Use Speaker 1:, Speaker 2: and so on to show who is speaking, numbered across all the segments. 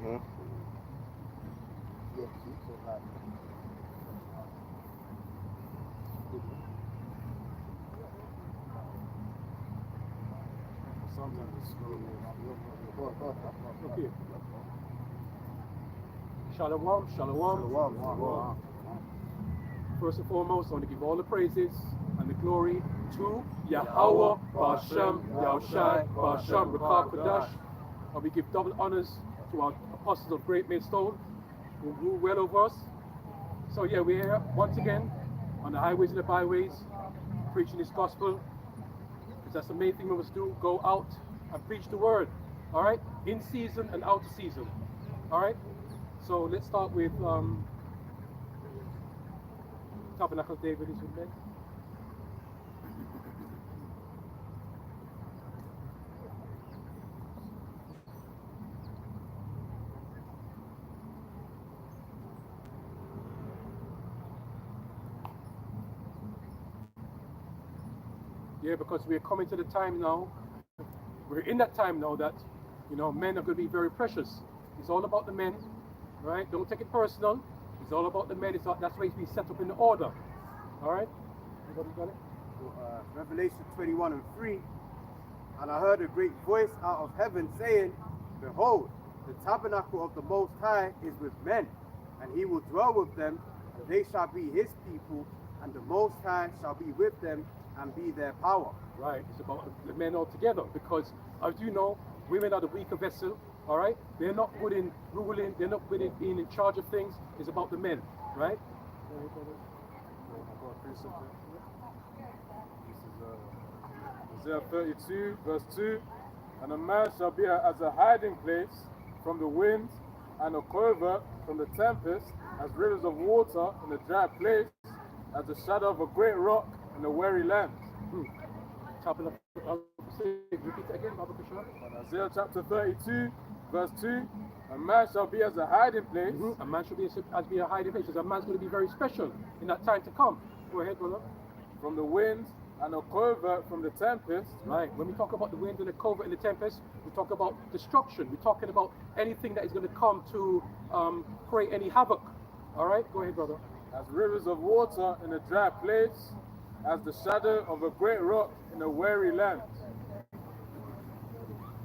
Speaker 1: Yeah, see, so like,
Speaker 2: Sometimes it's slow.
Speaker 3: Okay. Shalom, shalom.
Speaker 1: Shalom.
Speaker 3: First and foremost, I want to give all the praises and the glory to Yahweh, Ba'ashem, Yahushai, Ba'ashem, Rakah Kodash. And we give double honors to our apostles of Great Millstone, who rule well over us. So yeah, we're here once again on the highways and the byways, preaching this gospel. Because that's the main thing we must do, go out and preach the word. All right? In season and out of season. All right? So let's start with Tabernacle of David is with me. Yeah, because we're coming to the time now, we're in that time now that, men are going to be very precious. It's all about the men, right? Don't take it personal. It's all about the men. That's why it's been set up in the order. All right? Everybody got it?
Speaker 1: Revelation 21:3. And I heard a great voice out of heaven saying, Behold, the tabernacle of the Most High is with men, and he will dwell with them, and they shall be his people, and the Most High shall be with them and be their power.
Speaker 3: Right, it's about the men all together, because as you know, women are the weaker vessel, all right? They're not good in ruling, they're not good in being in charge of things. It's about the men, right?
Speaker 2: This is Isaiah 32, verse 2. And a man shall be as a hiding place from the wind, and a covert from the tempest, as rivers of water in a dry place, as the shadow of a great rock in a weary land.
Speaker 3: Repeat it again, Baba Kishore.
Speaker 2: Isaiah chapter 32, verse 2. A man shall be as a hiding place.
Speaker 3: A man should be a hiding place. A man's going to be very special in that time to come. Go ahead, brother.
Speaker 2: From the wind, and a covert from the tempest.
Speaker 3: Right. When we talk about the wind and the covert and the tempest, we talk about destruction. We're talking about anything that is going to come to create any havoc. All right. Go ahead, brother.
Speaker 2: As rivers of water in a dry place, as the shadow of a great rock in a weary land.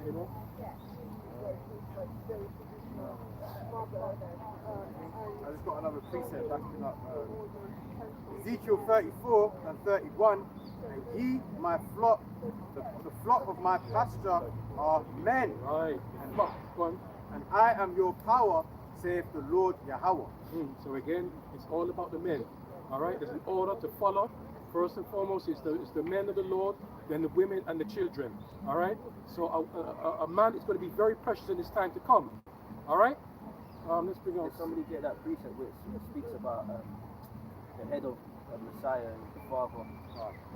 Speaker 3: Any more?
Speaker 1: I just got another precept backing up. Ezekiel 34:31. And ye, my flock, the flock of my pasture, are men.
Speaker 3: Right.
Speaker 1: And,
Speaker 3: Go on.
Speaker 1: and I am your power, saith the Lord Yahweh.
Speaker 3: So again, it's all about the men. All right. There's an order to follow. First and foremost is the men of the Lord, then the women and the children. All right. So a man is going to be very precious in this time to come. All right. Let's bring on.
Speaker 4: Did somebody get that precept which speaks about the head of the Messiah and the Father,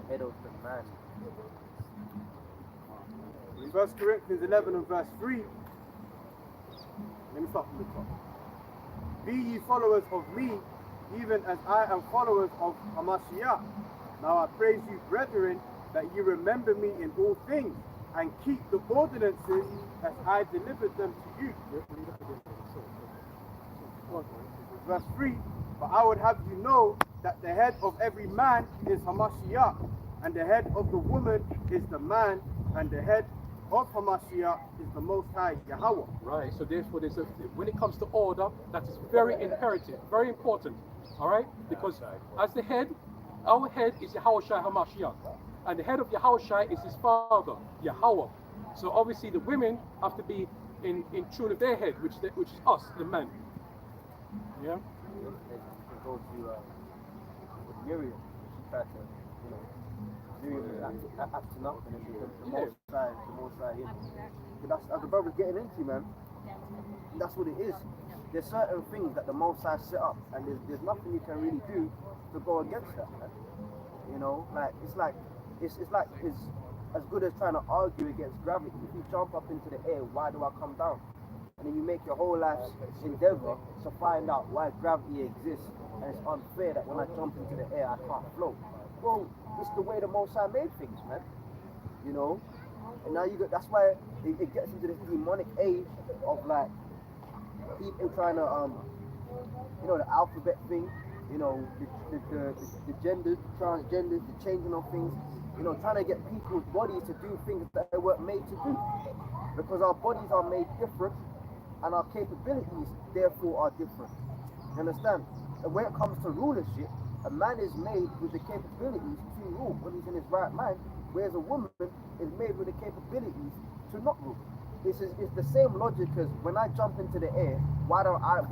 Speaker 4: the head of the man?
Speaker 1: In 1 Corinthians 11 and verse 3, let me start from the top. Be ye followers of me, even as I am followers of Hamashiach. Now I praise you, brethren, that ye remember me in all things, and keep the ordinances as I delivered them to you. Verse 3, but I would have you know that the head of every man is Hamashiach, and the head of the woman is the man, and the head of Hamashiach is the Most High Yahweh.
Speaker 3: Right, so therefore, when it comes to order, that is very imperative, very important, all right? Because as the head, our head is Yahushua HaMashiach, and the head of Yahushua is his father, Yahweh. So obviously the women have to be in tune with their head, which is us, the men. Yeah?
Speaker 4: You can go to with Miriam. She tried to, Miriam was acting up, and then the most side in. But that's as the brother's getting into, man. That's what it is. There's certain things that the Most High set up, and there's nothing you can really do to go against that, man. It's as good as trying to argue against gravity. If you jump up into the air, why do I come down? And then you make your whole life's endeavor to find out why gravity exists, and it's unfair that when I jump into the air, I can't float. Well, it's the way the Most High made things, man. And now that's why it gets into this demonic age of like people trying to the alphabet thing, the genders, the transgenders, the changing of things, trying to get people's bodies to do things that they weren't made to do. Because our bodies are made different and our capabilities therefore are different. You understand? And when it comes to rulership, a man is made with the capabilities to rule when he's in his right mind, whereas a woman is made with the capabilities to not rule. It's the same logic as when I jump into the air, why don't I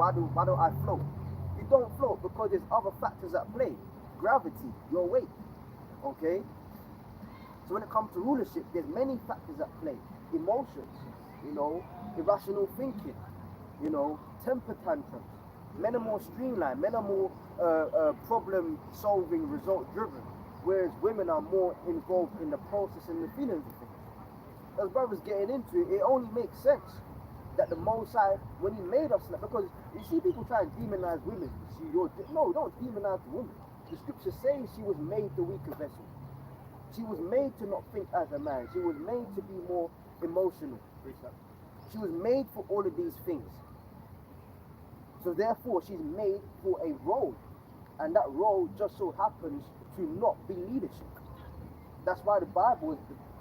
Speaker 4: float? You don't float because there's other factors at play. Gravity, your weight. Okay? So when it comes to rulership, there's many factors at play. Emotions, irrational thinking, temper tantrums. Men are more streamlined, men are more problem solving, result driven, whereas women are more involved in the process and the feelings of things. As brothers getting into it, it only makes sense that the Most High, when he made us, because you see people try and demonize women. No, don't demonize the woman. The scripture says she was made the weaker vessel. She was made to not think as a man. She was made to be more emotional. She was made for all of these things. So therefore, she's made for a role. And that role just so happens to not be leadership. That's why the Bible,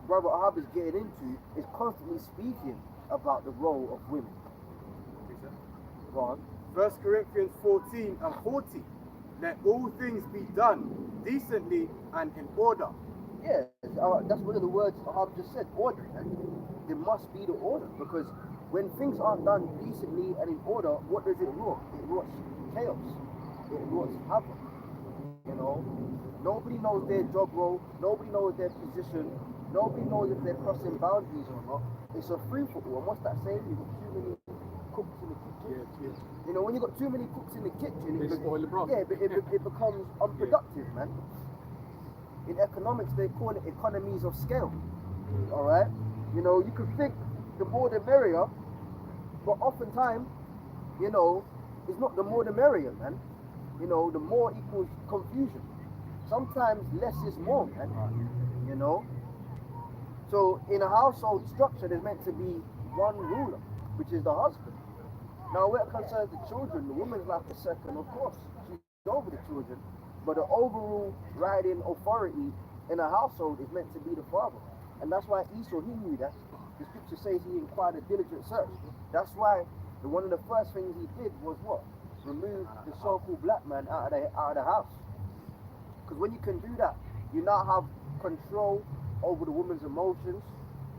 Speaker 4: Brother Ahab is getting into, is constantly speaking about the role of women. Go on.
Speaker 1: 1 Corinthians 14 and 40. Let all things be done decently and in order.
Speaker 4: Yeah, that's one of the words Ahab just said, order. There must be the order, because when things aren't done decently and in order, what does it wrought? It wrought chaos. It wrought havoc. Nobody knows their job role. Nobody knows their position. Nobody knows if they're crossing boundaries or not. It's a free for all. And what's that saying? You've got too many cooks in the kitchen.
Speaker 3: Yeah.
Speaker 4: When you've got too many cooks in the kitchen,
Speaker 3: They spoil the broth.
Speaker 4: it becomes unproductive, man. In economics, they call it economies of scale. All right? You could think the more the merrier, but oftentimes, it's not the more the merrier, man. The more equals confusion. Sometimes less is more, man. So in a household structure, there's meant to be one ruler, which is the husband. Now, where it concerns the children, the woman's like a second, of course. She's over the children. But the overall riding authority in a household is meant to be the father. And that's why Esau, he knew that. The scripture says he inquired a diligent search. That's why one of the first things he did was what? Remove the so-called black man out of the house. Because when you can do that, you now have control over the woman's emotions.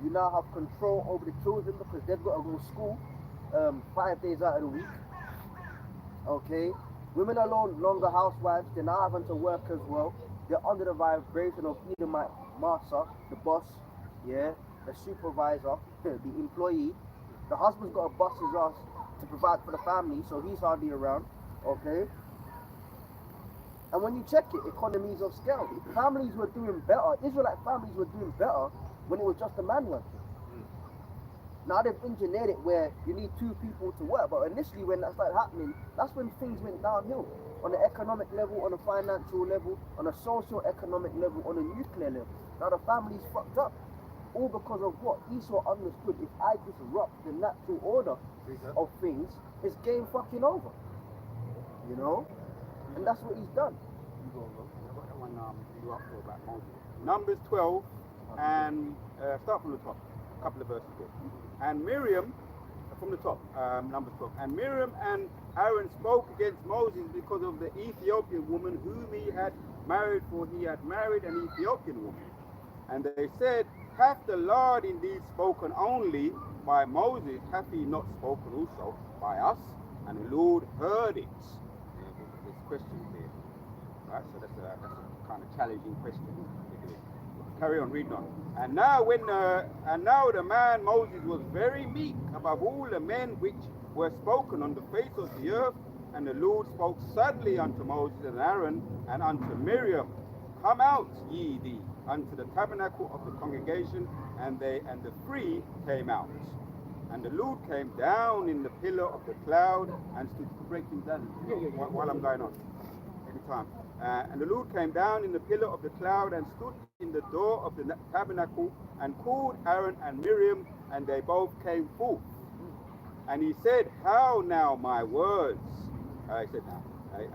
Speaker 4: You now have control over the children because they've got to go to school 5 days out of the week. Okay? Women are no longer housewives. They're now having to work as well. They're under the vibration of either my master, the boss, the supervisor, the employee. The husband's got to bust his ass to provide for the family, so he's hardly around. Okay? And when you check it, economies of scale, families were doing better. Israelite families were doing better when it was just a man working. Now they've engineered it where you need two people to work, but initially when that started happening, that's when things went downhill. On the economic level, on the financial level, on a socio-economic level, on a nuclear level. Now the family's fucked up. All because of what? Esau understood, if I disrupt the natural order of things, it's game fucking over. And that's what he's done.
Speaker 5: Numbers 12 and start from the top, a couple of verses ago. And Miriam, from the top, Numbers 12. And Miriam and Aaron spoke against Moses because of the Ethiopian woman whom he had married, for he had married an Ethiopian woman. And they said, hath the Lord indeed spoken only by Moses? Hath he not spoken also by us? And the Lord heard it. There's questions here. Right, so that's a kind of challenging question. Carry on, reading on. And now the man Moses was very meek above all the men which were spoken on the face of the earth. And the Lord spoke suddenly unto Moses and Aaron and unto Miriam, come out ye thee unto the tabernacle of the congregation, and the three came out. And the Lord came down in the pillar of the cloud and stood to break him down while I'm going on. Every time. And the Lord came down in the pillar of the cloud and stood in the door of the tabernacle and called Aaron and Miriam, and they both came forth. And he said, how now my words? I said now.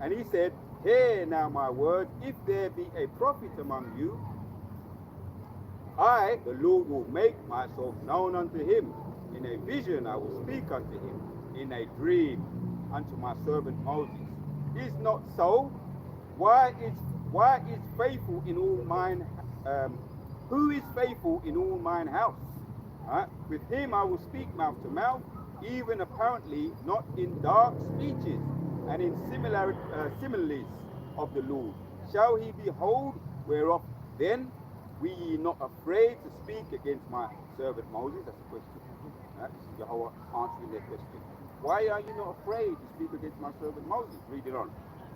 Speaker 5: And he said, hear now my words. If there be a prophet among you, I, the Lord, will make myself known unto him. In a vision I will speak unto him. In a dream unto my servant Moses. Is not so? Why is faithful in all mine? Who is faithful in all mine house? With him I will speak mouth to mouth, even apparently not in dark speeches and in similes of the Lord. Shall he behold whereof then we ye not afraid to speak against my servant Moses? That's the question. Jehovah answering their question. Why are you not afraid to speak against my servant Moses? Read it on.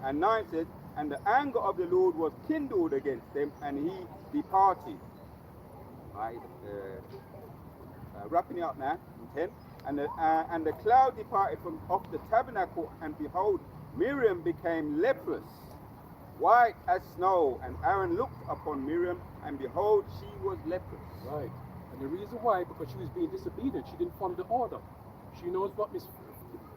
Speaker 5: And 9 says, and the anger of the Lord was kindled against them, and he departed. Right, wrapping it up now, in 10. And the cloud departed from off the tabernacle, and behold, Miriam became leprous, white as snow. And Aaron looked upon Miriam, and behold, she was leprous.
Speaker 3: Right. And the reason why, because she was being disobedient. She didn't follow the order. She knows what is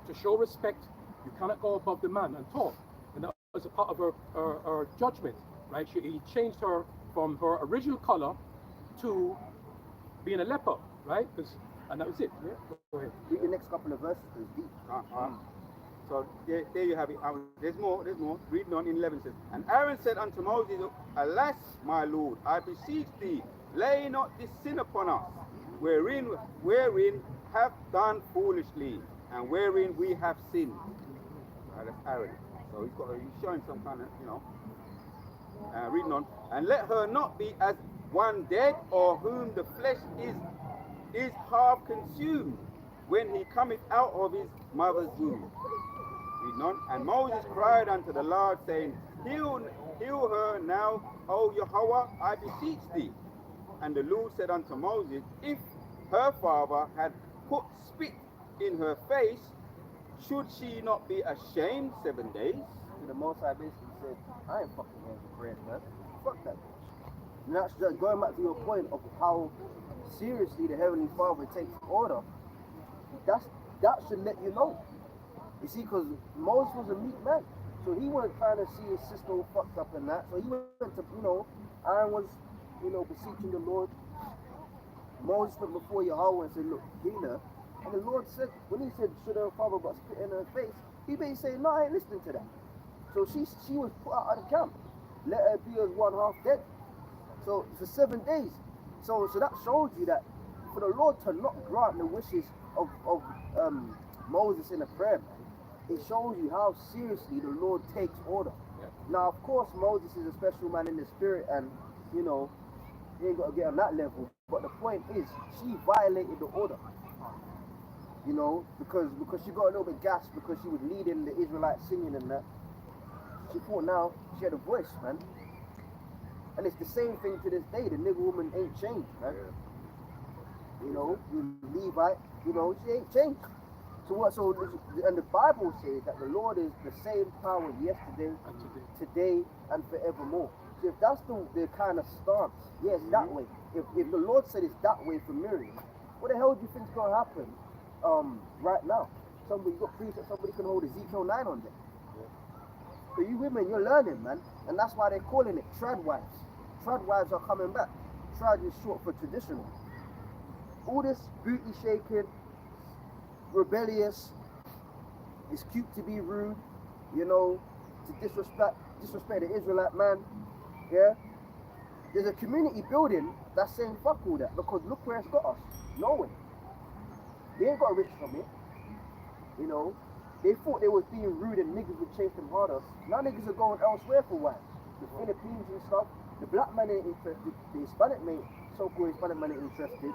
Speaker 3: to show respect. You cannot go above the man and talk. And that was a part of her judgment, right? He changed her from her original color to being a leper, right? And that was it. Yeah? Go ahead.
Speaker 4: Read the next couple of verses, it's deep.
Speaker 5: So there you have it. There's more. Reading on in 11 says, and Aaron said unto Moses, alas, my Lord, I beseech thee, lay not this sin upon us, wherein have done foolishly, and wherein we have sinned. That's Aaron. So he's showing some kind of, reading on. And let her not be as one dead, or whom the flesh is half consumed, when he cometh out of his mother's womb. Reading on. And Moses cried unto the Lord, saying, Heal her now, O Yahweh, I beseech thee. And the Lord said unto Moses, if her father had put spit in her face, should she not be ashamed 7 days?
Speaker 4: The Most High basically said, I ain't fucking going to bread, man. Fuck that bitch. And that's just going back to your point of how seriously the Heavenly Father takes order. That should let you know. You see, because Moses was a meek man. So he wasn't trying to see his sister all fucked up and that. So he went to, Aaron was, beseeching the Lord. Moses went before Yahweh and said, look, heal her. And the Lord said, when he said, should her father got spit in her face, he basically said, no, I ain't listening to that. So she was put out of the camp. Let her be as one half dead. So for 7 days. So that shows you that for the Lord to not grant the wishes of Moses in a prayer, man, it shows you how seriously the Lord takes order. Yeah. Now, of course, Moses is a special man in the spirit, and he ain't got to get on that level. But the point is, she violated the order. Because she got a little bit gassed because she was leading the Israelites singing and that. She thought now she had a voice, man. And it's the same thing to this day. The nigger woman ain't changed, man. Yeah. Levite, she ain't changed. So what? And the Bible says that the Lord is the same power yesterday, today, and forevermore. So if that's the kind of stance, yes, that way. If the Lord said it's that way for Miriam, what the hell do you think's gonna happen right now? You got proof that somebody can hold Ezekiel 9 on them. Yeah. So you women, you're learning, man, and that's why they're calling it trad wives. Trad wives are coming back. Trad is short for traditional. All this booty shaking, rebellious, it's cute to be rude, to disrespect the Israelite man, yeah? There's a community building that's saying fuck all that, because look where it's got us, nowhere. They ain't got rich from it, They thought they was being rude and niggas would chase them harder. Now niggas are going elsewhere for wives. The Philippines and stuff, the black man ain't interested, the Hispanic man, so-called Hispanic man ain't interested.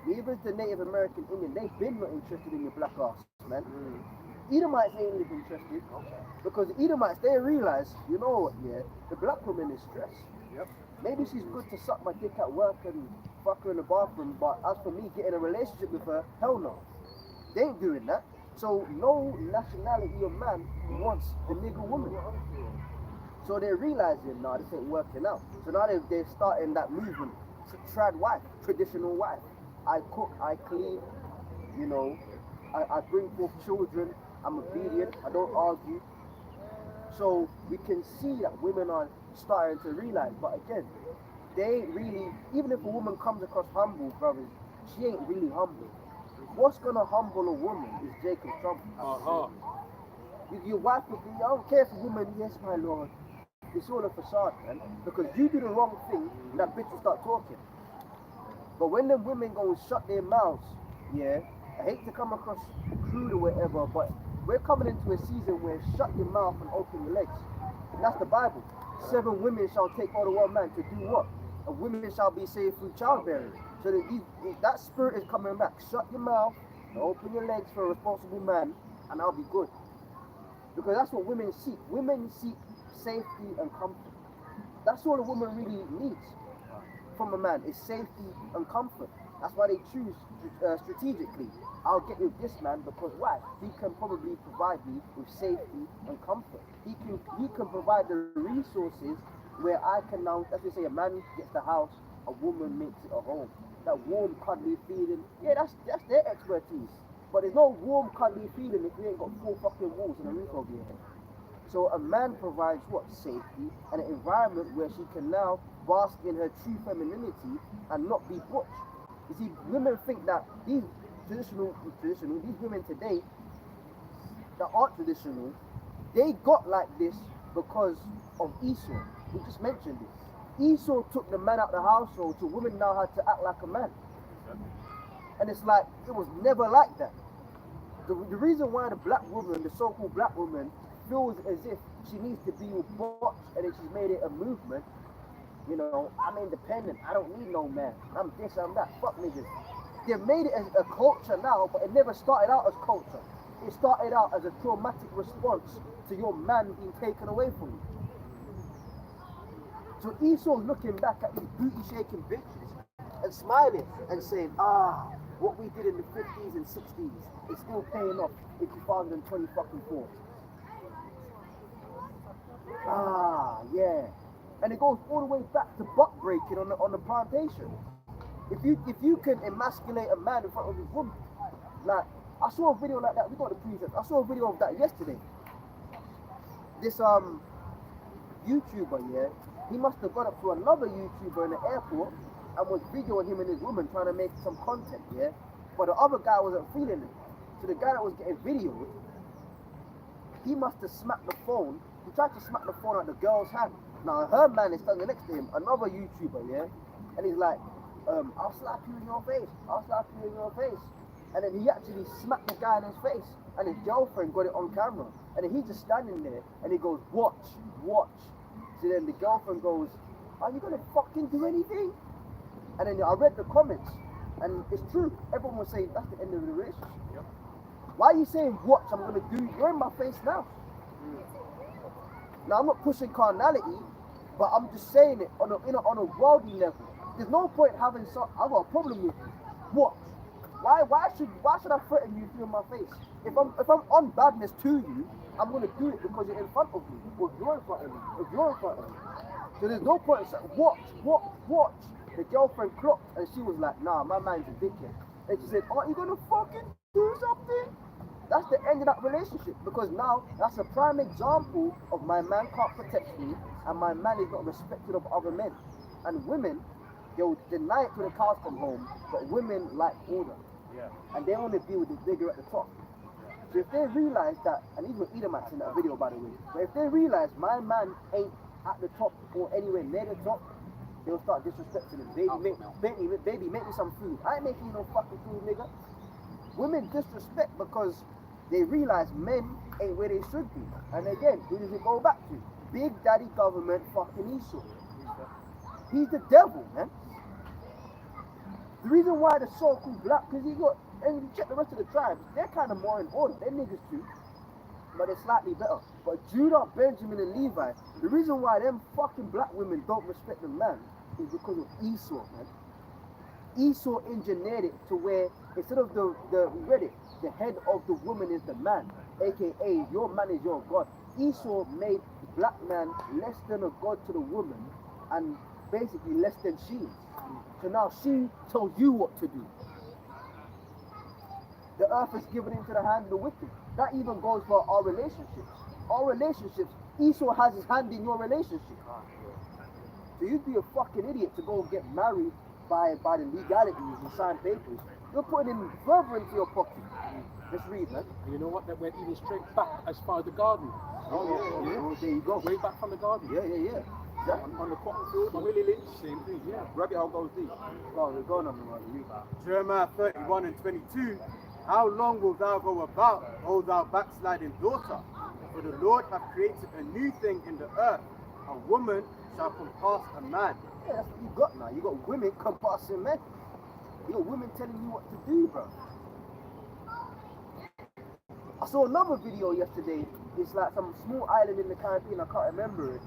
Speaker 4: Even the Native American Indian, they've been not interested in your black ass, man. Edomites ain't even interested, because the Edomites, they realize, the black woman is stressed.
Speaker 1: Yep.
Speaker 4: Maybe she's good to suck my dick at work and fuck her in the bathroom, but as for me getting a relationship with her, hell no. They ain't doing that. So no nationality of man wants the nigger woman. So they're realizing, nah, this ain't working out. So now they're starting that movement, trad wife, traditional wife. I cook, I clean, I bring forth children. I'm obedient. I don't argue. So we can see that women are starting to realize. But again, they ain't really. Even if a woman comes across humble, brothers, she ain't really humble. What's gonna humble a woman is Jacob's trouble. Your wife will be. I don't care if a woman. Yes, my lord. It's all a facade, man. Because you do the wrong thing, and that bitch will start talking. But when them women go and shut their mouths, yeah, I hate to come across crude or whatever, but we're coming into a season where shut your mouth and open your legs. And that's the Bible. 7 women shall take on 1 man to do what? A woman shall be saved through childbearing. So that spirit is coming back. Shut your mouth and open your legs for a responsible man, and I'll be good. Because that's what women seek. Women seek safety and comfort. That's all a woman really needs from a man, is safety and comfort. That's why they choose strategically. I'll get with this man because why? He can probably provide me with safety and comfort. He can provide the resources where I can now, as we say, a man gets the house, a woman makes it a home. That warm, cuddly feeling, yeah, that's their expertise. But there's no warm, cuddly feeling if you ain't got 4 fucking walls and a roof over your head. So a man provides what? Safety and an environment where she can now bask in her true femininity and not be butch. You see, women think that these traditional, these women today that aren't traditional, they got like this because of Esau. We just mentioned it. Esau took the man out of the household, so women now had to act like a man. And it's like, it was never like that. The reason why the black woman, the so-called black woman, feels as if she needs to be botched and then she's made it a movement, you know, I'm independent, I don't need no man, I'm this, I'm that, fuck niggas. They've made it as a culture now, but it never started out as culture. It started out as a traumatic response to your man being taken away from you. So Esau's looking back at these booty-shaking bitches and smiling and saying, what we did in the 50s and 60s is still paying off in 2020 fucking 4. Yeah. And it goes all the way back to butt breaking on the plantation. If you can emasculate a man in front of his woman, like I saw a video like that. We got the preset. I saw a video of that yesterday. This YouTuber, yeah, he must have gone up to another YouTuber in the airport and was videoing him and his woman trying to make some content, yeah. But the other guy wasn't feeling it. So the guy that was getting videoed, he must have smacked the phone. He tried to smack the phone out the girl's hand. Now her man is standing next to him, another YouTuber, yeah, and he's like, I'll slap you in your face. I'll slap you in your face. And then he actually smacked the guy in his face, and his girlfriend got it on camera. And then he's just standing there, and he goes, watch. So then the girlfriend goes, are you gonna fucking do anything? And then I read the comments, and it's true. Everyone was saying that's the end of the relationship. Yep. Why are you saying watch? I'm gonna do. You're in my face now. Now I'm not pushing carnality, but I'm just saying it on a worldly level. There's no point having I've got a problem with you. Watch. Why should I threaten you if you're in my face? If I'm on badness to you, I'm gonna do it because you're in front of me, or you're in front of me, or you're in front of me. So there's no point in saying watch. The girlfriend clocked and she was like, nah, my man's a dickhead. And she said, aren't you gonna fucking do something? That's the end of that relationship, because now that's a prime example of my man can't protect me and my man is not respected of other men. And women, they'll deny it till the cows come home, but women like order. Yeah. And they want to be with the bigger at the top. So if they realize that, and even Edomites in that video by the way, but if they realize my man ain't at the top or anywhere near the top, they'll start disrespecting him. Baby, make me some food. I ain't making you no fucking food, nigga. Women disrespect because they realize men ain't where they should be. And again, who does it go back to? Big Daddy government fucking Esau. He's the devil, man. The reason why the so-called black, because and you check the rest of the tribes, they're kind of more in order. They're niggas too, but they're slightly better. But Judah, Benjamin, and Levi, the reason why them fucking black women don't respect the man is because of Esau, man. Esau engineered it to where instead of the head of the woman is the man, aka your man is your god. Esau made the black man less than a god to the woman and basically less than she is. So now she tells you what to do. the earth is given into the hand of the wicked. That even goes for our relationships. Our relationships, Esau has his hand in your relationship. So you'd be a fucking idiot to go and get married by the legalities and sign papers. You're putting in further into your pocket. Let's read, man.
Speaker 3: And you know what? That went even straight back as far as the garden.
Speaker 4: Oh, there you go.
Speaker 3: Way back from the garden.
Speaker 4: Yeah.
Speaker 5: On the cotton field, on Willie Lynch, same thing. Yeah. Rabbit hole goes deep.
Speaker 4: Oh, we're going on the road.
Speaker 1: Jeremiah 31 and 22. How long wilt thou go about, O thou backsliding daughter? For the Lord hath created a new thing in the earth. A woman shall compass a man.
Speaker 4: Yeah, that's what you got now. You got women compassing men. You got women telling you what to do, bro. I saw another video yesterday. It's like some small island in the Caribbean. I can't remember it.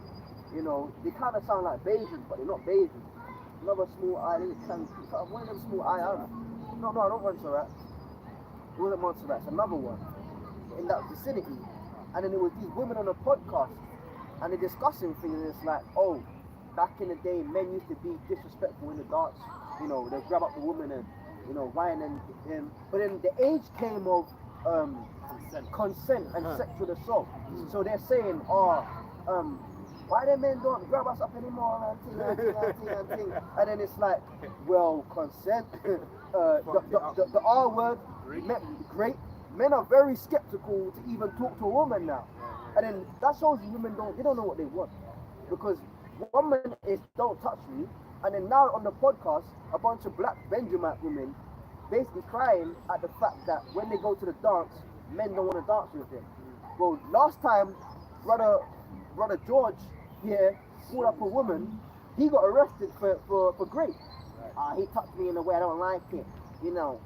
Speaker 4: You know, they kind of sound like Bajans, but they're not Bajans. Another small island. It's one of them small islands. No, I don't Montserrat. It wasn't Montserrat. It's another one in that vicinity. And then there was these women on a podcast, and they're discussing things. And it's like, oh, back in the day, men used to be disrespectful in the dance. You know, they grab up the woman and, you know, whine and him. But then the age came of consent and sexual assault. So they're saying, why the men don't grab us up anymore and thing. And then it's like, well, consent, the R word, great. Men are very skeptical to even talk to a woman now. And then that shows you women don't know what they want. Because woman is don't touch me. And then now on the podcast, a bunch of black Benjamite women basically crying at the fact that when they go to the dance, men don't want to dance with them. Well, last time, brother George here pulled up a woman, he got arrested for grape. He touched me in a way I don't like it, you know.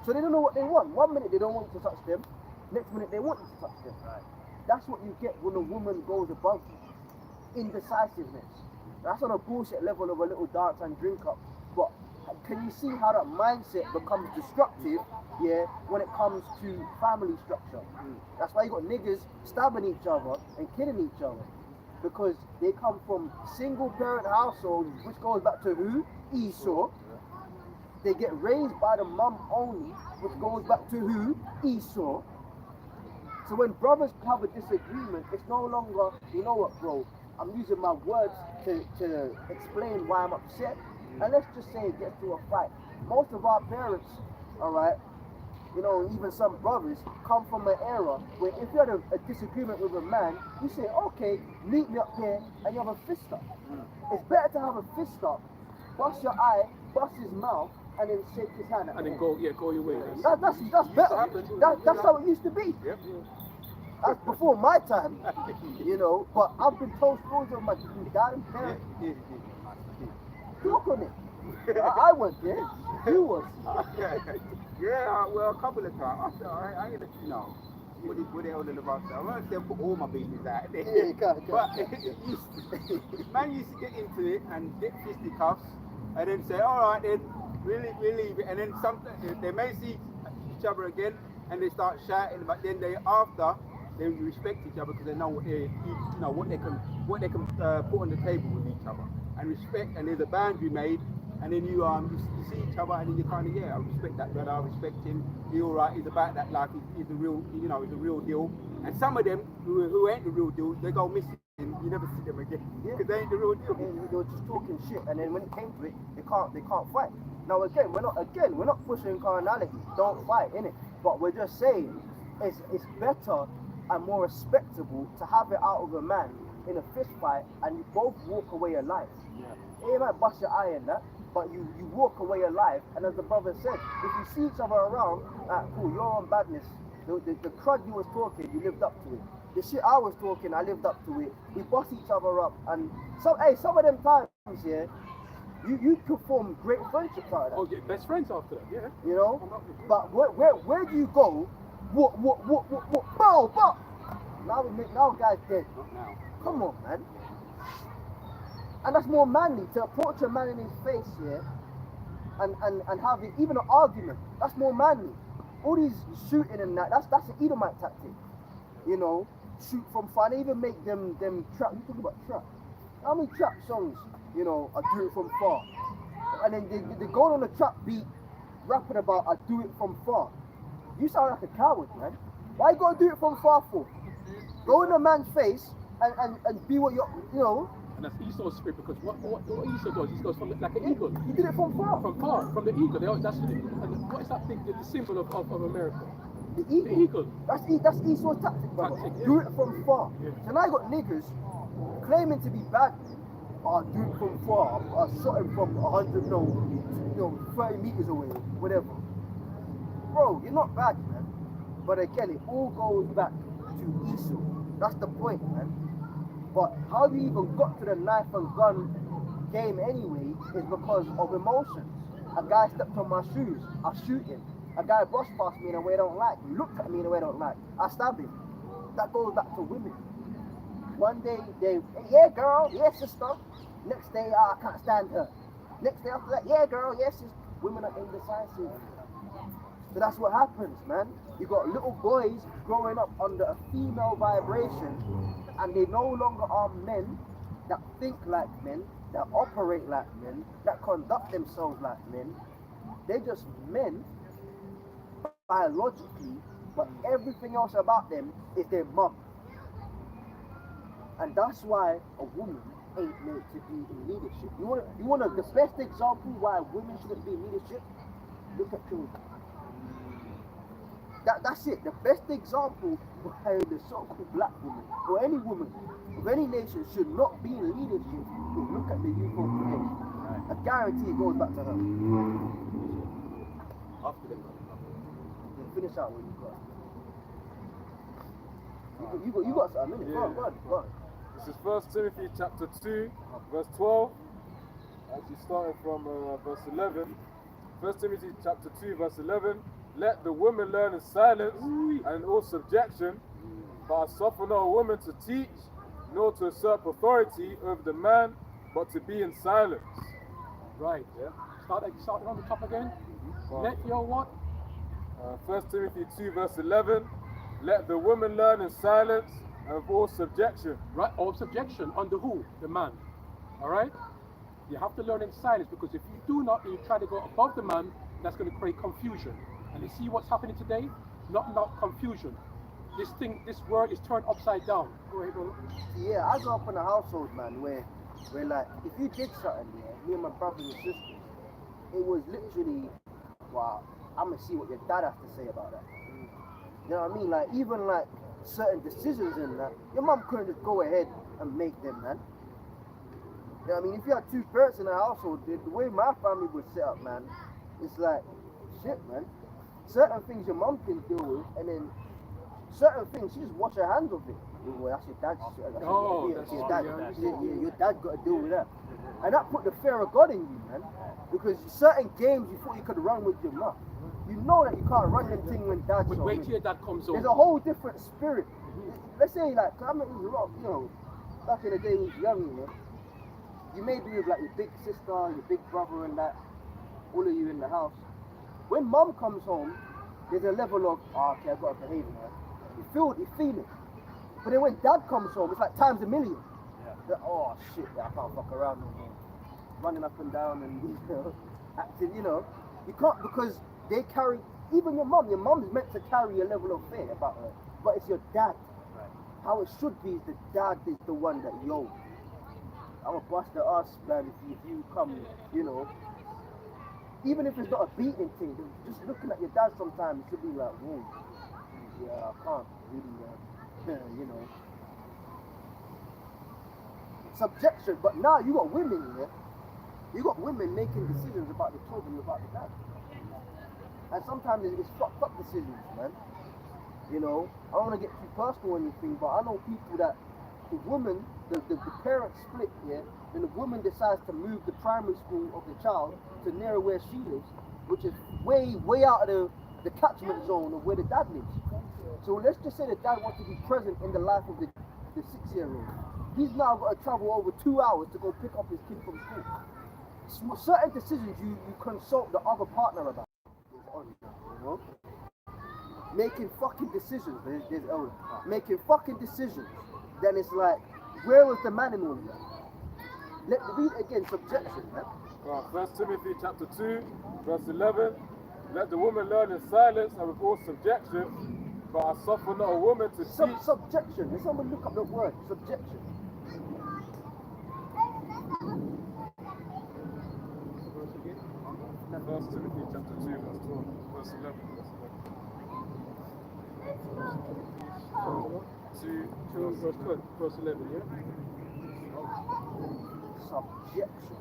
Speaker 4: So they don't know what they want. 1 minute they don't want to touch them, next minute they want you to touch them. That's what you get when a woman goes above you. Indecisiveness. That's on a bullshit level of a little dance and drink up. But can you see how that mindset becomes destructive, when it comes to family structure? That's why you got niggas stabbing each other and killing each other. Because they come from single parent households, which goes back to who? Esau. They get raised by the mum only, which goes back to who? Esau. So when brothers have a disagreement, it's no longer, you know what, bro, I'm using my words to explain why I'm upset. And let's just say it gets to a fight. Most of our parents, alright, you know, even some brothers come from an era where if you had a disagreement with a man, you say, okay, meet me up here, and you have a fist up. It's better to have a fist up, bust your eye, bust his mouth, and then shake his hand.
Speaker 3: And then go your way.
Speaker 4: That's better. That's how it used to be.
Speaker 5: Yep.
Speaker 4: That's before my time, you know. But I've been told stories of my dad and parents. Talk on it. I went there. You was.
Speaker 5: Yeah, well, a couple of times. I ain't let you know. What the hell in the box? I'm not saying put all my business out there.
Speaker 4: Yeah, you can't.
Speaker 5: But man used to get into it and get fisticuffs and then say, all right then, we leave it. And then they may see each other again and they start shouting, but then they respect each other because they know what they can put on the table with each other and respect. And there's a boundary made. And then you see each other, and then you kind of I respect that brother, I respect him. He all right. He's about that life. He's the real, he's the real deal. And some of them who ain't the real deal, they go missing. You never see them again because they ain't the real deal.
Speaker 4: They were just talking shit, and then when it came to it, they can't fight. Now again, we're not pushing carnality. Don't fight, innit? But we're just saying it's better and more respectable to have it out of a man in a fist fight, and you both walk away alive. Yeah. You might bust your eye in that. But you walk away alive, and as the brother said, if you see each other around, cool, you're on badness. The crud you was talking, you lived up to it. The shit I was talking, I lived up to it. We bust each other up, and some of them times, you could form great friendships out of that.
Speaker 3: Oh, yeah, best friends after that, yeah.
Speaker 4: You know, but where do you go? What, bow. Now guys dead. Come on, man. And that's more manly, to approach a man in his face, and have even an argument. That's more manly. All these shooting and that's an Edomite tactic. You know, shoot from far. They even make them trap. You talk about trap. How many trap songs, I do it from far? And then they go on the trap beat, rapping about I do it from far. You sound like a coward, man. Why you gotta do it from far for? Go in a man's face and be what you're, you know.
Speaker 3: And that's Esau's spirit, because what Esau does, he goes from like an eagle.
Speaker 4: He did it from far.
Speaker 3: From far, from the eagle. That's and what is that thing? The symbol of America.
Speaker 4: The eagle.
Speaker 3: The eagle.
Speaker 4: That's Esau's tactic, brother.
Speaker 3: Tactic, yeah.
Speaker 4: Do it from far.
Speaker 3: Yeah.
Speaker 4: So now you got niggas claiming to be bad. Oh, do it from far. I shot him from 100, no, 30 meters away, whatever. Bro, you're not bad, man. But again, it all goes back to Esau. That's the point, man. But how you even got to the knife and gun game anyway is because of emotions. A guy stepped on my shoes, I shoot him. A guy brushed past me in a way I don't like. He looked at me in a way I don't like. I stab him. That goes back to women. One day they, yeah girl, yeah sister. Next day, I can't stand her. Next day after that, yeah girl, yes sister. Women are indecisive. So that's what happens, man. You got little boys growing up under a female vibration, and they no longer are men that think like men, that operate like men, that conduct themselves like men. They're just men biologically, but everything else about them is their mum. And that's why a woman ain't meant to be in leadership. You want the best example why women shouldn't be in leadership? Look at children. That's it. The best example why the so-called black woman or any woman of any nation should not be in leadership is look at the youth of today. I guarantee it goes back to her.
Speaker 5: After them.
Speaker 4: Finish out what you got. You got something, innit?
Speaker 2: Yeah.
Speaker 4: Go on.
Speaker 2: This is 1 Timothy chapter 2, verse 12. Actually starting from verse 11. 1 Timothy chapter 2, verse 11. Let the woman learn in silence and in all subjection, but I suffer no woman to teach, nor to usurp authority over the man, but to be in silence.
Speaker 3: Right.
Speaker 2: Yeah.
Speaker 3: Start on the top again.
Speaker 2: Wow.
Speaker 3: Let your what?
Speaker 2: 1 Timothy 2, verse 11. Let the woman learn in silence and with all subjection.
Speaker 3: Right. All subjection under who? The man. All right. You have to learn in silence, because if you do not, and you try to go above the man, that's going to create confusion. And you see what's happening today? Not confusion. This word is turned upside down. Go ahead, brother.
Speaker 4: Yeah, I grew up in a household, man, where like, if you did something, me and my brothers and sisters, it was literally, wow, I'm gonna see what your dad has to say about that. You know what I mean? Like, even like certain decisions in that, your mum couldn't just go ahead and make them, man. You know what I mean? If you had two parents in a household, the way my family was set up, man, it's like, shit, man. Certain things your mum can deal with, and then certain things she just wash her hands of it. Well, that's your dad's shit. That's your dad. Your dad got to deal with that. And that put the fear of God in you, man. Because certain games you thought you could run with your mum, you know that you can't run them thing when dad's home.
Speaker 3: Wait till your dad comes home.
Speaker 4: There's a whole different spirit. Let's say, like, I remember it was a lot, you know, back in the day when we was young, you know, you may be with like your big sister, your big brother and that, all of you in the house. When mum comes home, there's a level of, oh, okay, I've got to behave now. You feel it. But then when dad comes home, it's like times a million. Yeah. Like, oh shit, I can't fuck around no more. Running up and down and, you know, acting, you know. You can't, because they carry, even your mum's meant to carry a level of fear about her. But it's your dad. Right. How it should be is the dad is the one that, yo, I'm a bust the ass, man, if you come, you know. Even if it's not a beating thing, just looking at your dad sometimes, you should be like, whoa, yeah, I can't really, you know. Subjection, but now you got women here. You got women making decisions about the children, about the dad. And sometimes it's fucked up decisions, man. You know, I don't want to get too personal or anything, but I know people that the woman, the parents split here, then the woman decides to move the primary school of the child to nearer where she lives, which is way out of the catchment zone of where the dad lives. So let's just say the dad wants to be present in the life of the 6-year-old. He's now got to travel over 2 hours to go pick up his kid from school. Certain decisions you consult the other partner about. You know? Making fucking decisions, there's Elder. Making fucking decisions. Then it's like, where was the man in all of that? Let me read again, subjection, man.
Speaker 2: Right, 1 Timothy chapter 2, verse 11. Let the woman learn in silence and with all subjection, but I suffer not a woman to teach.
Speaker 4: Subjection. Let someone look up the word subjection.
Speaker 2: First Timothy chapter 2, verse 12, verse 11, verse 11.
Speaker 3: 2 verse 12, verse 11, yeah?
Speaker 4: Subjection.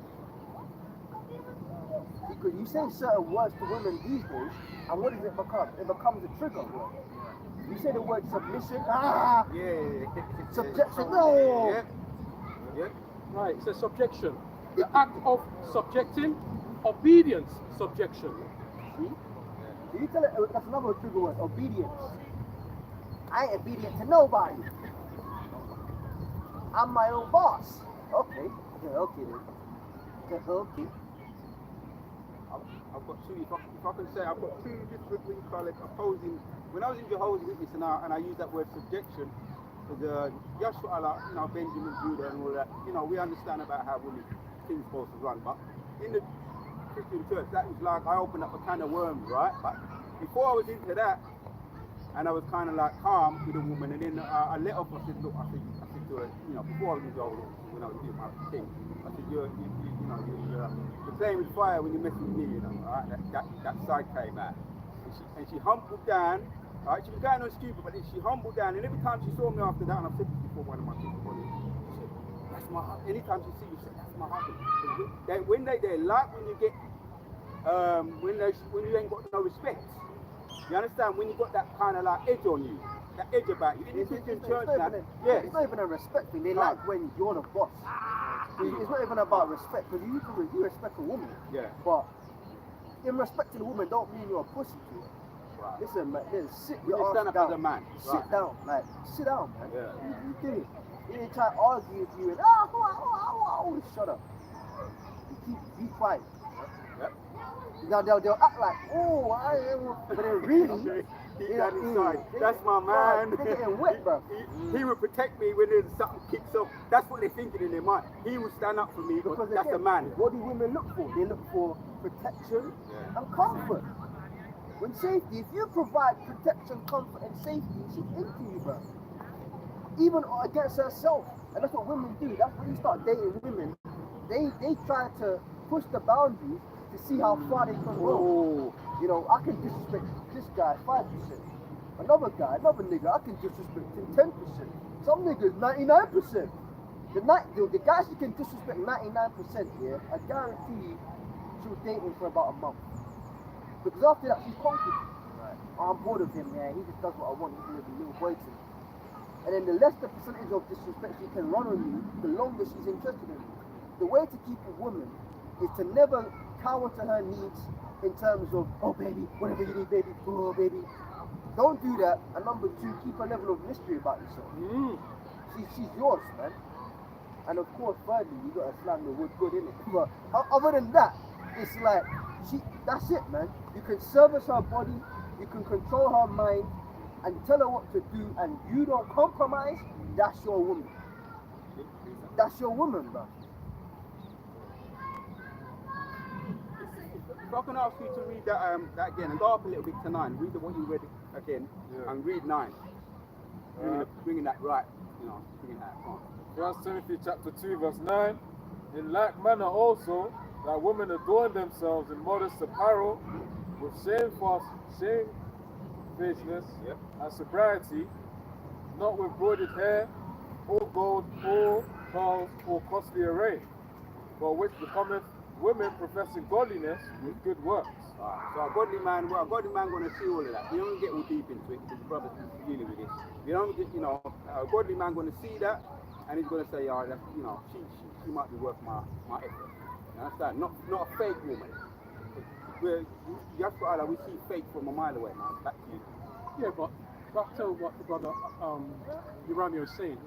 Speaker 4: Because you say certain words to women these days, and what does it become? It becomes a trigger word. You say the word submission, subjection, no!
Speaker 5: Yeah.
Speaker 3: Right, it's a subjection. The act of subjecting, obedience, subjection.
Speaker 4: See? You tell it, that's another trigger word, obedience. I ain't obedient to nobody. I'm my own boss. Okay. Yeah, okay then. Yeah, okay.
Speaker 5: I've got two, if I can say, I've got two different, what you call it, opposing. When I was in Jehovah's Witness and I use that word subjection, the Yahshua Allah, Benjamin, Judah and all that, we understand about how women, things supposed to run, but in the Christian church, that was like, I opened up a can of worms, right? But before I was into that, and I was kind of like calm with a woman, and then I let off, I said, look, I said to her, before I was in Jehovah's Witness, when I was doing my thing, I said, you're playing with fire when you're messing with me, alright? That side came out. And she humbled down, alright? She was going on stupid, but then she humbled down, and every time she saw me after that, and I've said this before one of my people, she said, that's my husband. Anytime she sees you, she said, that's my husband. When they like when you get, when you ain't got no respect. You understand? When you got that kind of like edge on you, that edge about you. In the Christian church now,
Speaker 4: it's not even a respect thing. They like when you're the boss. It's not even about respect, because you respect a woman.
Speaker 5: Yeah.
Speaker 4: But in respecting a woman don't mean you're a pussy to her.
Speaker 5: Right.
Speaker 4: Listen, man, then sit
Speaker 5: When
Speaker 4: your
Speaker 5: you stand
Speaker 4: ass
Speaker 5: up
Speaker 4: down.
Speaker 5: as a man.
Speaker 4: Sit down, sit down, man.
Speaker 5: Yeah.
Speaker 4: You do it. You ain't try to argue with you and shut up. You keep be quiet.
Speaker 5: Yep.
Speaker 4: They'll act like, but then really,
Speaker 5: Deep down inside, that's my man.
Speaker 4: They're getting wet, bro.
Speaker 5: He would protect me when there's something kicks off. That's what they're thinking in their mind. He will stand up for me because that's a man.
Speaker 4: What do women look for? They look for protection and comfort. When safety, if you provide protection, comfort, and safety, she's into you, bro. Even against herself. And that's what women do. That's when you start dating women. They try to push the boundaries to see how far they can go. I can disrespect this guy 5%. Another nigga, I can disrespect him 10%. Some niggas 99%. The guy she can disrespect 99%, yeah, I guarantee you she'll date him for about a month. Because after that she's conquered. Right. I'm bored of him, man. He just does what I want. He's a little boy to me. And then the less the percentage of disrespect she can run on you, the longer she's interested in you. The way to keep a woman is to never cower to her needs in terms of, oh baby, whatever you need, baby, oh baby. Don't do that. And number two, keep a level of mystery about yourself. She's yours, man. And of course, thirdly, you gotta slam the wood good, innit? But other than that, it's like, that's it, man. You can service her body, you can control her mind, and tell her what to do, and you don't compromise, that's your woman. That's your woman, bro.
Speaker 5: If I can ask you to read that again, and go up a little bit to 9, read what you read again, and read 9. Bringing that right, bringing that on.
Speaker 2: 1 Timothy chapter 2, verse 9. In like manner also, that women adorn themselves in modest apparel, with shamefacedness and sobriety, not with broidered hair, or gold, or pearls, or costly array, but which becometh women professing godliness with good works.
Speaker 5: So a godly man gonna see all of that. You don't get all deep into it because the brother's dealing with this. You don't get, a godly man gonna see that, and he's gonna say, that's, she might be worth my effort. You understand? Not a fake woman. That's what we see fake from a mile away, man. Back to you.
Speaker 3: Yeah, but back to what the brother Urami was saying.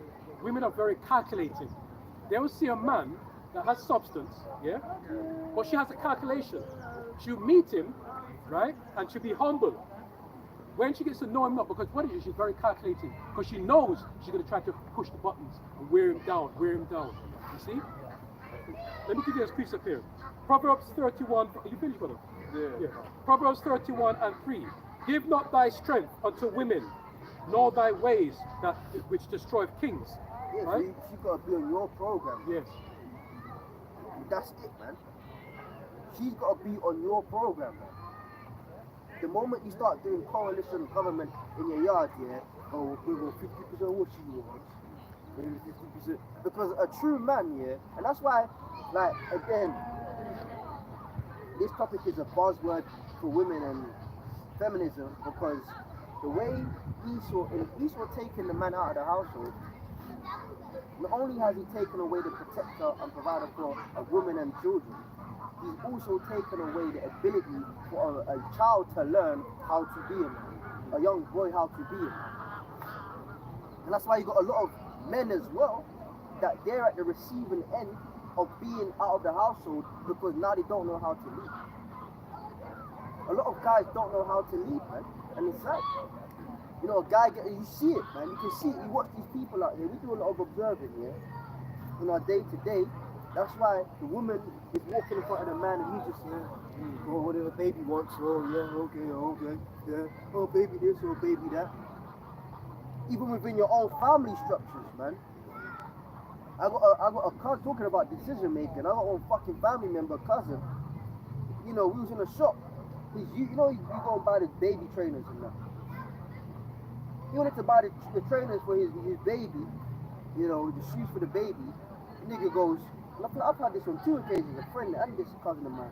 Speaker 3: Women are very calculating. They will see a man that has substance, but she has a calculation. She'll meet him, right, and she'll be humble. When she gets to know him not, because what it is, she's very calculating, because she knows she's going to try to push the buttons and wear him down. You see? Let me give you a precept here. Proverbs 31, you finished, brother?
Speaker 2: Yeah.
Speaker 3: Proverbs 31 and 3. Give not thy strength unto women, nor thy ways that which destroy kings.
Speaker 4: Yeah,
Speaker 3: Right?
Speaker 4: she got to be on your program.
Speaker 3: Yes.
Speaker 4: That's it, man. She's got to be on your program, man. The moment you start doing coalition government in your yard, yeah, oh, we want 50% of what she wants, and 50%. Because a true man, yeah, and that's why, like, again, this topic is a buzzword for women and feminism, because the way Esau taking the man out of the household, not only has he taken away the protector and provider for a woman and children, he's also taken away the ability for a child to learn how to be a man, a young boy how to be a man. And that's why you got a lot of men as well, that they're at the receiving end of being out of the household because now they don't know how to lead. A lot of guys don't know how to lead, man, and it's like, you know, a guy, you see it, man, you can see it, you watch these people out here, we do a lot of observing, yeah, in our day to day. That's why the woman is walking in front of the man and he's just, oh, whatever baby wants, oh yeah, okay, yeah, oh baby this, oh baby that. Even within your own family structures, man. I got a cousin, talking about decision making, I got one fucking family member, cousin, you know, we was in a shop. You know, you go and buy the baby trainers and that. He wanted to buy the trainers for his baby, you know, the shoes for the baby. The nigga goes, and I've had this on 2 occasions, a friend and this cousin of mine.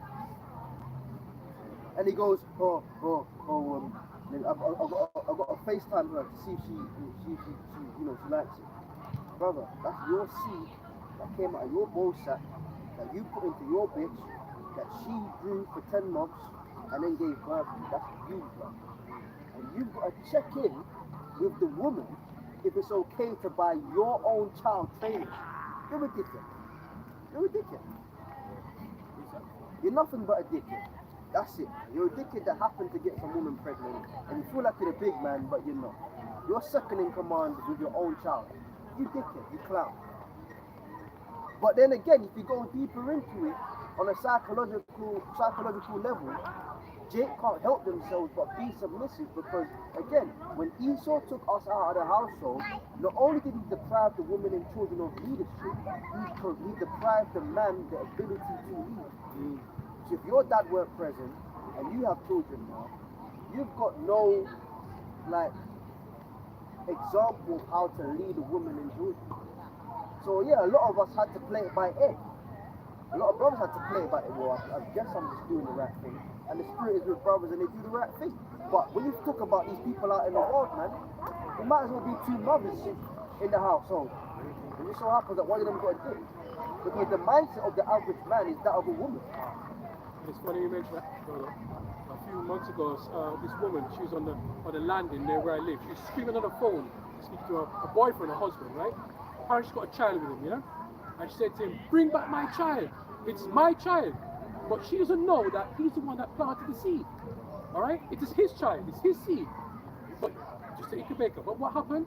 Speaker 4: And he goes, I've got to FaceTime her to see if she you know, she likes it. Brother, that's your seed that came out of your ball sack that you put into your bitch that she grew for 10 months and then gave birth to. That's you, bro. And you've got to check in with the woman if it's okay to buy your own child trainers. You're ridiculous. You're ridiculous. You're nothing but a dickhead. That's it. You're a dickhead that happened to get some woman pregnant and you feel like you're a big man, but you're not. You're second in command with your own child. You dickhead, you clown. But then again, if you go deeper into it, on a psychological level, Jake can't help themselves but be submissive because, again, when Esau took us out of the household, not only did he deprive the women and children of leadership, he deprived the man the ability to lead. So if your dad weren't present and you have children now, you've got no, like, example of how to lead a woman and children. So yeah, a lot of us had to play it by ear. A lot of brothers had to play it by ear. Well, I guess I'm just doing the right thing. And the spirit is with brothers and they do the right thing. But when you talk about these people out in the world, man, it might as well be two mothers in the household. And it so happens that one of them got a dick. Because the mindset of the average man is that of a woman.
Speaker 3: It's funny you mentioned that, brother. A few months ago, this woman, she was on the landing near where I live. She was screaming on the phone, speaking to her boyfriend, her husband, right? Apparently she's got a child with him, you know? And she said to him, bring back my child. It's my child. But she doesn't know that he's the one that planted the seed. All right? It is his child. It's his seed. But just an incubator. But what happened?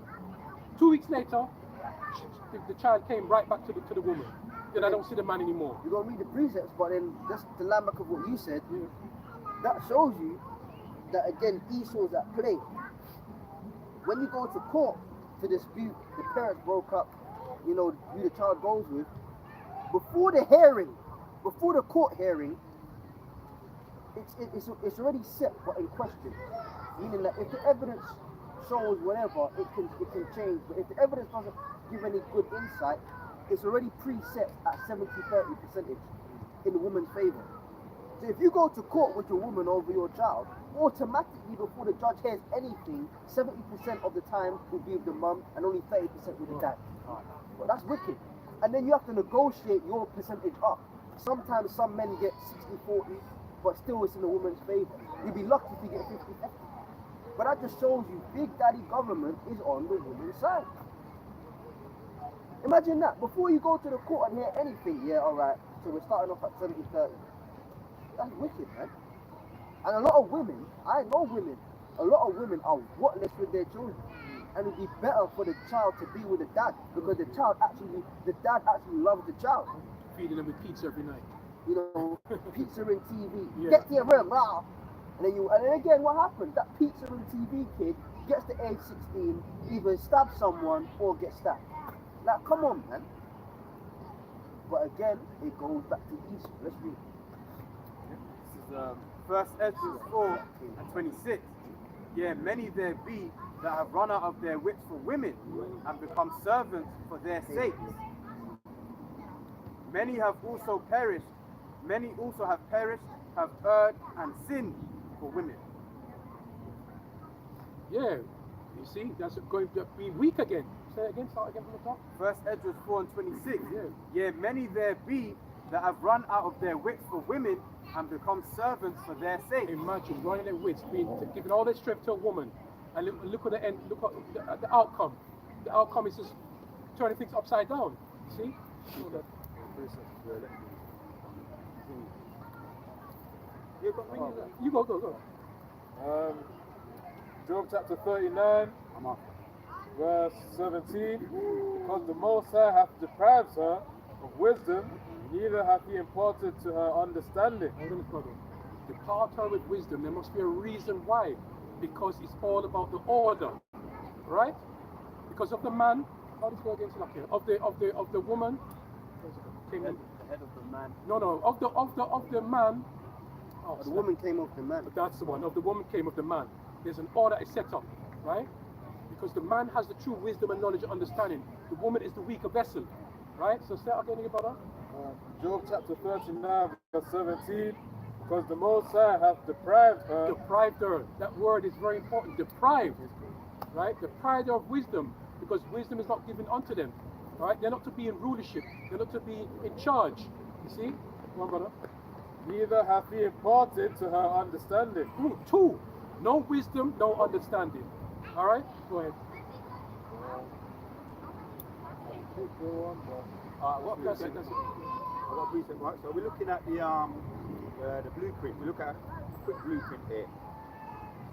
Speaker 3: 2 weeks later, the child came right back to the woman. Then I don't see the man anymore.
Speaker 4: You're going to read the precepts, but then just to land back of what you said, that shows you that, again, Esau's at play. When you go to court to dispute, the parents broke up, you know, who the child goes with, before the hearing, before the court hearing, it's already set but in question. Meaning that if the evidence shows whatever, it can change. But if the evidence doesn't give any good insight, it's already preset at 70-30 percentage in the woman's favor. So if you go to court with your woman over your child, automatically before the judge hears anything, 70% of the time will be with the mum and only 30% with the dad. But that's wicked. And then you have to negotiate your percentage up. Sometimes some men get 60-40, but still it's in the woman's favor. You'd be lucky if you get 50-50. But that just shows you Big Daddy government is on the woman's side. Imagine that. Before you go to the court and hear anything, yeah, alright, so we're starting off at 70-30. That's wicked, man. And a lot of women, I know women, a lot of women are whatless with their children. And it'd be better for the child to be with the dad because the dad actually loves the child.
Speaker 3: Feeding them with pizza every night.
Speaker 4: you know, pizza and TV.
Speaker 3: Yeah.
Speaker 4: Get to your room, blah. And then again, what happens? That pizza and TV kid gets to age 16, either stabs someone or gets stabbed. Like, come on, man. But again, it goes back to Esau. Let's read.
Speaker 1: This is 1 Ezra 4 and 26. Yeah, many there be that have run out of their wits for women and become servants for their sakes. Many have also perished. Many also have perished, have erred and sinned for women.
Speaker 3: Yeah, you see, that's going to be weak again. Say it again, start again from the top.
Speaker 1: 1 Ezra 4 and 26.
Speaker 3: Yeah.
Speaker 1: Yeah, many there be that have run out of their wits for women and become servants for their sake.
Speaker 3: Imagine running their wits, giving all their strength to a woman, and look at the end, look at the outcome. The outcome is just turning things upside down. See? You go.
Speaker 2: Job chapter 39, verse 17. Because the Most High hath deprived her of wisdom, neither hath he imparted to her understanding.
Speaker 3: Depart her with wisdom. There must be a reason why. Because it's all about the order, right? Because of the man. How does it go against luck here? Of the woman. Came in.
Speaker 4: The head of the man.
Speaker 3: No. Of the man. Oh,
Speaker 4: The woman came off the man.
Speaker 3: That's the one. Of the woman came of the man. There's an order is set up, right? Because the man has the true wisdom and knowledge and understanding. The woman is the weaker vessel, right? So say again, your brother.
Speaker 2: Job chapter 39, verse 17. Because the Most High hath deprived her.
Speaker 3: Deprived her. That word is very important. Deprived, right? Deprived her of wisdom, because wisdom is not given unto them, right? They're not to be in rulership. They're not to be in charge. You see? Come on, brother.
Speaker 2: Neither hath he imparted to her understanding.
Speaker 3: Two. No wisdom, no understanding. All right? Go ahead.
Speaker 5: That's it. I've got recent, right? So we're looking at the blueprint. We look at a quick blueprint here.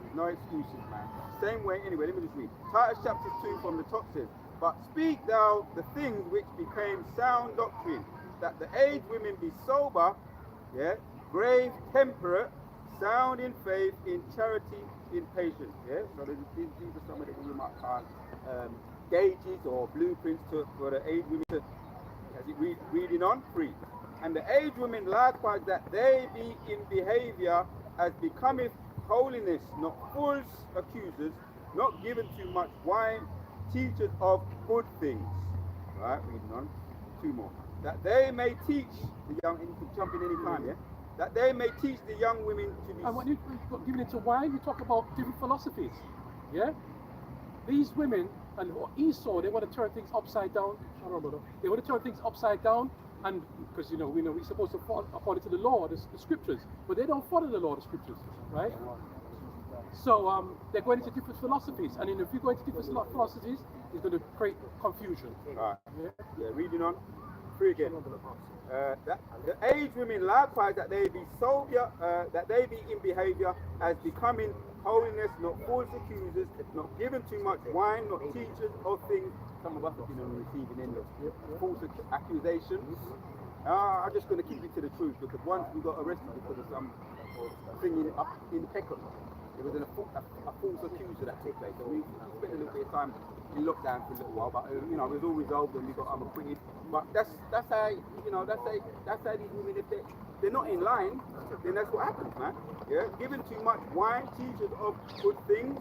Speaker 5: There's no excuses, man. Same way, anyway, let me just read. Titus chapter 2 from the top says, But speak thou the things which became sound doctrine, that the aged women be sober, yeah, grave, temperate, sound in faith, in charity, in patience, yeah. So these are some of the you might call gauges or blueprints for the aged women to, as it reading on, 3. And the aged women likewise, that they be in behavior as becometh holiness, not false accusers, not given too much wine, teachers of good things. Right, reading on. 2 more. That they may teach the young, and you can jump in any time, yeah? That they may teach the young women to be...
Speaker 3: And when you giving it to wine, you talk about different philosophies. Yeah? These women, and Esau, they want to turn things upside down. They want to turn things upside down, and because we know we're supposed to follow according to the law, the scriptures, but they don't follow the law, the scriptures, right? So they're going into different philosophies, and if you go into different philosophies, it's going to create confusion.
Speaker 5: Right. Yeah, reading on. 3 again. That the aged women likewise, that they be sober, that they be in behavior as becoming holiness, not false accusers, not given too much wine, not teachers of things. Some of us have been on the receiving end of false accusations. I'm just going to keep it to the truth, because once we got arrested because of some thing up in Peckham. It was a false accuser that took place. So we spent a little bit of time in lockdown for a little while, but it was all resolved and we got acquitted. But that's how these women, if they're not in line, then that's what happens, man. Yeah, given too much wine, teachers of good things,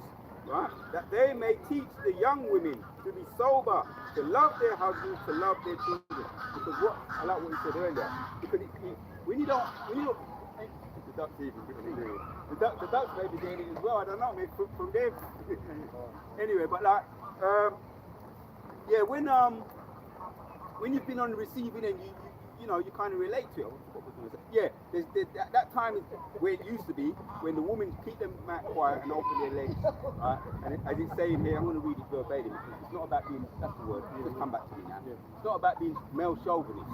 Speaker 5: right? That they may teach the young women to be sober, to love their husbands, to love their children. Because I like what you said earlier. Because when you don't. The ducks even giving it away. The ducks may be getting it as well. I don't know, maybe from them. Anyway, but like, yeah, when you've been on the receiving end, you kind of relate to it. What was I gonna say? Yeah, there's that time is where it used to be, when the women keep them quiet and open their legs. And as it's saying here, I'm going to read it verbatim, because it's not about being, that's the word, just come back to me now. It's not about being male chauvinists.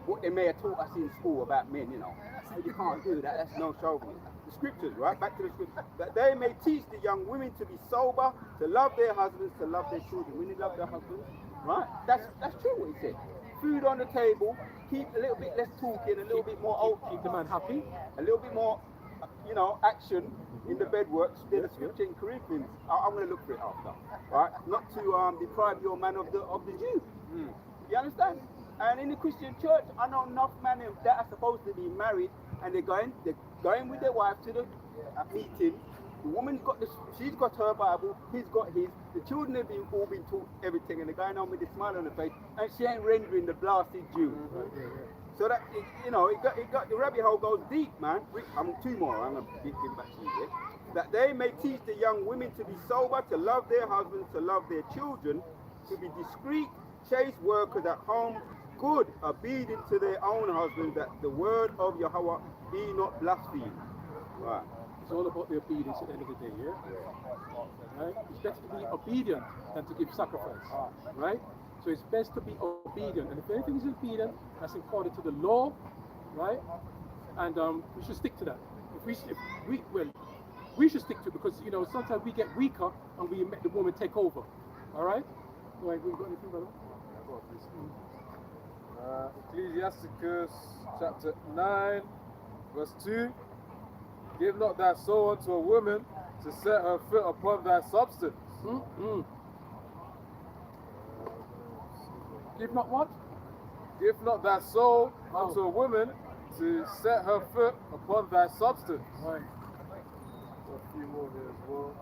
Speaker 5: What they may have taught us in school about men, So you can't do that, that's no chauvinism. The scriptures, right? Back to the scriptures. That they may teach the young women to be sober, to love their husbands, to love their children. When they love their husbands, right? That's true what he said. food on the table, keep a little bit less talking, a little bit more
Speaker 3: Keep the man happy.
Speaker 5: a little bit more, action in the bedwork. There's a scripture in Corinthians. I'm going to look for it after, right? Not to deprive your man of the Jew. You understand? And in the Christian church, I know enough men that are supposed to be married, and they're going with their wife to the meeting. The woman's got she's got her Bible, he's got his. The children have all been taught everything, and they're going on with a smile on their face, and she ain't rendering the blasted Jew. So that it got the rabbit hole goes deep, man. I'm two more. I'm gonna give back to you. Yeah? That they may teach the young women to be sober, to love their husbands, to love their children, to be discreet, chaste workers at home, good, obedient to their own husbands, that the word of Yahweh be not blasphemed. Right.
Speaker 3: It's all about the obedience at the end of the day, yeah? Right? It's better to be obedient than to give sacrifice, right? So it's best to be obedient, and if anything is obedient, that's according to the law, right? And we should stick to that. We should stick to it, because sometimes we get weaker and we make the woman take over. All right? Go ahead, you got anything, brother?
Speaker 2: Ecclesiasticus chapter 9, verse 2. Give not thy soul unto a woman to set her foot upon thy substance.
Speaker 3: Give not what?
Speaker 2: Give not thy soul unto a woman to set her foot upon thy substance.
Speaker 3: Right.
Speaker 2: A few more here as well.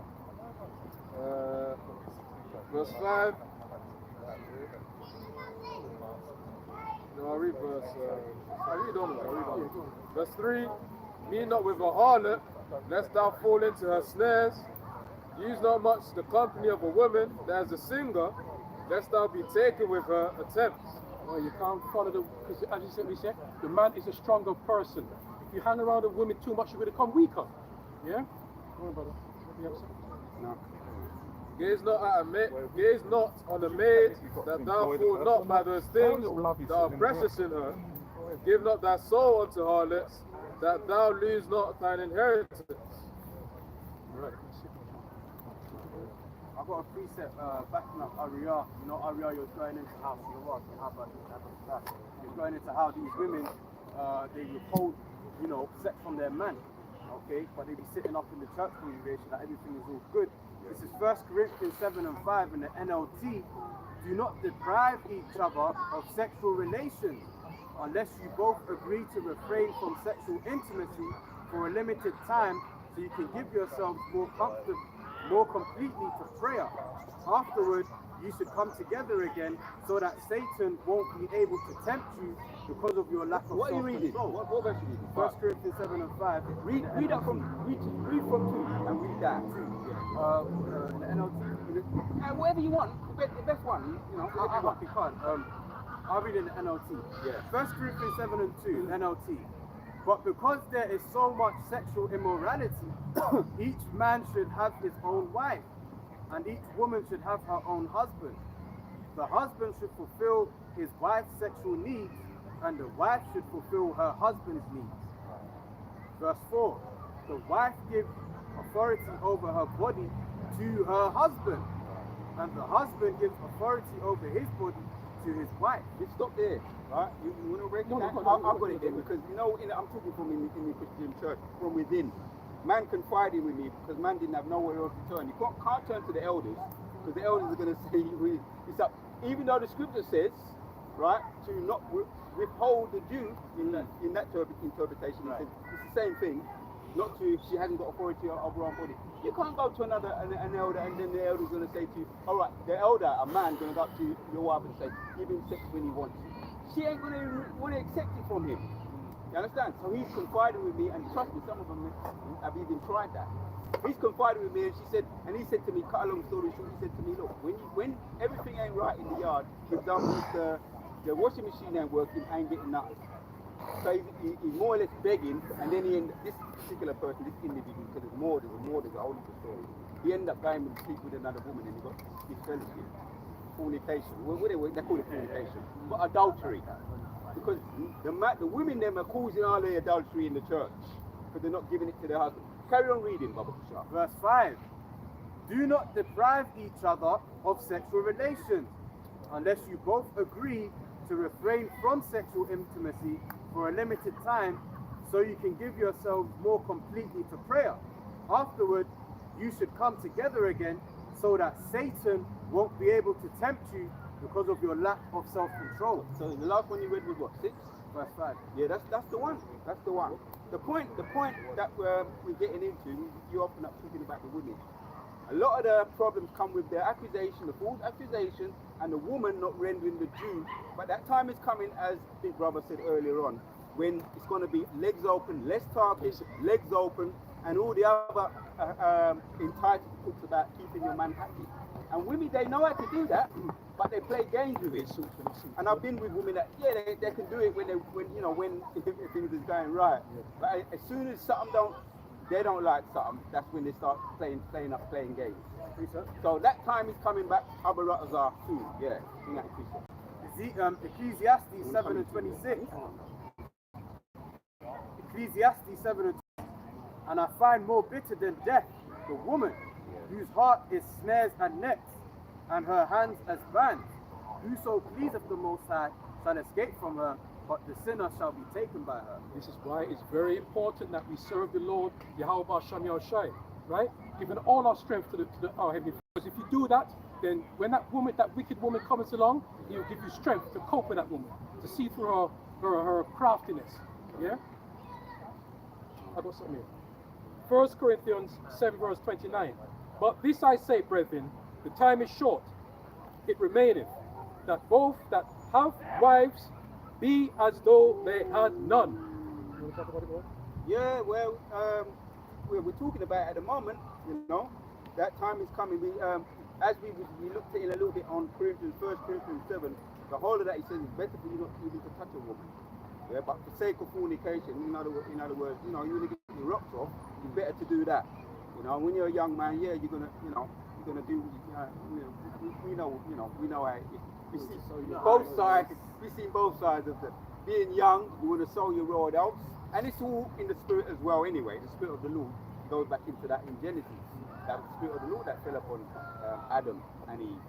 Speaker 2: Verse 5. No, I'll read verse. I'll read on. Verse 3. Be not with a harlot, lest thou fall into her snares. Use not much the company of a woman that is a singer, lest thou be taken with her attempts.
Speaker 3: Well, you can't follow because as we said, the man is a stronger person. If you hang around a woman too much, you're going to become weaker. Yeah? Go on, brother. What do you have to say?
Speaker 5: No.
Speaker 2: Gaze not on a maid, that thou fall not by those things that are precious in her. Give not thy soul unto harlots, that thou lose not thine inheritance.
Speaker 3: Right.
Speaker 1: I've got a precept backing up Ariyah. You know, Ariyah, you're going into how you're going into how these women they withhold, sex from their man. Okay, but they be sitting up in the church congregation that everything is all good. This is 1 Corinthians 7 and 5 in the NLT. Do not deprive each other of sexual relations, unless you both agree to refrain from sexual intimacy for a limited time, so you can give yourselves more completely to prayer. Afterward, you should come together again, so that Satan won't be able to tempt you because of your lack of
Speaker 5: What are you reading?
Speaker 1: self-control.
Speaker 5: What verse are you reading?
Speaker 1: 1 Corinthians 7 and 5.
Speaker 5: Read from 2 and read that.
Speaker 1: In the NLT.
Speaker 5: Whatever you want, the best one.
Speaker 1: I can't. I'll read in the NLT.
Speaker 5: Yeah.
Speaker 1: 1 Corinthians 7 and 2, NLT. But because there is so much sexual immorality, each man should have his own wife, and each woman should have her own husband. The husband should fulfill his wife's sexual needs, and the wife should fulfill her husband's needs. Verse 4. The wife gives authority over her body to her husband, and the husband gives authority over his body to his wife.
Speaker 5: Just stop there, right? You want to break that? I've got it there because I'm talking from in the Christian church from within. Man confided with me because man didn't have nowhere else to turn. You can't turn to the elders because the elders are going to say it's up. Even though the scripture says, right, to not withhold the Jew in that interpretation, right. It's the same thing. Not to, she hasn't got authority over her own body. You can't go to an elder and then the elder's going to say to you, all right, the elder, a man, going to go up to your wife and say, give him sex when he wants it. She ain't going to want to accept it from him. You understand? So he's confided with me, and trust me, some of them have even tried that. He's confided with me, and he said to me, cut a long story short, he said to me, look, when everything ain't right in the yard, for example, the washing machine ain't working, ain't getting nothing. So he's more or less begging, and then this particular person, this individual, because there's a whole other story. He ended up going and sleep with another woman, and he got his fellowship, fornication. They call it fornication, but adultery, because the women them are causing all the adultery in the church because they're not giving it to their husband. Carry on reading, Baba Kushar.
Speaker 1: Verse 5. Do not deprive each other of sexual relations, unless you both agree to refrain from sexual intimacy for a limited time so you can give yourselves more completely to prayer. Afterward, you should come together again so that Satan won't be able to tempt you because of your lack of self-control.
Speaker 5: So the last one you read was what, 6?
Speaker 1: Verse 5.
Speaker 5: Yeah, that's the one. That's the one. The point that we're getting into, you often up talking about the women. A lot of the problems come with their accusation, the false accusation, and the woman not rendering the due. But that time is coming, as Big Brother said earlier on, when it's going to be legs open, less targets, legs open, and all the other entitled talks about keeping your man happy. And women, they know how to do that, but they play games with it. And I've been with women that, yeah, they can do it when things is going right. But as soon as they don't like something, that's when they start playing games. So that time is coming back. Other rutters are soon. Yeah.
Speaker 1: Ecclesiastes 7 and 26. Ecclesiastes 7 and 26. And I find more bitter than death the woman whose heart is snares and nets, and her hands as bands. Whoso pleaseth the Most High shall escape from her, but the sinner shall be taken by her.
Speaker 3: This is why it's very important that we serve the Lord, Yahweh Basham Yahushai, right? Giving all our strength to our Heavenly Father. Because if you do that, then when that wicked woman comes along, He will give you strength to cope with that woman, to see through her craftiness. Yeah? I got something here. 1 Corinthians 7 verse 29. But this I say, brethren, the time is short. It remaineth that both that have wives be as though they had none. You want to talk about it, bro?
Speaker 5: Yeah, well, we're talking about at the moment, that time is coming. As we looked at it a little bit on 1 Corinthians 7, the whole of that, he says, it's better for you not even to touch a woman. Yeah, but for sake of fornication, in other words, you want to get your rocks off, it's better to do that. When you're a young man, yeah, you're gonna do. We know how it is. We see both sides. We've seen both sides of it. Being young, you want to sow your raw adults, and it's all in the spirit as well. Anyway, the spirit of the Lord goes back into that in Genesis. That was the spirit of the Lord that fell upon Adam and Eve,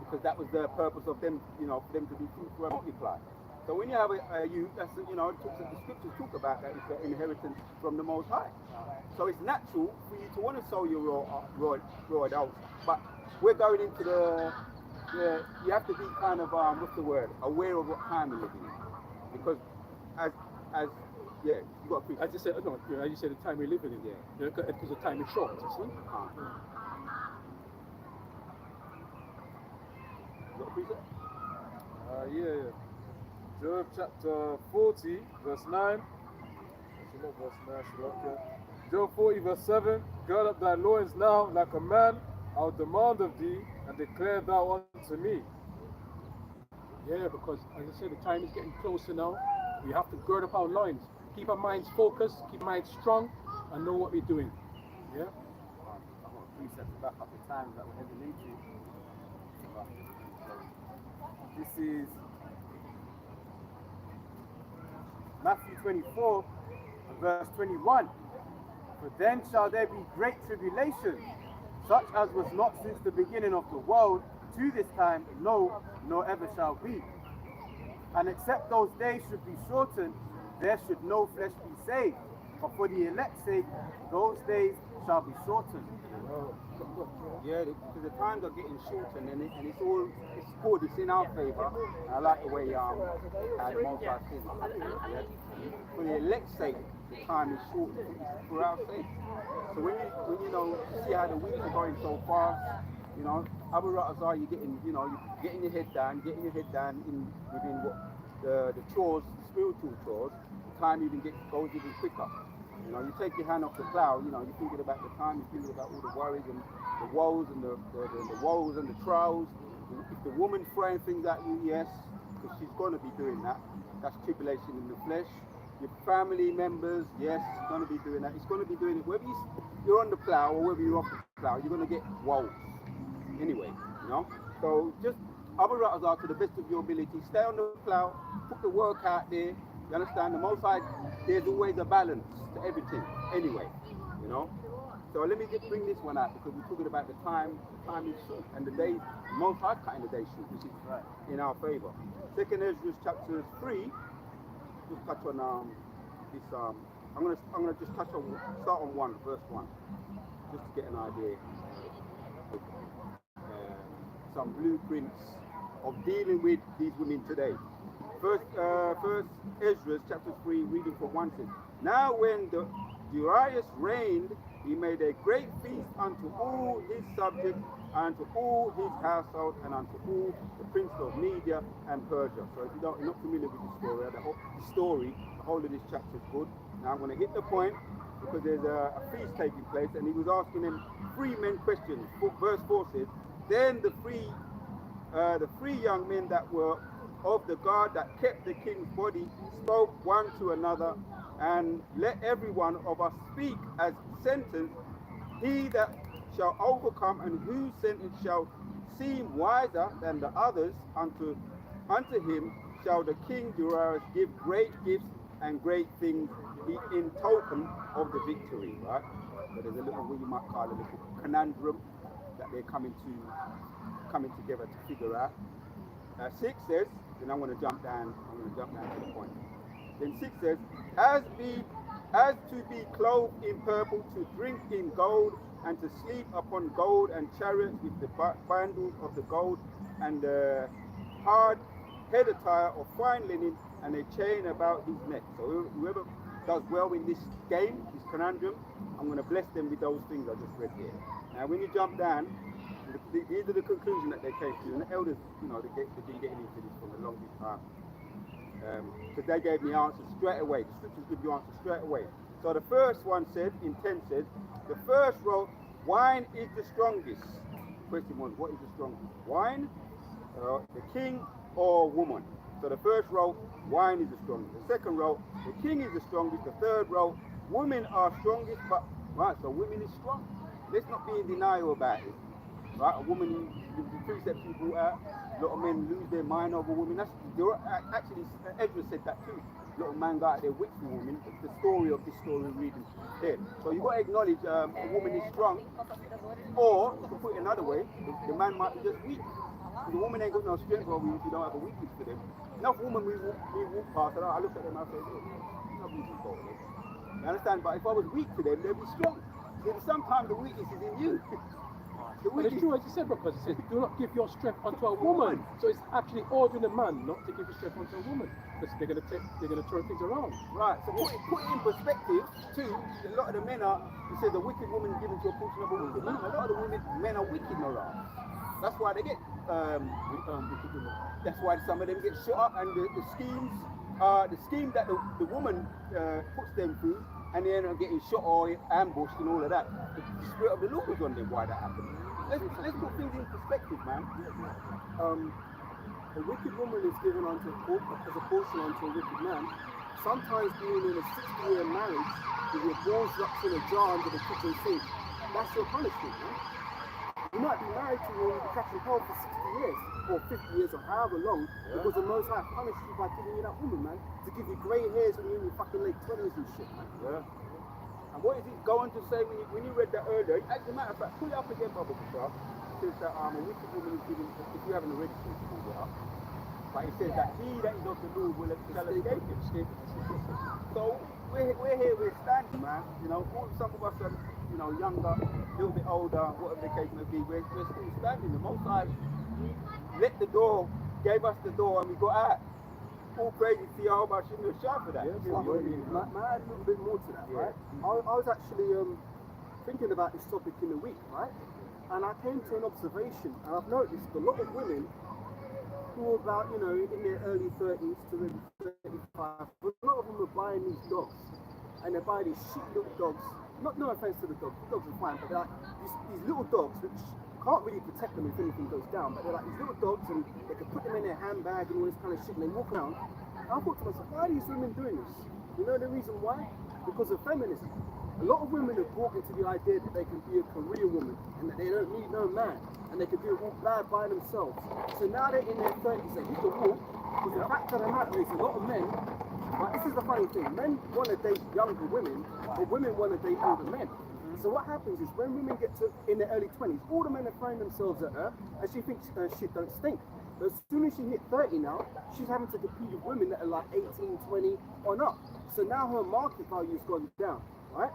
Speaker 5: because that was the purpose of them, for them to be fruitful and multiply. So when you have a youth, that's the scriptures talk about that it's an inheritance from the Most High. So it's natural for you to want to sow your raw adults, but we're going into you have to be kind of aware of what time you're living in, because you got to.
Speaker 3: As you said, as you said, the time we're living in, because the time is short. You see.
Speaker 5: You got a precept?
Speaker 2: Yeah. Job chapter 40, verse 9. Actually, not verse 9, okay. Job 40, verse 7. Gird up thy loins now like a man, I'll demand of thee, and declare thou unto me.
Speaker 3: Yeah, because as I said, the time is getting closer now. We have to gird up our loins, keep our minds focused, keep our minds strong, and know what we're doing. Yeah?
Speaker 1: I've got a precept to back up the times that we're heading into. This is Matthew 24, verse 21. For then shall there be great tribulation, such as was not since the beginning of the world to this time, no, nor ever shall be. And except those days should be shortened, there should no flesh be saved. But for the elect's sake, those days shall be shortened.
Speaker 5: Yeah, because the times are getting shortened, and it's good. It's in our favour. I like the way the Most High says it. For the elect's sake, the time is shortened. It's for our sake. So when you see how the weeks are going so fast, other rutters are you're getting your head down, within what the chores, the spiritual chores. The time goes even quicker. You take your hand off the plow, you're thinking about the time, you're thinking about all the worries and the woes and the woes and the trials. If the woman's throwing things at you, yes, because she's going to be doing that. That's tribulation in the flesh. Your family members, yes, it's going to be doing that. It's going to be doing it. Whether you're on the plow or whether you're off the plow, you're going to get woes. Anyway, So just other rutters are to the best of your ability. Stay on the plow, put the work out there. You understand? The Most High, there's always a balance to everything. Anyway, So let me just bring this one out because we're talking about the time is short and the days, most high cutting the days short, which is in our favor. Second Ezra chapter 3, just touch on this. I'm gonna just touch on start on verse 1, just to get an idea of some blueprints of dealing with these women today. First Ezra chapter 3, reading from 1 says, Now when Darius reigned, he made a great feast unto all his subjects, and to all his household, and unto all the princes of Media and Persia. So if you're not familiar with the whole of this chapter is good. Now I'm going to hit the point because there's a feast taking place, and he was asking them 3 men questions. Verse 4 says, Then the three young men that were of the guard that kept the king's body spoke one to another, and let every one of us speak as sentence, he that shall overcome and whose sentence shall seem wiser than the others, unto him shall the king Darius give great gifts and great things in token of the victory. Right? So there's a little, what you might call a little conundrum that they're coming together to figure out. 6 says, then I'm going to jump down to the point. Then 6 says, as to be clothed in purple, to drink in gold, and to sleep upon gold and chariots with the bundles of the gold, and the hard head attire of fine linen, and a chain about his neck. So whoever does well in this game, this conundrum, I'm going to bless them with those things I just read here. Now when you jump down, these are the conclusion that they came to, and the elders, they've been getting into this for the longest time. Because they gave me answers straight away. The scriptures give you answers straight away. So the first one said, in 10 said, the first wrote, wine is the strongest. Question was, what is the strongest? Wine, the king, or woman? So the first wrote, wine is the strongest. The second wrote, the king is the strongest. The third wrote, women are strongest, but, right, so women is strong. Let's not be in denial about it. Right, a woman, the precepts you brought out, a lot of men lose their mind over women. Actually, Ezra said that too. A lot of men got out there whipped for women. It's the story of this story we're reading here. So you've got to acknowledge a woman is strong, or to put it another way, the man might be just weak. The woman ain't got no strength over you if you don't have a weakness for them. Enough women we walk past, and I look at them and I say, nothing to go with. You understand? But if I was weak to them, they'd be strong. So sometimes the weakness is in you.
Speaker 3: But it's true, as you said, because it says, do not give your strength unto a woman. So it's actually ordering a man not to give his strength unto a woman, because they're going to turn things around.
Speaker 5: Right. So put it in perspective too. A lot of the men are. You said the wicked woman is given to a portion of a wicked man. A lot of the men are wicked, no doubt. That's why they get wicked women. That's why some of them get shot up, and the scheme that the woman puts them through, and they end up getting shot or ambushed and all of that. The spirit of the Lord was on them. Why that happened? Let's put things in perspective, man.
Speaker 4: A wicked woman is given as a portion unto a wicked man. Sometimes being in a 60-year marriage with your balls wrapped in a jar under the kitchen sink, that's your punishment, man. You might be married to one with catching hell for 60 years or 50 years or however long, because the Most High punished you by giving you that woman, man, to give you grey hairs when you're in your fucking late 20s and shit, man.
Speaker 5: Yeah. And what is it going to say when you read that earlier? As a matter of fact, pull it up again, Bubble Bishop. It says that a wicked woman is given, if you haven't already seen it, pull it up. But it says that he that is of the Lord shall escape him. So we're here, we're standing, man. You know, some of us are, younger, a little bit older, whatever the case may be. We're still standing. The Most High gave us the door, and we got out. All praise to Jehovah, shouldn't you shout for that?
Speaker 4: Yeah, may I add a little bit more to that, right? I was actually thinking about this topic in the week, right? And I came to an observation, and I've noticed a lot of women who are about, in their early 30s to maybe 35, but a lot of them are buying these dogs, and they buy these shit little dogs. No offense to the dogs are fine, but they're like these little dogs which can't really protect them if anything goes down, but they're like these little dogs, and they can put them in their handbag and all this kind of shit, and they walk around. And I thought to myself, why are these women doing this? You know the reason why? Because of feminism. A lot of women have bought into the idea that they can be a career woman, and that they don't need no man, and they can do it all bad by themselves. So now they're in their 30s, they hit the wall, because the fact of the matter is a lot of men, but this is the funny thing, men want to date younger women, but women want to date older men.
Speaker 6: So what happens is when women get to in their early 20s, all the men are throwing themselves at her, and she thinks shit don't stink. But as soon as she hit 30 now, she's having to compete with women that are like 18, 20 on up. So now her market value's gone down, right?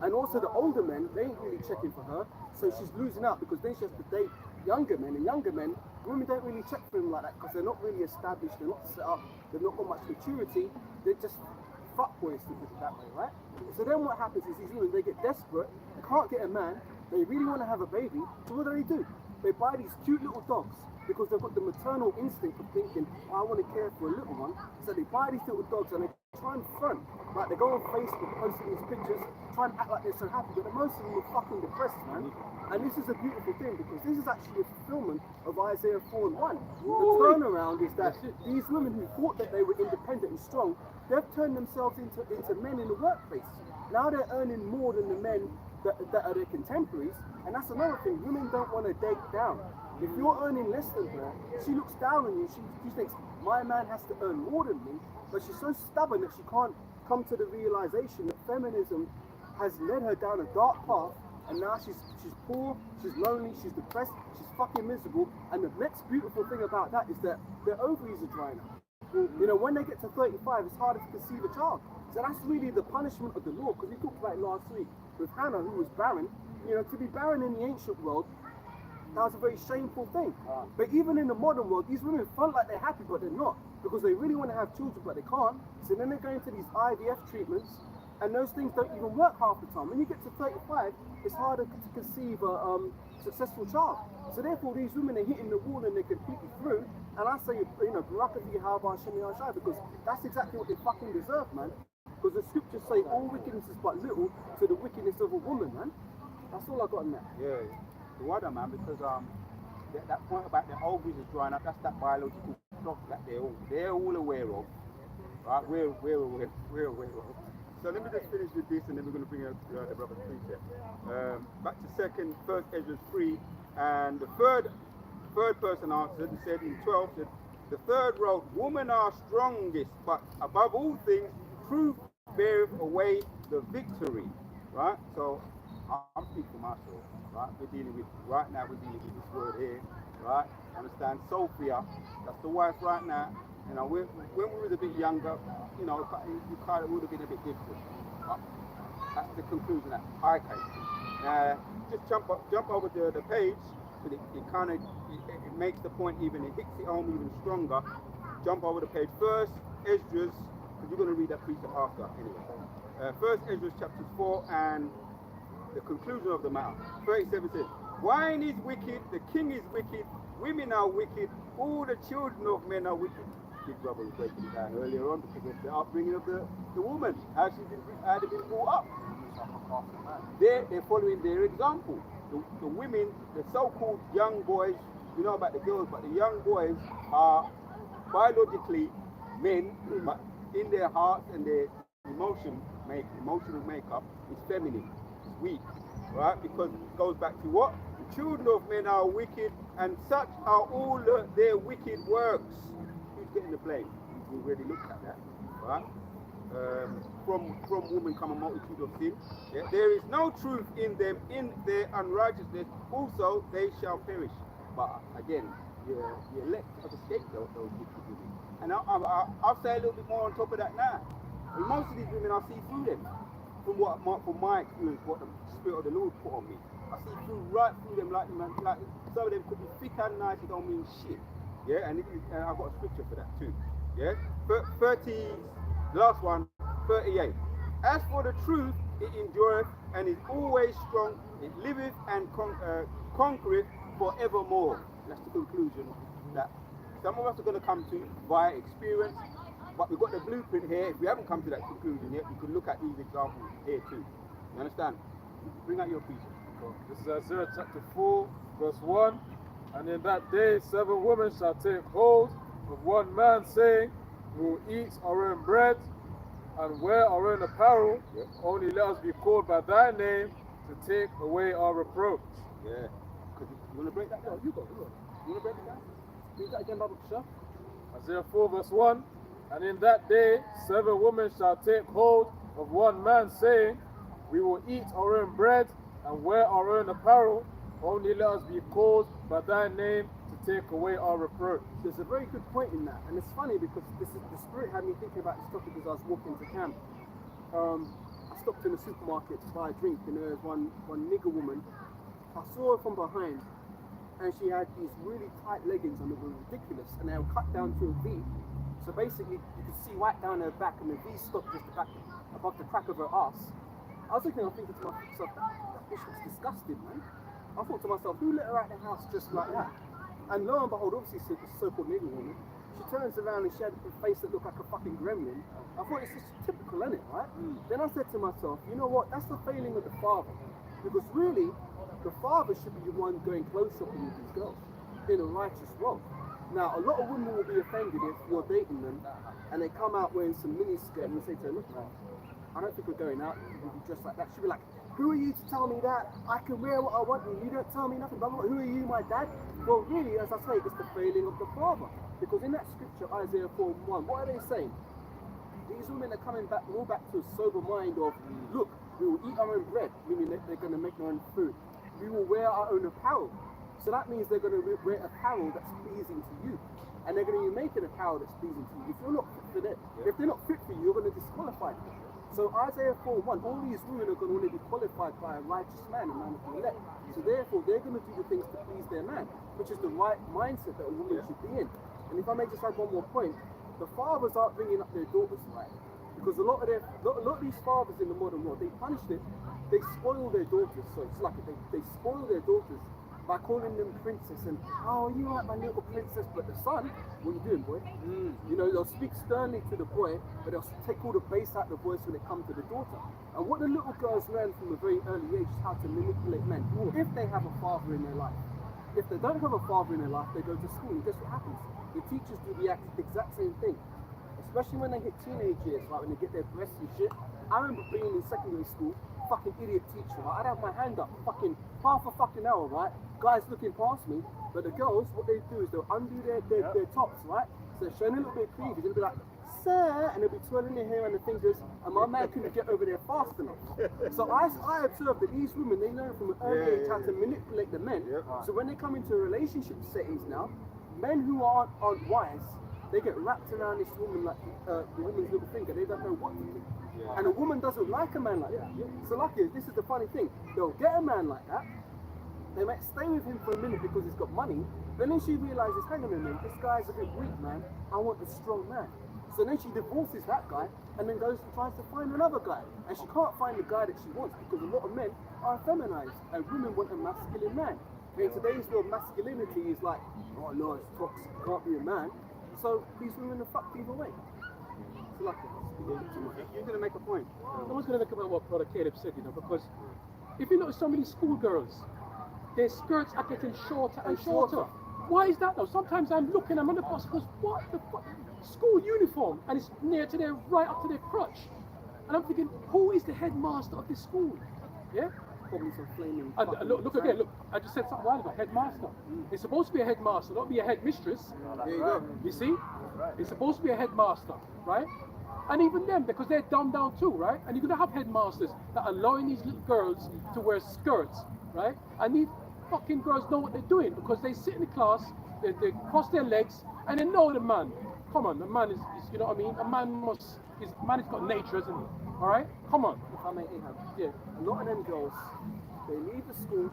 Speaker 6: And also the older men, they ain't really checking for her, so she's losing out because then she has to date younger men, and younger men, women don't really check for them like that because they're not really established, they're not set up, they've not got much maturity, they're just fuckboys to put it that way, right? So then what happens is these women, they get desperate, they can't get a man, they really want to have a baby, so what do? They buy these cute little dogs because they've got the maternal instinct of thinking, oh, I want to care for a little one, so they buy these little dogs and they try and front, like they go on Facebook posting these pictures, try and act like they're so happy, but most of them are fucking depressed, man. And this is a beautiful thing because this is actually a fulfillment of Isaiah 4 and 1. The turnaround is that these women who thought that they were independent and strong, they've turned themselves into men in the workplace. Now they're earning more than the men that are their contemporaries, and that's another thing. Women don't want to date down. If you're earning less than her, she looks down on you. She thinks, my man has to earn more than me, but she's so stubborn that she can't come to the realization that feminism has led her down a dark path, and now she's poor, she's lonely, she's depressed, she's fucking miserable, and the next beautiful thing about that is that their ovaries are drying up. You know, when they get to 35, it's harder to conceive a child. So that's really the punishment of the law, because we talked about it last week with Hannah, who was barren. You know, to be barren in the ancient world, that was a very shameful thing. But even in the modern world, these women front like they're happy, but they're not, because they really want to have children, but they can't. So then they're going to these IVF treatments, and those things don't even work half the time. When you get to 35, it's harder to conceive a successful child. So therefore, these women are hitting the wall and they're completely through. And I say, you know, because that's exactly what they fucking deserve, man. Because the scriptures say all wickedness is but little to the wickedness of a woman, man. That's all I got in that.
Speaker 5: Yeah, the wonder, man, because that point about the ovaries is drying up, that's that biological clock that they're all aware of. Right? We're aware of. So let me just finish with this, and then we're going to bring out the brother's precept. Back to first Ezra 3, and the third person answered and said in 12, said, the third wrote, women are strongest, but above all things, truth beareth away the victory. Right? So I'm speaking for myself. Right? Right now we're dealing with this word here. Right? Understand? Sophia, that's the wife right now. You know, when we was a bit younger, you know, you kind of would have been a bit different. That's the conclusion that I came to. Just jump over the page, but it makes the point even, it hits it home even stronger. Jump over the page. First Esdras, because you're going to read that precept after anyway. First Esdras chapter 4 and the conclusion of the matter. 37 says, wine is wicked, the king is wicked, women are wicked, all the children of men are wicked. Big brother was breaking it down earlier on because of the upbringing of the woman, how they've been brought up. They're following their example. The women, the so-called young boys, you know about the girls, but the young boys are biologically men, but in their hearts and their emotional makeup is feminine, it's weak, right? Because it goes back to what? The children of men are wicked, and such are all their wicked works. Getting the blame. We already looked at that, right? From woman come a multitude of sin. Yeah? There is no truth in them, in their unrighteousness. Also, they shall perish. But again, you're elect of the scapegoat, those wicked women. And I'll say a little bit more on top of that now. And most of these women, I see through them. From my experience, what the Spirit of the Lord put on me. I see right through them, like some of them could be thick and nice. It don't mean shit. Yeah, and I've got a scripture for that too. Yeah, 30, the last one, 38. As for the truth, it endureth and is always strong. It liveth and conquereth forevermore. That's the conclusion that some of us are going to come to via experience, but we've got the blueprint here. If we haven't come to that conclusion yet, we can look at these examples here too. You understand? Bring out your precept.
Speaker 2: This is Isaiah chapter 4, verse 1. And in that day 7 women shall take hold of one man, saying, we will eat our own bread and wear our own apparel, only let us be called by thy name to take away our reproach.
Speaker 5: Yeah. You want to break that down? You want to break it down? Read that again, Bible, sir.
Speaker 2: Isaiah 4 verse 1. And in that day 7 women shall take hold of one man, saying, We will eat our own bread and wear our own apparel. Only let us be called by thy name to take away our reproach.
Speaker 6: There's a very good point in that, and it's funny because this is the Spirit had me thinking about this topic as I was walking to camp. I stopped in the supermarket to buy a drink, and there was one nigger woman. I saw her from behind, and she had these really tight leggings on that were ridiculous, and they were cut down to a V. So basically, you could see right down her back, and the V stopped just above the crack of her ass. I was thinking to myself, that bitch looks disgusting, man. I thought to myself, who let her out of the house just like that? And lo and behold, obviously, it's a so-called nigger woman. She turns around and she had a face that looked like a fucking gremlin. I thought it's just typical, isn't it, right? Then I said to myself, you know what? That's the failing of the father. Because really, the father should be the one going clothes shopping with these girls in a righteous role. Now, a lot of women will be offended if you're dating them and they come out wearing some mini skirt and you say to her, look, man, I don't think we're going out with you dressed like that. She'll be like, who are you to tell me that? I can wear what I want and you don't tell me nothing. But who are you, my dad? Well, really, as I say, it's the failing of the father. Because in that scripture, Isaiah 4:1, what are they saying? These women are coming back, all back to a sober mind of, look, we will eat our own bread, meaning that they're going to make their own food. We will wear our own apparel. So that means they're going to wear apparel that's pleasing to you. And they're going to be making apparel that's pleasing to you. If you're not fit for them, if they're not fit for you, you're going to disqualify them. So Isaiah 4:1, all these women are going to want to be qualified by a righteous man, a man of the elect. So therefore, they're going to do the things to please their man, which is the right mindset that a woman should be in. And if I may just add one more point, the fathers aren't bringing up their daughters right. Because a lot of these fathers in the modern world, they punish it, they spoil their daughters. So it's like they spoil their daughters by calling them princess and, oh, you like my little princess, but the son, what are you doing, boy? You know, they'll speak sternly to the boy, but they'll take all the bass out of the voice when it comes to the daughter. And what the little girls learn from a very early age is how to manipulate men, if they have a father in their life. If they don't have a father in their life, they go to school, and guess what happens? The teachers do the exact same thing. Especially when they hit teenage years, like when they get their breasts and shit. I remember being in secondary school, fucking idiot teacher, right? I'd have my hand up fucking half a fucking hour, right? Guys looking past me, but the girls, what they do is they'll undo their tops, right? So they're showing a little bit of cleavage, and they'll be like, sir, and they'll be twirling their hair and the fingers, and my man couldn't get over there fast enough. So I observed that these women, they learn from an early age how to manipulate the men. So when they come into relationship settings now, men who aren't wise, they get wrapped around this woman like the woman's little finger. They don't know what to do. And a woman doesn't like a man like that. So lucky, this is the funny thing. They'll get a man like that. They might stay with him for a minute because he's got money. But then she realizes, hang on a minute, this guy's a bit weak, man. I want a strong man. So then she divorces that guy and then goes and tries to find another guy. And she can't find the guy that she wants because a lot of men are feminized and women want a masculine man. In today's world, masculinity is like, oh no, it's toxic, can't be a man. So these women are fucked either way. It's lucky. You're going to make a point.
Speaker 3: I was going to think about what Brother Caleb said, you know, because if you notice so many schoolgirls, their skirts are getting shorter and shorter. Why is that though? Sometimes I'm looking, I'm on the bus, because what the fuck? School uniform, and it's near to their, right up to their crotch. And I'm thinking, who is the headmaster of this school? Yeah?
Speaker 6: Probably some flaming.
Speaker 3: And look again, look, I just said something a while ago, headmaster. It's supposed to be a headmaster, not be a headmistress.
Speaker 6: There you go.
Speaker 3: You see? It's supposed to be a headmaster, right? And even them, because they're dumbed down too, right? And you're going to have headmasters that are allowing these little girls to wear skirts, right? And these fucking girls know what they're doing because they sit in the class, they cross their legs, and they know the man. Come on, the man is you know what I mean? A man has got nature, isn't he? All right? Come on.
Speaker 6: If I may add,
Speaker 3: Yeah.
Speaker 6: a lot of them girls, they leave the school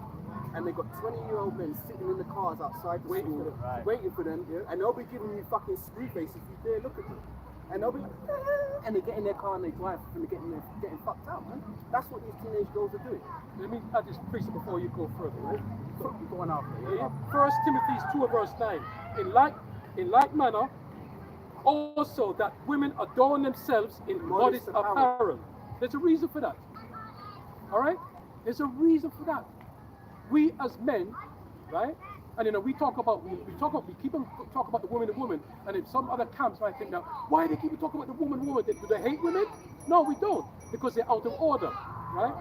Speaker 6: and they got 20-year-old men sitting in the cars outside the school, waiting for them, and they'll be giving you fucking screw faces if you dare look at them. And they'll be like, "Ah," and they get in their car and they drive and they're getting fucked out, man. That's what these teenage girls are doing.
Speaker 3: Let me add this precept before you go further, right?
Speaker 6: Go on after.
Speaker 3: Yeah. 1 Timothy 2 verse 9. In like manner, also that women adorn themselves in modest apparel. There's a reason for that. All right? There's a reason for that. We as men, right? And you know, we keep on talk about the woman, and in some other camps might think now, why they keep talking about the woman? Do they hate women? No, we don't, because they're out of order, right?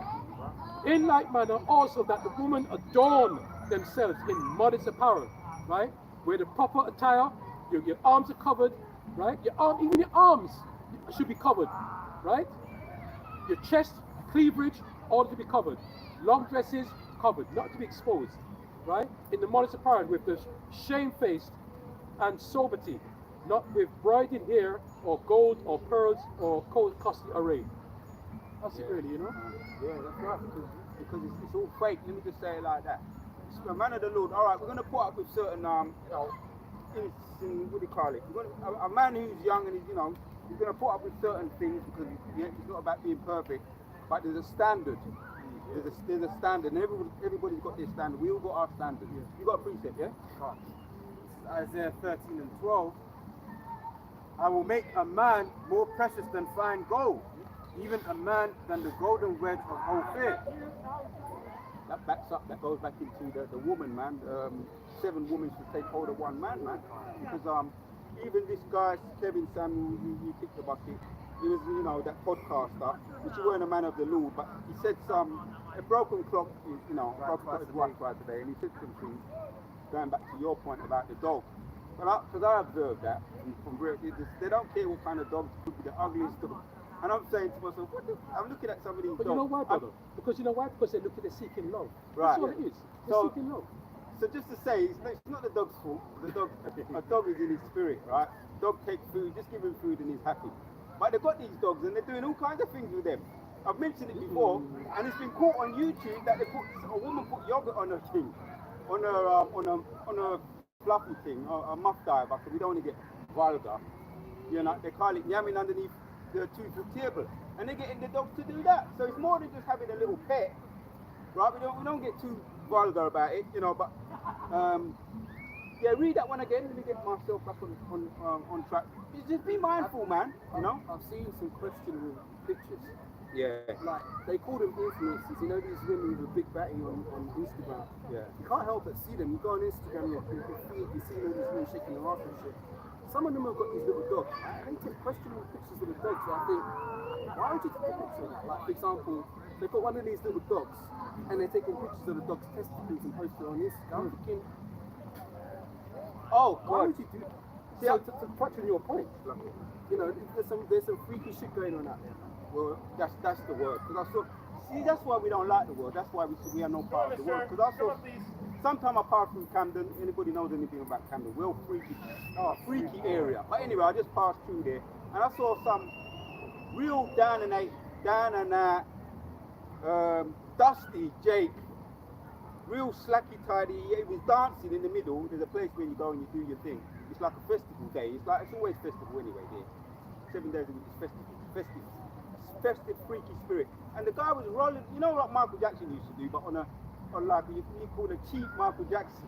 Speaker 3: In like manner, also that the women adorn themselves in modest apparel, right? Where the proper attire, your arms are covered, right? Even your arms should be covered, right? Your chest, cleavage, all to be covered. Long dresses covered, not to be exposed, right? In the modest apparel with the shamefaced and soberty, not with braided hair or gold or pearls or costly array. That's it really, you know?
Speaker 5: Yeah, that's right, because it's all fake. Let me just say it like that. It's the man of the Lord. All right, we're going to put up with certain, what do you call it? We're gonna, a man who's young and he's going to put up with certain things because it's not about being perfect, but there's a standard. There's a standard, and everybody's got their standard. We all got our standard. Yeah. You got a precept, yeah?
Speaker 1: Isaiah 13 and 12. I will make a man more precious than fine gold, even a man than the golden wedge of Ophir.
Speaker 5: That backs up, that goes back into the woman, man. 7 women should take hold of one man, man. Because even this guy, Kevin Samuel, he kicked the bucket. He was, that podcaster, which he weren't a man of the Lord, but he said a broken clock is, broken clock is right twice a day, and he said some things, going back to your point about the dog. Because I observed that, they don't care what kind of dogs, could be the ugliest dog. And I'm saying to myself, I'm looking at some of these dogs.
Speaker 3: But you know why, brother? Because you know why? Because they're looking at seeking love.
Speaker 5: Right.
Speaker 3: That's what it is. They're seeking love.
Speaker 5: So just to say, it's not the dog's fault. A dog is in his spirit, right? Dog takes food, just give him food and he's happy. But they've got these dogs and they're doing all kinds of things with them. I've mentioned it before, and it's been caught on YouTube that a woman put yogurt on her thing, on a fluffy thing, a muff diver, because we don't want to get vulgar. They call it yamming underneath the 2-foot table, and they're getting the dogs to do that. So it's more than just having a little pet, right? We don't get too vulgar about it, but yeah, read that one again. Let me get myself back on track. Just be mindful, man.
Speaker 6: I've seen some questionable pictures.
Speaker 5: Yeah.
Speaker 6: Like they call them influencers. These women with a big batty on Instagram.
Speaker 5: Yeah.
Speaker 6: You can't help but see them. You go on Instagram, you see all these women shaking their ass and shit. Some of them have got these little dogs. They take questionable pictures of the dogs. So I think, why would you take a picture of that? Like, for example, they've got one of these little dogs, and they're taking pictures of the dog's testicles and posting it on Instagram. I'm thinking,
Speaker 5: oh,
Speaker 6: why would you do that? So to touch on your point, there's some freaky shit going on out there.
Speaker 5: Well, that's the word. Because that's why we don't like the world. That's why we are no part of the world. Because sometime apart from Camden, anybody knows anything about Camden, we're freaky area. But anyway, I just passed through there and I saw some real down and out, dusty Jake, real slacky tidy. He was dancing in the middle. There's a place where you go and you do your thing. It's like a festival day. It's always festival anyway there. 7 days a week is festive, freaky spirit. And the guy was rolling, what Michael Jackson used to do, but on like you call a cheap Michael Jackson,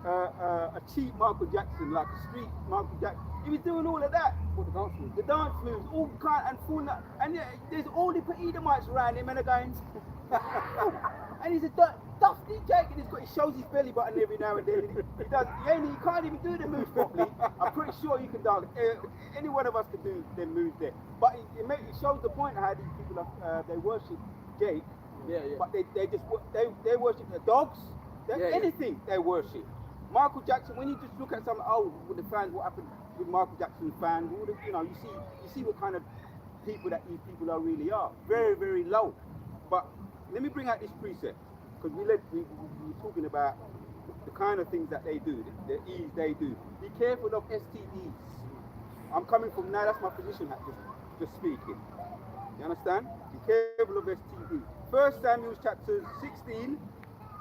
Speaker 5: a cheap Michael Jackson, like a street Michael Jackson. He was doing all of that.
Speaker 6: What the dance moves?
Speaker 5: The dance moves, all kind and full. And there's all the Edomites around him, and they're going. And he's a dusty Jake, and he shows his belly button every now and then. He can't even do the moves properly. I'm pretty sure you can dance. Any one of us could do them moves there. But it shows the point of how these people they worship Jake.
Speaker 6: Yeah.
Speaker 5: But they worship the dogs. Anything they worship. Michael Jackson. When you just look at with the fans, what happened with Michael Jackson's fans? You see what kind of people that these people really are. Very, very low. But let me bring out this precept, because we're talking about the kind of things that they do, the ease they do. Be careful of STDs. I'm coming from now, that's my position at just speaking. You understand? Be careful of STDs. 1 Samuel chapter 16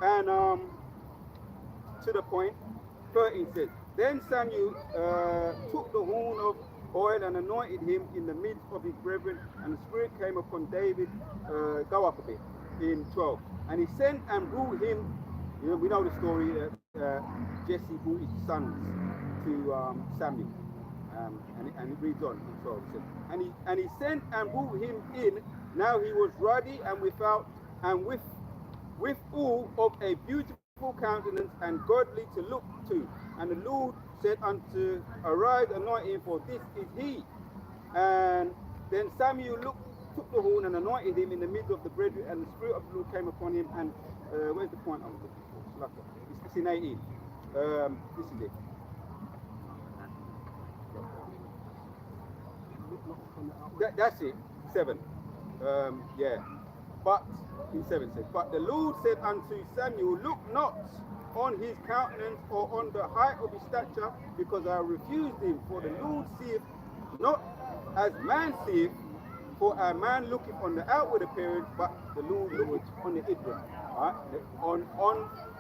Speaker 5: and to the point, 13 says, Then Samuel took the horn of oil and anointed him in the midst of his brethren, and the Spirit came upon David. Go up a bit. In 12, and he sent and brought him. We know the story. Jesse brought his sons to Samuel, and it reads on in 12. And he sent and brought him in. Now he was ruddy and without, and with all of a beautiful countenance and godly to look to. And the Lord said unto, Arise, anoint him, for this is he. And then Samuel took the horn and anointed him in the middle of the brethren, and the Spirit of the Lord came upon him. And where's the point I'm looking for? It's in 18. This is it. That's it. 7. Yeah. But in 7 says, but the Lord said unto Samuel, look not on his countenance or on the height of his stature, because I refused him. For the Lord seeth not as man seeth, for a man looketh on the outward appearance, but the Lord looketh on the inward, right? On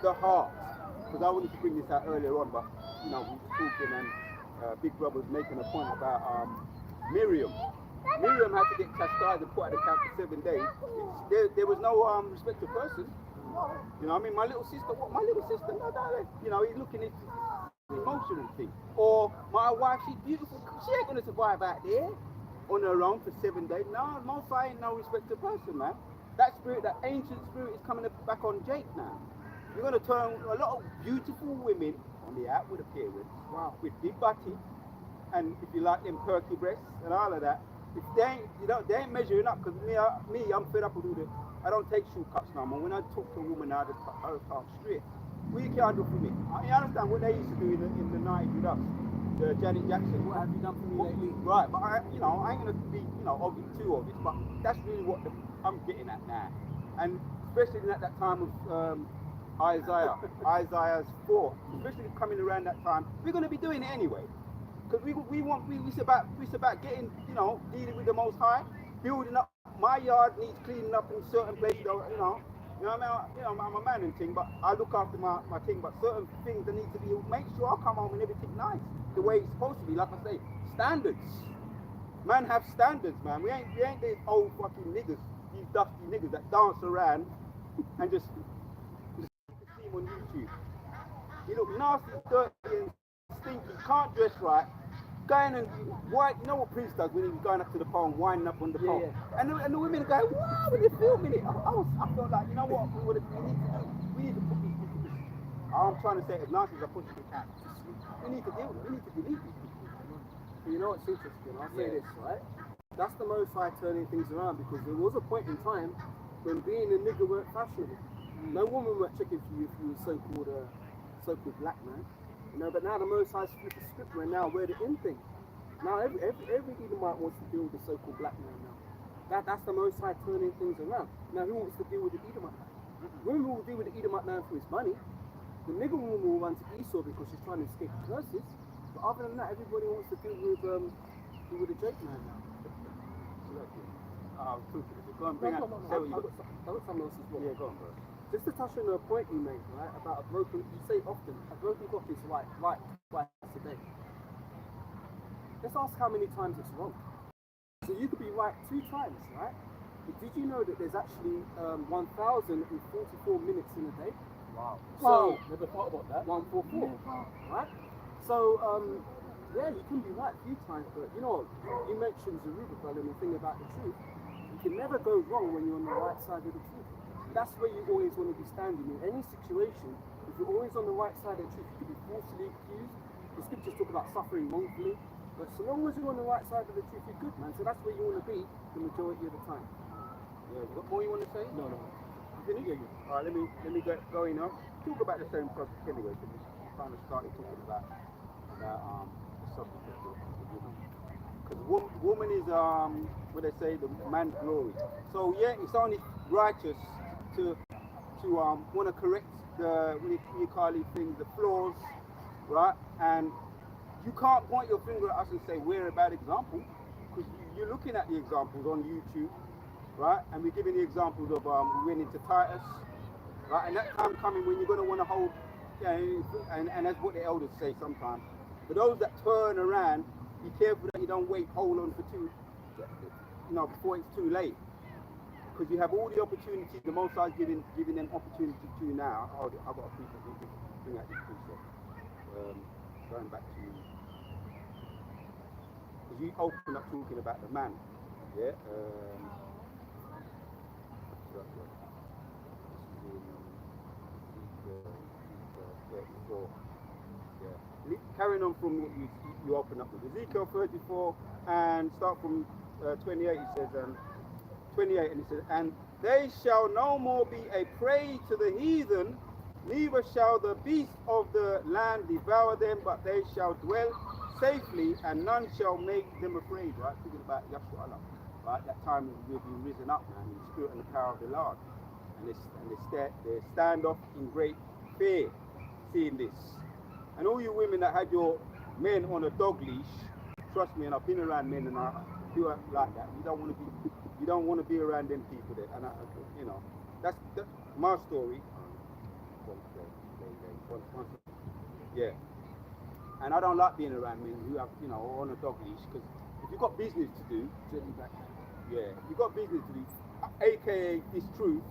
Speaker 5: the heart. Because I wanted to bring this out earlier on, but we were talking and Big Brother was making a point about Miriam. Miriam had to get chastised and put out of camp for 7 days. There was no respect of person. You know, I mean, my little sister, what? My little sister, no, you know, he's looking at this emotional thing. Or my wife, she's beautiful, she ain't gonna survive out there on her own for 7 days. No, Most High ain't no respect of person, man. That spirit, that ancient spirit is coming back on Jake now. You're gonna turn a lot of beautiful women on the outward appearance, with big butty, and if you like them perky breasts and all of that. If they ain't, they ain't measuring up. Because me, I'm fed up with all the. I don't take shortcuts no more. When I talk to a woman, I just talk straight. What you can't do for me? I mean, I understand what they used to do in the 90s with us. The Janet Jackson.
Speaker 6: What have you done for me lately?
Speaker 5: Right, but I ain't gonna be, obvious, too obvious. But that's really what I'm getting at now. And especially at that time of Isaiah's 4, especially coming around that time, we're gonna be doing it anyway. Because it's about getting, dealing with the Most High, building up. My yard needs cleaning up in certain places, I'm a man and thing, but I look after my thing, but certain things that need to be, make sure I come home and everything nice, the way it's supposed to be, like I say, standards. Man have standards, man. We ain't these old fucking niggas, these dusty niggas that dance around and just see him on YouTube. You look nasty, dirty and stinky, can't dress right, going and white. You know what Prince does when he was going up to the pole and winding up on the pole? Yeah. And the women are going, wow, when you're filming it. I felt like, you know what, we need to put these people. I'm trying to say, as nice as I possibly can, we need to deal with it. We need to delete these people.
Speaker 6: You know what's interesting? I'll say this, right? That's the Most High turning things around, because there was a point in time when being a nigga weren't fashionable. No woman weren't checking for you if you were so-called black man. But now the Most High flipped the script, where now we're the in thing. Now every Edomite wants to deal with the so-called black man now. That's the Most High turning things around. Now who wants to deal with the Edomite man? Women will deal with the Edomite man for his money. The nigger woman will run to Esau because she's trying to escape the curses. But other than that, everybody wants to deal with the Jake man now.
Speaker 5: Go on, bring out.
Speaker 6: I've got something else as well.
Speaker 5: Yeah, go on, bro.
Speaker 6: Just to touch on a point you made, right, about a broken, you say often, a broken clock is right twice a day. Let's ask how many times it's wrong. So you could be right 2 times, right? But did you know that there's actually 1,044 minutes in a day?
Speaker 3: Wow.
Speaker 6: So,
Speaker 3: never thought about that.
Speaker 6: 144, right? So, you can be right a few times, but you mentioned Zerubbabel and the thing about the truth. You can never go wrong when you're on the right side of the truth. That's where you always want to be standing in any situation. If you're always on the right side of the truth, you could be falsely accused. The scriptures talk about suffering wrongfully, but so long as you're on the right side of the truth, you're good, man. So that's where you want to be the majority of the time.
Speaker 5: Yeah, what more you want to say?
Speaker 6: No.
Speaker 5: You finish? Yeah. All right, let me go in now. Talk about the same subject anyway, because we kind of started talking about the subject of the woman. Because woman is what they say, the man's glory. So yeah, it's only righteous to want to correct the, what you call these things, the flaws, right? And you can't point your finger at us and say we're a bad example, because you're looking at the examples on YouTube, right? And we're giving the examples of we went into Titus, right? And that time coming when you're going to want to hold, and that's what the elders say sometimes. For those that turn around, be careful that you don't hold on for before it's too late. Because you have all the opportunities, the Most High is giving them opportunity to now. I've got a precept, let me bring out this precept. Going back to you. Because you opened up talking about the man. Yeah? Carrying on from what you open up with. Ezekiel 34 and start from 28, it says, 28, and it says, and they shall no more be a prey to the heathen, neither shall the beasts of the land devour them, but they shall dwell safely, and none shall make them afraid. Right? Talking about Yahshua, right? That time will be risen up, man, in the spirit and the power of the Lord. they stand off in great fear seeing this. And all you women that had your men on a dog leash, trust me, and I've been around men and I do act like that. You don't want to be around them people there. And you know, that's my story. Yeah. And I don't like being around men who have, you know, on a dog leash, because if you've got business to do, yeah, if you've got business to do, aka this truth,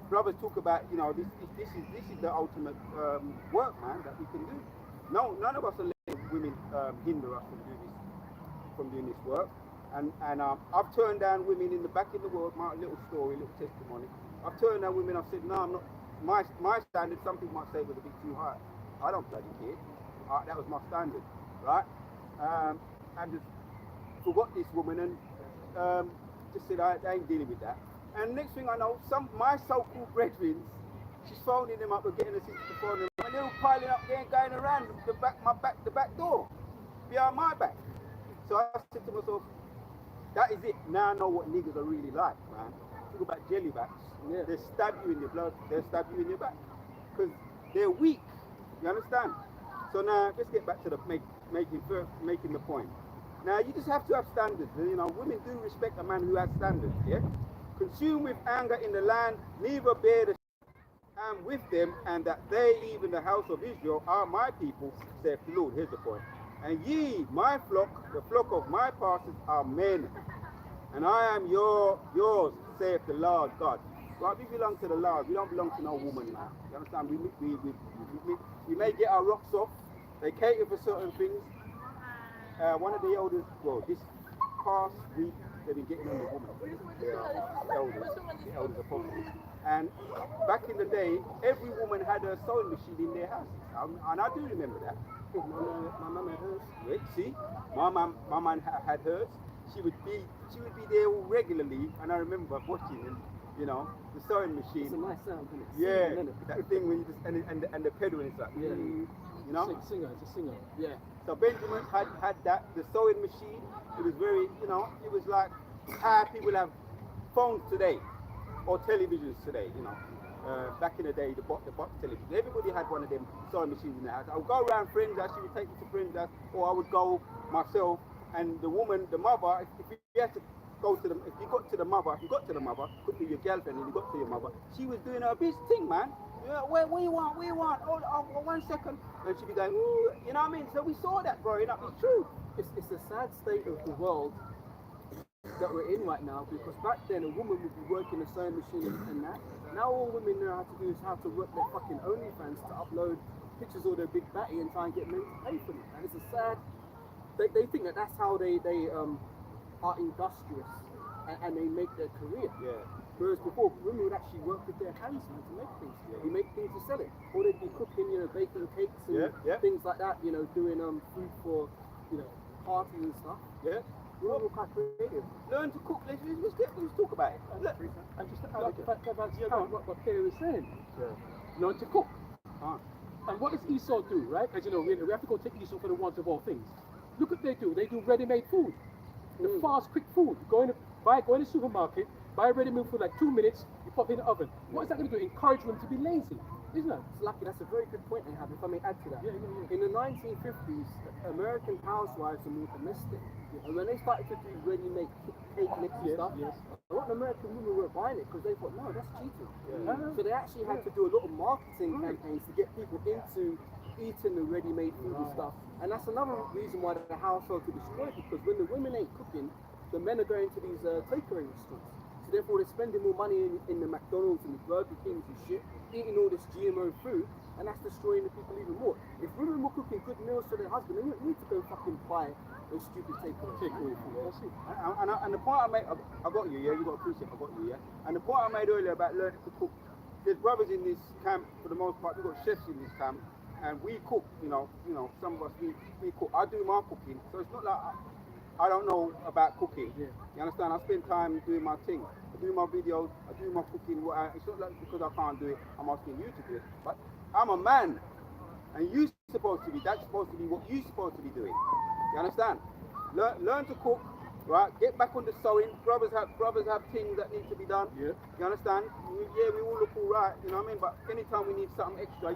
Speaker 5: brothers talk about, you know, this is the ultimate work, man, that we can do. No, none of us are letting women hinder us from doing this work. And I've turned down women in the back in the world, my little story, little testimony. I've turned down women. I've said, no, I'm not. My standard. Some people might say it was a bit too high. I don't bloody care. That was my standard, right? And just forgot this woman and just said I ain't dealing with that. And next thing I know, my so-called brethren, she's phoning them up or getting a sister to phone them up, and they're all piling up there and going around the back door, behind my back. So I said to myself, that is it. Now I know what niggas are really like, man. Talk about jellybacks. Yeah. They stab you in your blood, they'll stab you in your back. Because they're weak. You understand? So now let's get back to the making the point. Now you just have to have standards. You know, women do respect a man who has standards, yeah? Consume with anger in the land, neither bear the and with them, and that they, even the house of Israel, are my people, saith the Lord. Here's the point. And ye, my flock, the flock of my pastors, are men, and I am yours, saith the Lord God. Right, we belong to the Lord. We don't belong to no woman, man. You understand? We may get our rocks off. They cater for certain things. One of the elders, well, this past week, they've been getting on the woman. The elders apostles. And back in the day, every woman had a sewing machine in their house. And I do remember that. My mum had hers. Right, see? My mum had hers. She would be there regularly, and I remember watching them, you know, the sewing machine.
Speaker 6: It's a nice sound, isn't it?
Speaker 5: Yeah,
Speaker 6: Singing,
Speaker 5: that thing when you just and the pedal and stuff.
Speaker 6: Yeah.
Speaker 5: You know?
Speaker 6: It's a singer. Yeah.
Speaker 5: So Benjamin had that, the sewing machine. It was very, you know, it was like how people have phones today or televisions today, you know. Back in the day, the box television. Everybody had one of them sewing machines in their house. I would go around friends' house, she would take me to friends' house, or I would go myself. And the woman, the mother, if you had to go to if you got to the mother, could be your girlfriend, and you got to your mother, she was doing her best thing, man. Yeah, what you want? Oh, 1 second. And she'd be going, ooh, you know what I mean? So we saw that growing up. It's true.
Speaker 6: It's a sad state of the world that we're in right now, because back then a woman would be working a sewing machine and that. Now all women know how to do is how to work their fucking OnlyFans to upload pictures of their big batty and try and get men to pay for it. And it's a sad. They think that that's how they are industrious and they make their career.
Speaker 5: Yeah.
Speaker 6: Whereas before, women would actually work with their hands, man, to make things. Yeah. You make things to sell it. Or they'd be cooking, you know, baking cakes and things like that, you know, doing food for, you know, parties and stuff.
Speaker 5: Yeah.
Speaker 6: Women were quite creative.
Speaker 5: Learn to cook. Let's talk about it. Look.
Speaker 3: And just what Kerry was saying. Yeah. Learn to cook. And what does Esau do, right? As you know, we have to go take Esau for the want of all things. Look what they do. They do ready-made food. The fast, quick food. Go in the supermarket, buy a ready-made food like 2 minutes, you pop it in the oven. What is that going to do? Encourage them to be lazy, isn't it?
Speaker 6: It's lucky. That's a very good point they have, if I may add to that.
Speaker 3: Yeah.
Speaker 6: In the 1950s, American housewives were more domestic. Yeah. And when they started to do ready-made cake mix and stuff, a lot of American women were buying it because they thought, no, that's cheating. Yeah. So they actually had to do a lot of marketing campaigns to get people into eating the ready-made food and stuff. And that's another reason why the households are destroyed, because when the women ain't cooking, the men are going to these takeaway restaurants. So therefore they're spending more money in the McDonald's and the Burger Kings and shit, eating all this GMO food, and that's destroying the people even more. If women were cooking good meals for their husband, they don't need to go fucking buy those stupid takeaway food. That's it.
Speaker 5: And the point I made, I got you, yeah, you got to appreciate I got you, yeah. And the point I made earlier about learning to cook, there's brothers in this camp, for the most part, we've got chefs in this camp, and we cook, you know, some of us, we cook. I do my cooking, so it's not like I don't know about cooking. Yeah. You understand? I spend time doing my thing. I do my videos, I do my cooking. It's not like because I can't do it, I'm asking you to do it. But I'm a man, and that's supposed to be what you're supposed to be doing. You understand? Learn to cook. right? Get back on the sewing. Brothers have things that need to be done.
Speaker 3: Yeah.
Speaker 5: You understand? We all look all right. You know what I mean? But anytime we need something extra,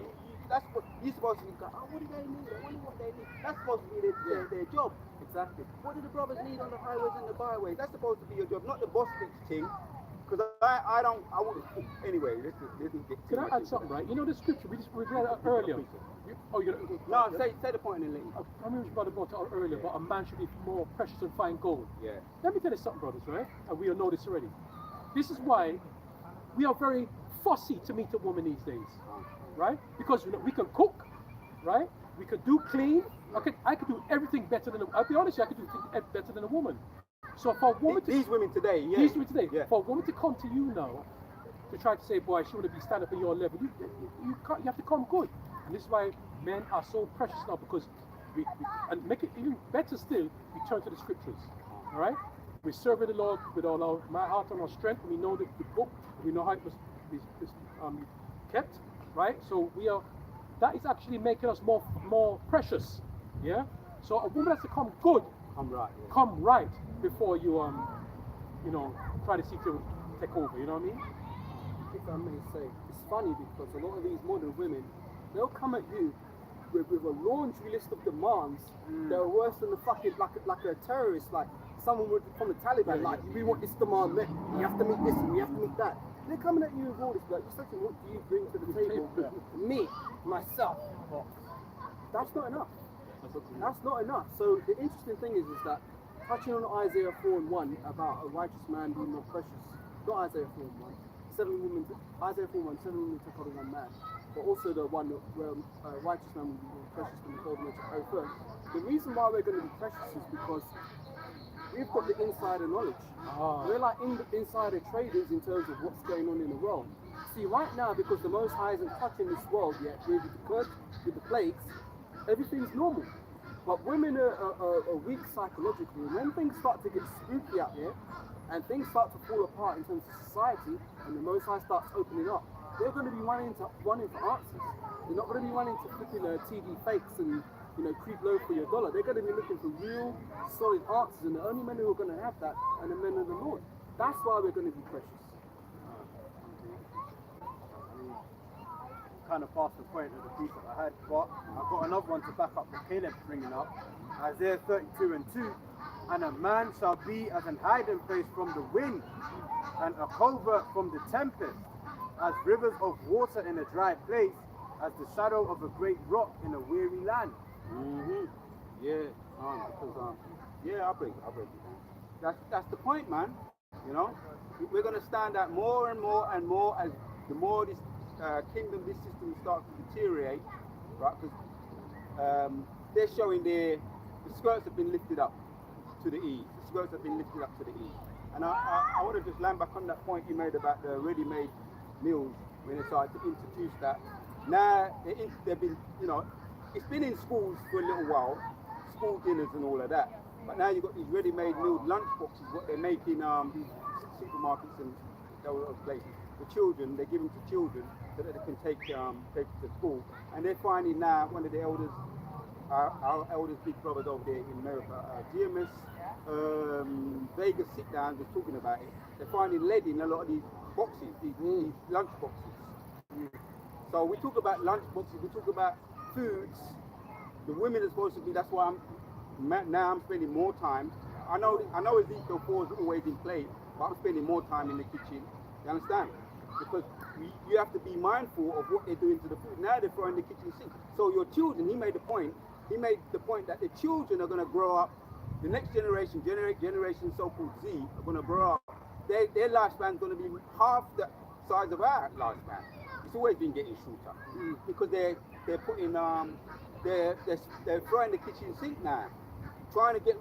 Speaker 5: that's what you're supposed to be. Oh, what do they need? I wonder what they need. That's supposed to be their job.
Speaker 6: Exactly.
Speaker 5: What do the brothers need on the highways and the byways? That's supposed to be your job, not the boss bitch thing. Because I wouldn't. Anyway, let's get too
Speaker 3: Can I
Speaker 5: much
Speaker 3: add
Speaker 5: into
Speaker 3: something,
Speaker 5: that.
Speaker 3: right? You know the scripture, we read it earlier.
Speaker 5: No, say the point and then let you.
Speaker 3: I remember brother brought it out earlier, but a man should be more precious than fine gold.
Speaker 5: Yeah.
Speaker 3: Let me tell you something, brothers, right? And we all know this already. This is why we are very fussy to meet a woman these days, right? Because we can cook, right? We can do clean. I could do everything better than I'll be honest, I could do things better than a woman. So for a woman
Speaker 5: These women today, yeah.
Speaker 3: these women today,
Speaker 5: Yeah.
Speaker 3: for a woman to come to you now to try to say, boy, she want to be stand up at your level, you have to come good. And this is why men are so precious now, because we and make it even better still, we turn to the scriptures. All right? We serve the Lord with all our my heart and our strength. We know the book, we know how it was kept, right? So that is actually making us more precious. Yeah? So a woman has to come good, come right before you try to seek to take over, you know what I mean?
Speaker 6: If I may say, it's funny because a lot of these modern women, they'll come at you with a laundry list of demands that are worse than the fucking like a terrorist, like someone from the Taliban. Like, we want this demand met, we have to meet this and we have to meet that. They're coming at you with all this, like, you're saying, what do you bring to the table? Me, myself. That's not enough. That's not enough. So the interesting thing is that touching on Isaiah 4:1 about a righteous man being more precious, not Isaiah 4:1, Isaiah 4:1, 7 women took hold of one man, but also the one where a righteous man will be more precious than the golden edge of earth first. The reason why we're going to be precious is because we've got the insider knowledge. We're like insider traders in terms of what's going on in the world. See, right now, because the Most High isn't touching this world yet, with the curse, with the plagues, everything's normal. But women are weak psychologically. When things start to get spooky out there, and things start to fall apart in terms of society, and the Most High starts opening up, they're going to be running for answers. They're not going to be running to flipping TV fakes and creep low for your dollar. They're going to be looking for real, solid answers, and the only men who are going to have that are the men of the Lord. That's why we're going to be precious.
Speaker 1: Kind of past the point of the piece that I had, but I've got another one to back up what Caleb's bringing up. Isaiah 32:2, and a man shall be as an hiding place from the wind, and a covert from the tempest, as rivers of water in a dry place, as the shadow of a great rock in a weary land.
Speaker 5: Yeah, I'll break it down. That's the point, man. We're going to stand out more and more and more as the more this this system starts to deteriorate, right? Because they're showing the skirts have been lifted up to the E. The skirts have been lifted up to the E. And I want to just land back on that point you made about the ready-made meals when they started to introduce that. Now they've been, it's been in schools for a little while, school dinners and all of that. But now you've got these ready-made meal lunch boxes, what they make in supermarkets and those places. The children, they give them to children so that they can take it to school. And they're finding now one of the elders, our elders, big brothers over there in America, Gms Vegas sit-downs, was talking about it. They're finding lead in a lot of these boxes, these lunch boxes. So we talk about lunch boxes, we talk about foods. The women are supposed to be, that's why I'm spending more time. I know Ezekiel 4 is always in play, but I'm spending more time in the kitchen. You understand? Because you have to be mindful of what they're doing to the food. Now they're throwing the kitchen sink. So your children, he made the point that the children are going to grow up, the next generation so-called Z, are going to grow up. Their lifespan is going to be half the size of our lifespan. It's always been getting shorter because they're putting they're throwing the kitchen sink now, trying to get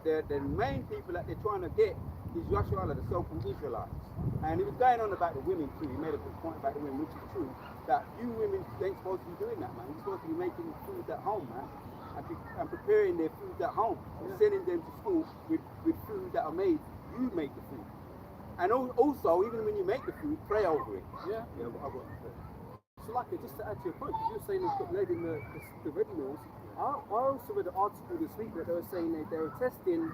Speaker 5: the main people that they're trying to get is Yashua, the so-called Israelites. And he was going on about the women too. He made a good point about the women, which is true, that you women ain't supposed to be doing that, man. You're supposed to be making food at home, man, and preparing their food at home, sending them to school with food that are made. You make the food. And also, even when you make the food, pray over it.
Speaker 6: Yeah. So like, just to add to your point, because you were saying they've got lead in the ready meals, I also read an article this week that they were saying that they were testing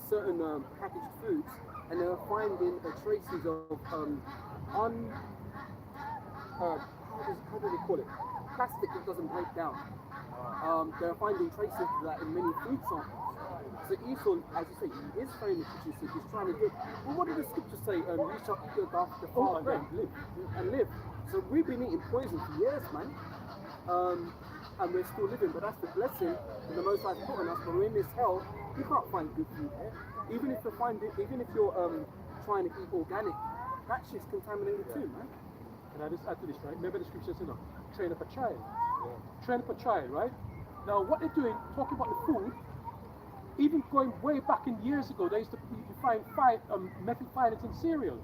Speaker 6: certain packaged foods, and they're finding traces of how do they call it? Plastic that doesn't break down. They're finding traces of that in many food samples. So Esau, as you say, he is throwing the kitchen sink. He's trying to get. Well, what did the scripture say? You shall eat the far bread and live. So we've been eating poison for years, man. And we're still living, but that's the blessing that the Most High put on us. But we're in this hell, you can't find good food here. Even if you're trying to eat organic, that shit's contaminated too, man.
Speaker 3: Can I just add to this, right? Remember the scripture says, train up a child. Yeah. Train up a child, right? Now, what they're doing, talking about the food, even going way back in years ago, they used to find metal filings in cereal.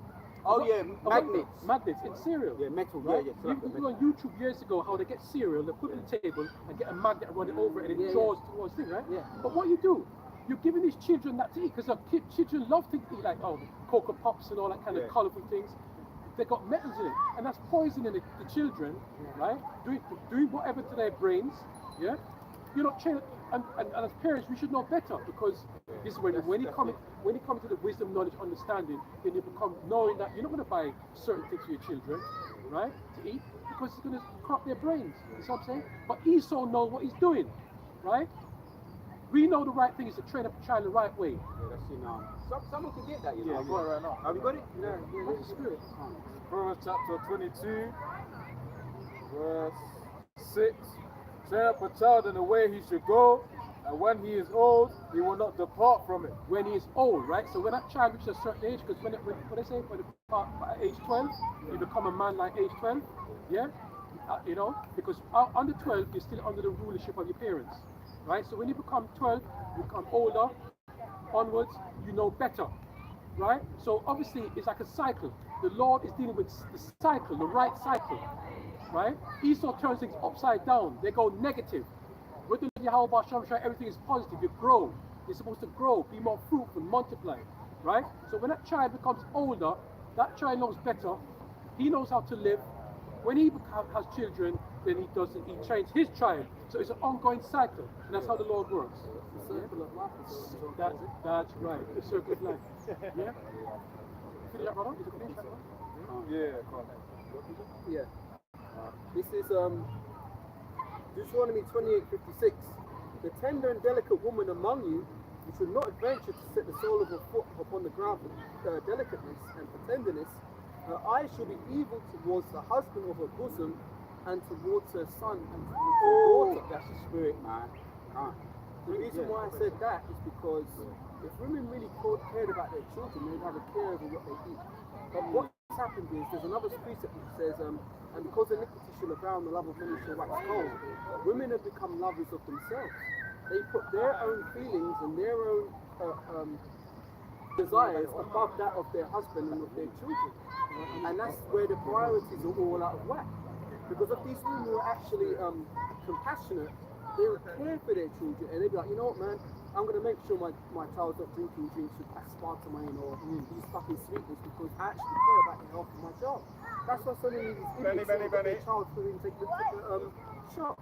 Speaker 3: Magnets in cereal.
Speaker 5: Yeah, metal,
Speaker 3: right?
Speaker 5: yeah.
Speaker 3: You can go on YouTube years ago how they get cereal, they put it on the table and get a magnet and run it over it and it draws towards thing, right?
Speaker 6: Yeah.
Speaker 3: But what you do, you're giving these children that to eat because children love to eat like Cocoa Pops and all that kind of colourful things. They got metals in it, and that's poisoning the children, right? Doing whatever to their brains, yeah. You're not training, and as parents, we should know better because this is when you come to the wisdom, knowledge, understanding, then you become knowing that you're not going to buy certain things for your children, right, to eat because it's going to corrupt their brains. You know what I'm saying? But Esau knows what he's doing, right? We know the right thing is to train up a child the right way.
Speaker 5: Yeah, that's in someone can get that, you know.
Speaker 2: Yeah, I've got it right now.
Speaker 5: Have you got it?
Speaker 6: Yeah, what's the spirit?
Speaker 2: Proverbs chapter 22, verse 6. Train up a child in the way he should go, and when he is old, he will not depart from it.
Speaker 3: When he is old, right? So when that child reaches a certain age, because when they say by age 12, you become a man like age 12, yeah? Because under 12, you're still under the rulership of your parents, right? So when you become 12, you become older, onwards, you know better, right? So obviously, it's like a cycle. The Lord is dealing with the cycle, the right cycle, right? Esau turns things upside down. They go negative. With the Yahweh Shamshai, everything is positive. You grow. You're supposed to grow, be more fruitful, multiply, right? So when that child becomes older, that child knows better. He knows how to live. When he has children, then he trains his child. So it's an ongoing cycle, and that's how the Lord works.
Speaker 6: The circle of life.
Speaker 3: That's right. The circle of life. Yeah. Finish that, brother? Is it finished, that one?
Speaker 2: Yeah, come on.
Speaker 6: Yeah. This is Deuteronomy 28:56. The tender and delicate woman among you, you should not adventure to set the sole of her foot upon the ground for delicateness and for tenderness. Her eyes shall be evil towards the husband of her bosom, and towards her son and towards her daughter.
Speaker 5: That's the spirit, man.
Speaker 6: The reason why I said that is because if women really cared about their children, they'd have a care over what they eat. But what's happened is there's another precept that says, and because iniquity shall abound, the love of many shall wax cold. Women have become lovers of themselves. They put their own feelings and their own desires above that of their husband and of their children. And that's where the priorities are all out of whack. Because if these women were actually compassionate, they would care for their children, and they'd be like, you know what, man, I'm going to make sure my child's not drinking drinks with aspartame or these fucking sweetness because I actually care about the health of my child. That's why so many of these idiots get their child to take the shot,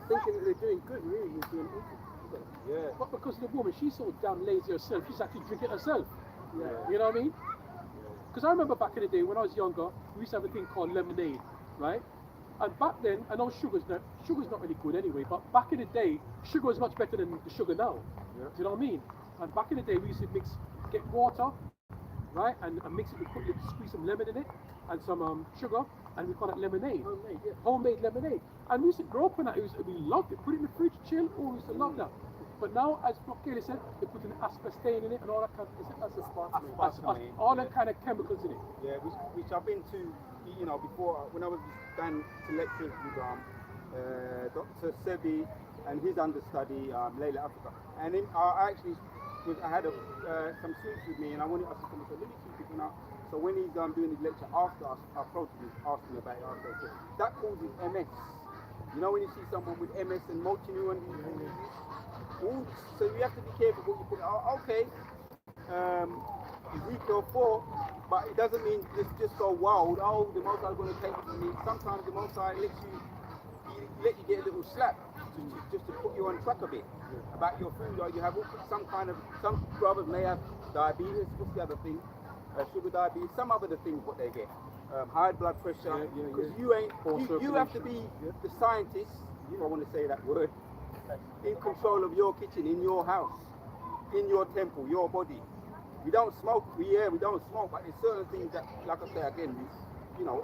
Speaker 6: thinking that they're doing good, really they're doing evil.
Speaker 5: Yeah.
Speaker 3: But because the woman, she's so damn lazy herself, she's actually drinking herself.
Speaker 6: Yeah.
Speaker 3: You know what I mean? Because I remember back in the day when I was younger, we used to have a thing called lemonade, right? And back then, I know sugar's not really good anyway, but back in the day, sugar was much better than the sugar now. Yeah. Do you know what I mean? And back in the day, we used to get water, right, and mix it, squeeze some lemon in it, and some sugar, and we call that lemonade. Homemade lemonade. And we used to grow up on that, we loved it, put it in the fridge, chill, we used to love that. But now, as Kelly said, they put an aspartame in it and all that kind of, all that kind of chemicals in it.
Speaker 5: Yeah, which I've been to, you know, before, when I was going to lectures with Dr. Sebi and his understudy, Layla Africa. And then I had some students with me, and I wanted us to come and say, let me keep it now. So when he's doing his lecture after us, I approached him, asking about it after. So that causes MS. You know when you see someone with MS and multi-neuron disease? So you have to be careful what you put. Okay, Ezekiel 4, but it doesn't mean just go wild. Oh, the Most High is going to take it from me. Sometimes the Most High let you get a little slap. just to put you on track a bit about your food, or you have some brothers may have diabetes. What's the other thing? Sugar diabetes. Some other things what they get. High blood pressure. Because you have to be the scientist. If I want to say that word, in control of your kitchen, in your house, in your temple, your body. We don't smoke. We don't smoke, but there's certain things that, like I say again,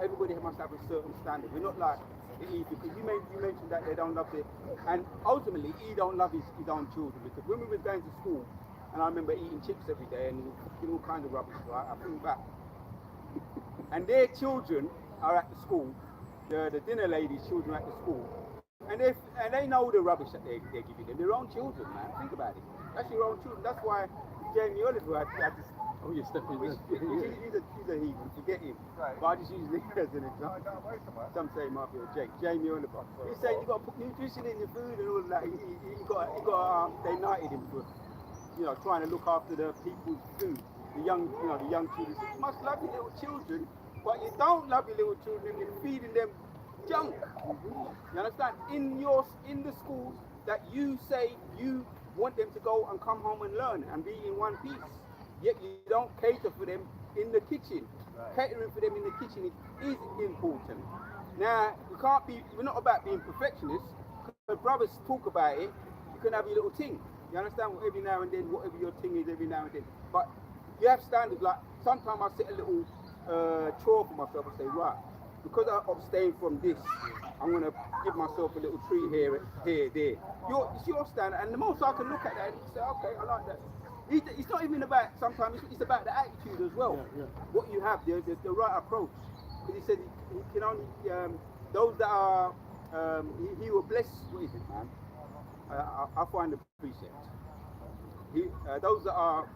Speaker 5: everybody must have a certain standard. We're not like the Eve, because you mentioned that they don't love it, and ultimately he don't love his own children, because when we was going to school, and I remember eating chips every day and cooking all kinds of rubbish, right? I think back, and their children are at the school, the dinner ladies' children are at the school, and they know the rubbish that they're giving them. Their own children, man. Think about it. That's your own children. That's why Jamie Oliver had this.
Speaker 3: Oh, you're stepping in.
Speaker 5: He's a heathen, forget him. Right. But I just use him as an example. Some say he might be a Jake. Jamie Oliver. He's saying you got to put nutrition in your food and all of that. They knighted him for, trying to look after the people's food. The young children. You must love your little children, but you don't love your little children. You're feeding them junk. You understand? In the schools that you say you want them to go and come home and learn and be in one piece. Yet you don't cater for them in the kitchen. Right. Catering for them in the kitchen is important. Now, we're not about being perfectionists, because brothers talk about it. You can have your little thing. You understand? Every now and then, whatever your thing is, every now and then. But you have standards. Like, sometimes I set a little chore for myself and say, right, because I abstain from this, I'm going to give myself a little treat here, there. It's your standard. And the most I can look at that and say, okay, I like that. It's not even about, sometimes it's about the attitude as well. Yeah. What you have, the right approach. Because he said he can only, those that are, he will bless, what is it, man? I find the precept. Those that are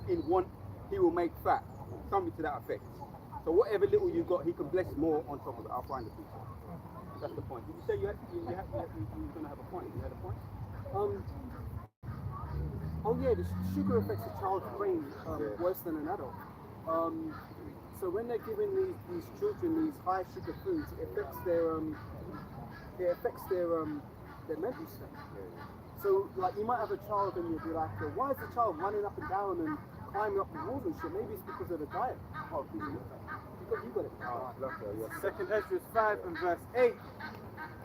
Speaker 5: in want, he will make fat. Something to that effect. So whatever little you got, he can bless more on top of it. I'll find the precept. That's the point. Did you say you were going to have a point? You had a point?
Speaker 6: Oh yeah, the sugar affects a child's brain worse than an adult. So when they're giving these children these high sugar foods, it affects their mental state. So like you might have a child and you'll be like, why is the child running up and down and climbing up the walls and shit? Maybe it's because of the diet. Oh, because you got it.
Speaker 1: Second Ezra 5 and verse 8.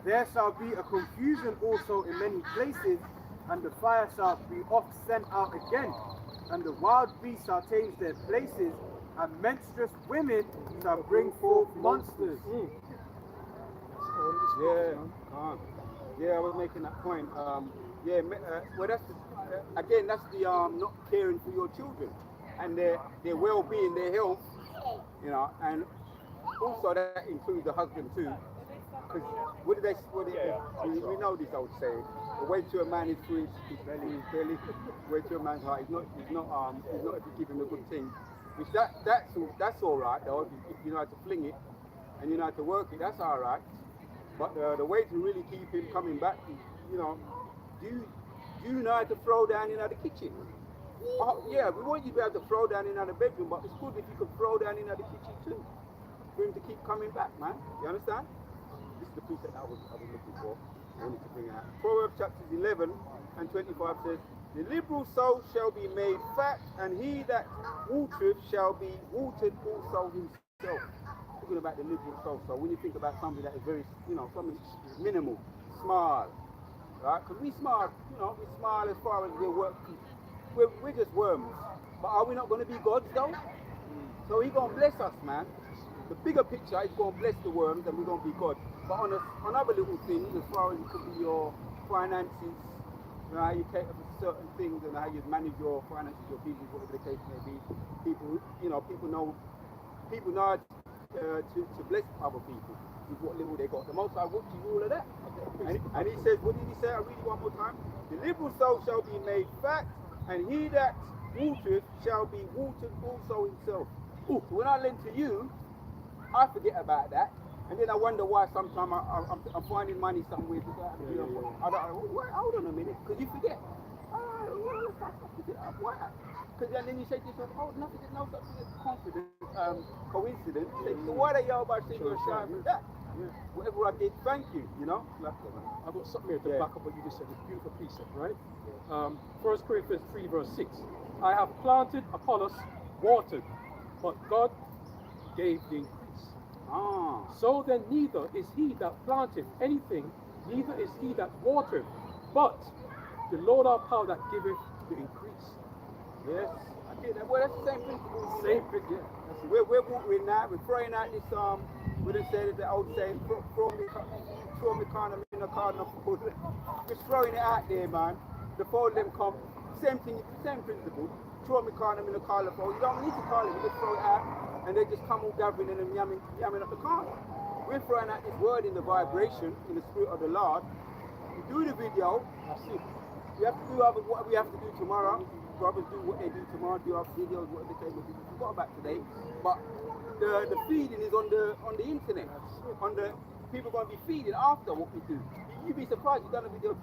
Speaker 1: There shall be a confusion also in many places, and the fire shall be oft sent out again, and the wild beasts shall change their places, and menstruous women shall bring forth monsters.
Speaker 5: Yeah, I was making that point. Well, that's the not caring for your children and their well-being, their health, and also that includes the husband too. Because we know this old saying: the way to a man is through his belly, way to a man's heart. He's not if you give him a good thing. Which that's all right though. If you know how to fling it and you know how to work it, that's all right. But the way to really keep him coming back is, do you know how to throw down in the kitchen? Yeah, we want you to be able to throw down in the bedroom, but it's good if you can throw down in the kitchen too, for him to keep coming back, man. You understand? This is the precept I was looking for. I wanted to bring out. Proverbs chapters 11 and 25 says, the liberal soul shall be made fat, and he that watereth shall be watered also himself. Talking about the liberal soul. So when you think about something that is very, something minimal, small, right? Because we small, we small as far as we're just worms. But are we not going to be gods though? So he's going to bless us, man. The bigger picture is going to bless the worms and we're going to be gods. But on other little things, as far as it could be your finances, how you cater for certain things and how you manage your finances, your business, whatever the case may be, people know how to bless other people with what little they got. The Most High will do all of that. And he says, what did he say? I read it one more time. The liberal soul shall be made fat, and he that watereth shall be watered also himself. So when I lend to you, I forget about that. And then I wonder why sometimes I'm finding money somewhere. Hold on a minute, because you forget. Why? Because then you say to yourself, nothing, no such confidence, coincidence. So why are you about saying you're shy with that? Whatever I did, thank you. You know. Like that, man.
Speaker 3: I've got something here to
Speaker 5: Yeah.
Speaker 3: back up what you just said. A beautiful precept, right? 1 Corinthians 3 verse 6. I have planted, Apollos watered, but God gave the increase.
Speaker 5: Ah.
Speaker 3: So then neither is he that planteth anything, neither is he that watereth, but the Lord our power that giveth the increase.
Speaker 5: Yes. I did that. Well, that's the same principle.
Speaker 3: Same thing, yeah. That's it.
Speaker 5: We're watering that. We're throwing out this we done said the old saying, throw me kind of in a card of food. Just throwing it out there, man. The four of them come. Same thing, same principle. Throw me kind of in a card of food. You don't need to call it. We just throw it out, and they just come all gathering and them yamming up the card. We're throwing out this word in the vibration, in the spirit of the Lord. We do the video. That's it. We have to do what we have to do tomorrow. Brothers do what they do tomorrow, do our videos, what they say. We forgot about today, but the feeding is on the internet. On the people going to be feeding after what we do. You'd be surprised. You've done a video,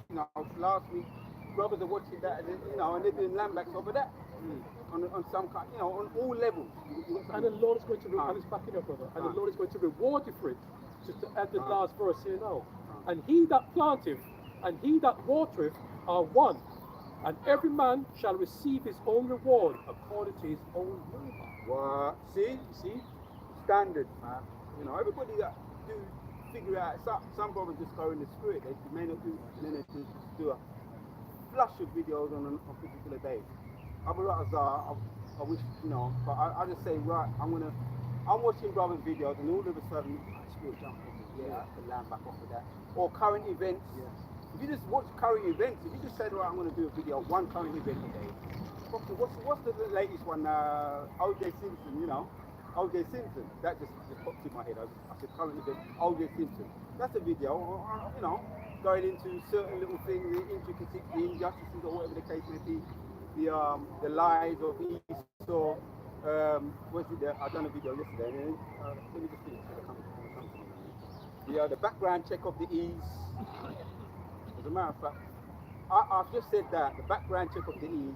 Speaker 5: you know, last week. Brothers are watching that, and they're doing landbacks over that. On some kind, on all levels.
Speaker 3: And the Lord is going to, and it's backing up, brother, and the Lord is going to reward you for it. Just to add the last verse here now. And he that planteth and he that watereth are one, and every man shall receive his own reward according to his own labor.
Speaker 5: What? See? Standard, man. Everybody that do figure out. Some brothers just go in the spirit. They may not do, and then they just do a flush of videos on particular days. I'm a Razar. I wish, but I just say, right, I'm watching brothers' videos, and all of a sudden, spirit jump off me. Yeah, I can land back off of that. Or current events.
Speaker 3: Yes.
Speaker 5: If you just watch current events, if you just say, right, I'm going to do a video of one current event a day. What's the latest one? O.J. Simpson, O.J. Simpson. That just popped in my head. I said current event, O.J. Simpson. That's a video, going into certain little things, the intricacies, the injustices, or whatever the case may be. The lies of Esau. I've done a video yesterday. Let me just finish. The background check of the E's. As a matter of fact, I've just said that, the background check of the E's,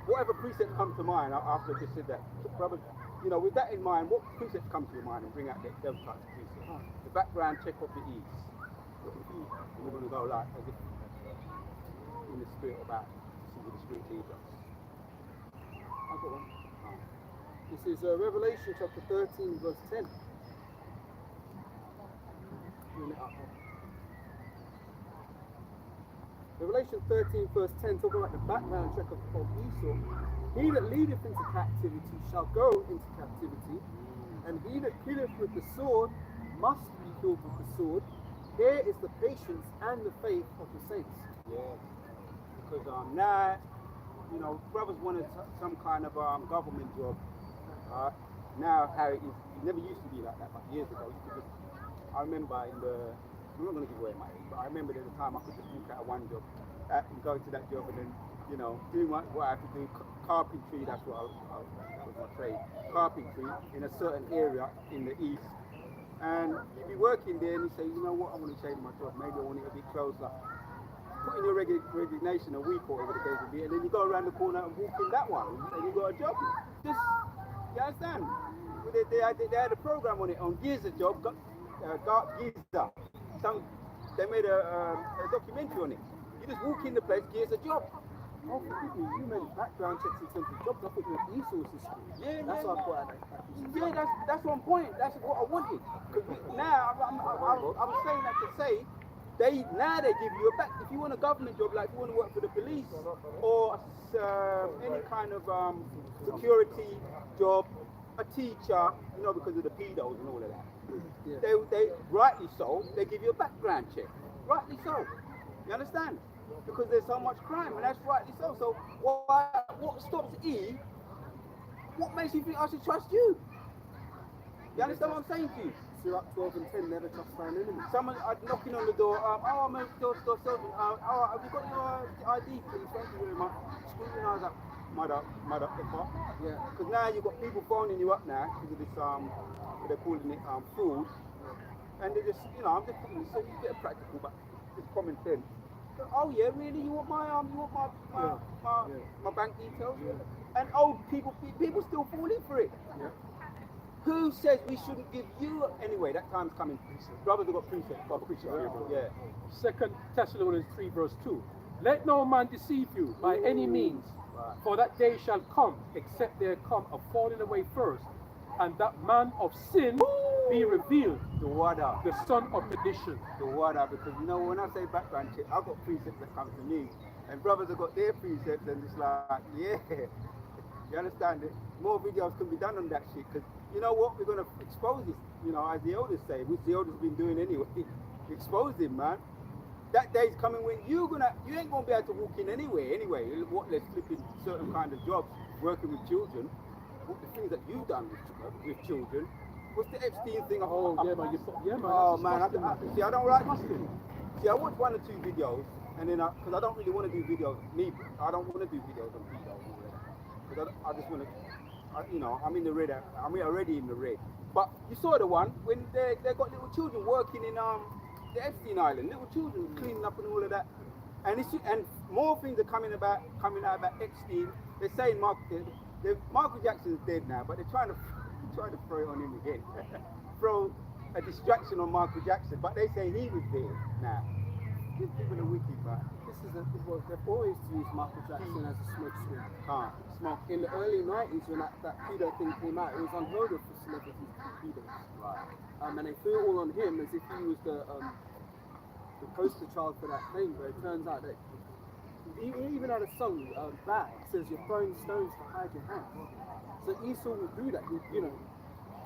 Speaker 5: whatever precepts come to mind after I just said that, brothers, with that in mind, what precepts come to your mind and bring out those types of precepts? The background check of the E's. We're going to go like as if in the spirit about see what the spirit leads us. I've got one.
Speaker 6: This is Revelation chapter 13 verse 10. Revelation 13 verse 10, talking about the background check of Esau. He that leadeth into captivity shall go into captivity, and he that killeth with the sword must be killed with the sword. Here is the patience and the faith of the saints.
Speaker 5: Yeah, because now, brothers wanted some kind of government job. Now how it is, it never used to be like that, but years ago, I remember I'm not going to give away my age, but I remember there was a time I could just walk out of one job and go to that job and then, do what I have to do. Carpentry, that's what that was my trade. Carpentry in a certain area in the east. And you'd be working there and you say, you know what, I want to change my job. Maybe I want it a bit closer. Put in your resignation a week or whatever the case would be, and then you go around the corner and walk in that one and you got a job. You understand? They had a program on it, on Giza job, Giza. They made a documentary on it. You just walk in the place, Giza job.
Speaker 6: Oh, forgive me, you meant background checks in terms of jobs. I thought you meant Esau's history.
Speaker 5: Yeah,
Speaker 6: that's what I thought.
Speaker 5: Yeah, that's one point. That's what I wanted. Because now, I'm saying that to say, they give you a back. If you want a government job, like if you want to work for the police or any kind of security job, a teacher, because of the pedos and all of that. Yeah. They rightly so, they give you a background check. Rightly so. You understand? Because there's so much crime, and that's rightly so. So what stops E? What makes you think I should trust you? You understand what I'm saying to you?
Speaker 6: Surah 12 and 10, never trust thine enemy.
Speaker 5: Someone knocking on the door, I'm a door salesman. Have you got your ID, please? Thank you very much. Scrutinize up, mud up the pot. Yeah. Because now you've got people phoning you up now because of this, what they're calling it, fraud. And they just, I'm just putting this, so you get a practical, but it's common sense. Oh yeah, really? You want my my bank details? Yeah. And old people still fall in for it. Yeah. Who says we shouldn't give you anyway? That time's coming. Brothers have got precepts. Brother, yeah.
Speaker 3: Second Thessalonians 3 verse 2. Let no man deceive you by any means,
Speaker 5: Right.
Speaker 3: for that day shall come, except there come a falling away first, and that man of sin be revealed,
Speaker 5: The water.
Speaker 3: the son of perdition.
Speaker 5: The water, because you know when I say background check, I've got precepts that come to me, and brothers have got their precepts, and it's like, yeah, you understand it? More videos can be done on that shit, because you know what, we're gonna expose this, you know, as the elders say, which the elders been doing anyway. Expose him, man. That day's coming when you ain't gonna be able to walk in anyway. What they're flipping certain kind of jobs, working with children, what the things that you've done with children. What's the Epstein thing?
Speaker 3: Oh, yeah, man.
Speaker 5: Oh
Speaker 3: That's
Speaker 5: man,
Speaker 3: disgusting,
Speaker 5: see, I don't like Muslim. See, I watch 1 or 2 videos, and then because I don't really want to do videos. I don't want to do videos on videos and all that. Because I just want to, you know, I'm in the red. I'm already in the red. But you saw the one when they got little children working in the Epstein Island, little children cleaning up and all of that. And more things are coming out about Epstein. They're saying Michael Jackson's dead now, but they're trying to throw it on him again. Throw a distraction on Michael Jackson, but they say he was dead now. These people are wicked, man.
Speaker 6: They've always used Michael Jackson as a smoke screen.
Speaker 5: Smoke.
Speaker 6: In the early 90s, when that pedo thing came out, it was unheard of for celebrities to be pedos.
Speaker 5: Right.
Speaker 6: And they threw it all on him as if he was the poster child for that thing, but it turns out that he even had a song, Bad, it says you're throwing stones to hide your hands. So Esau would do that, you know,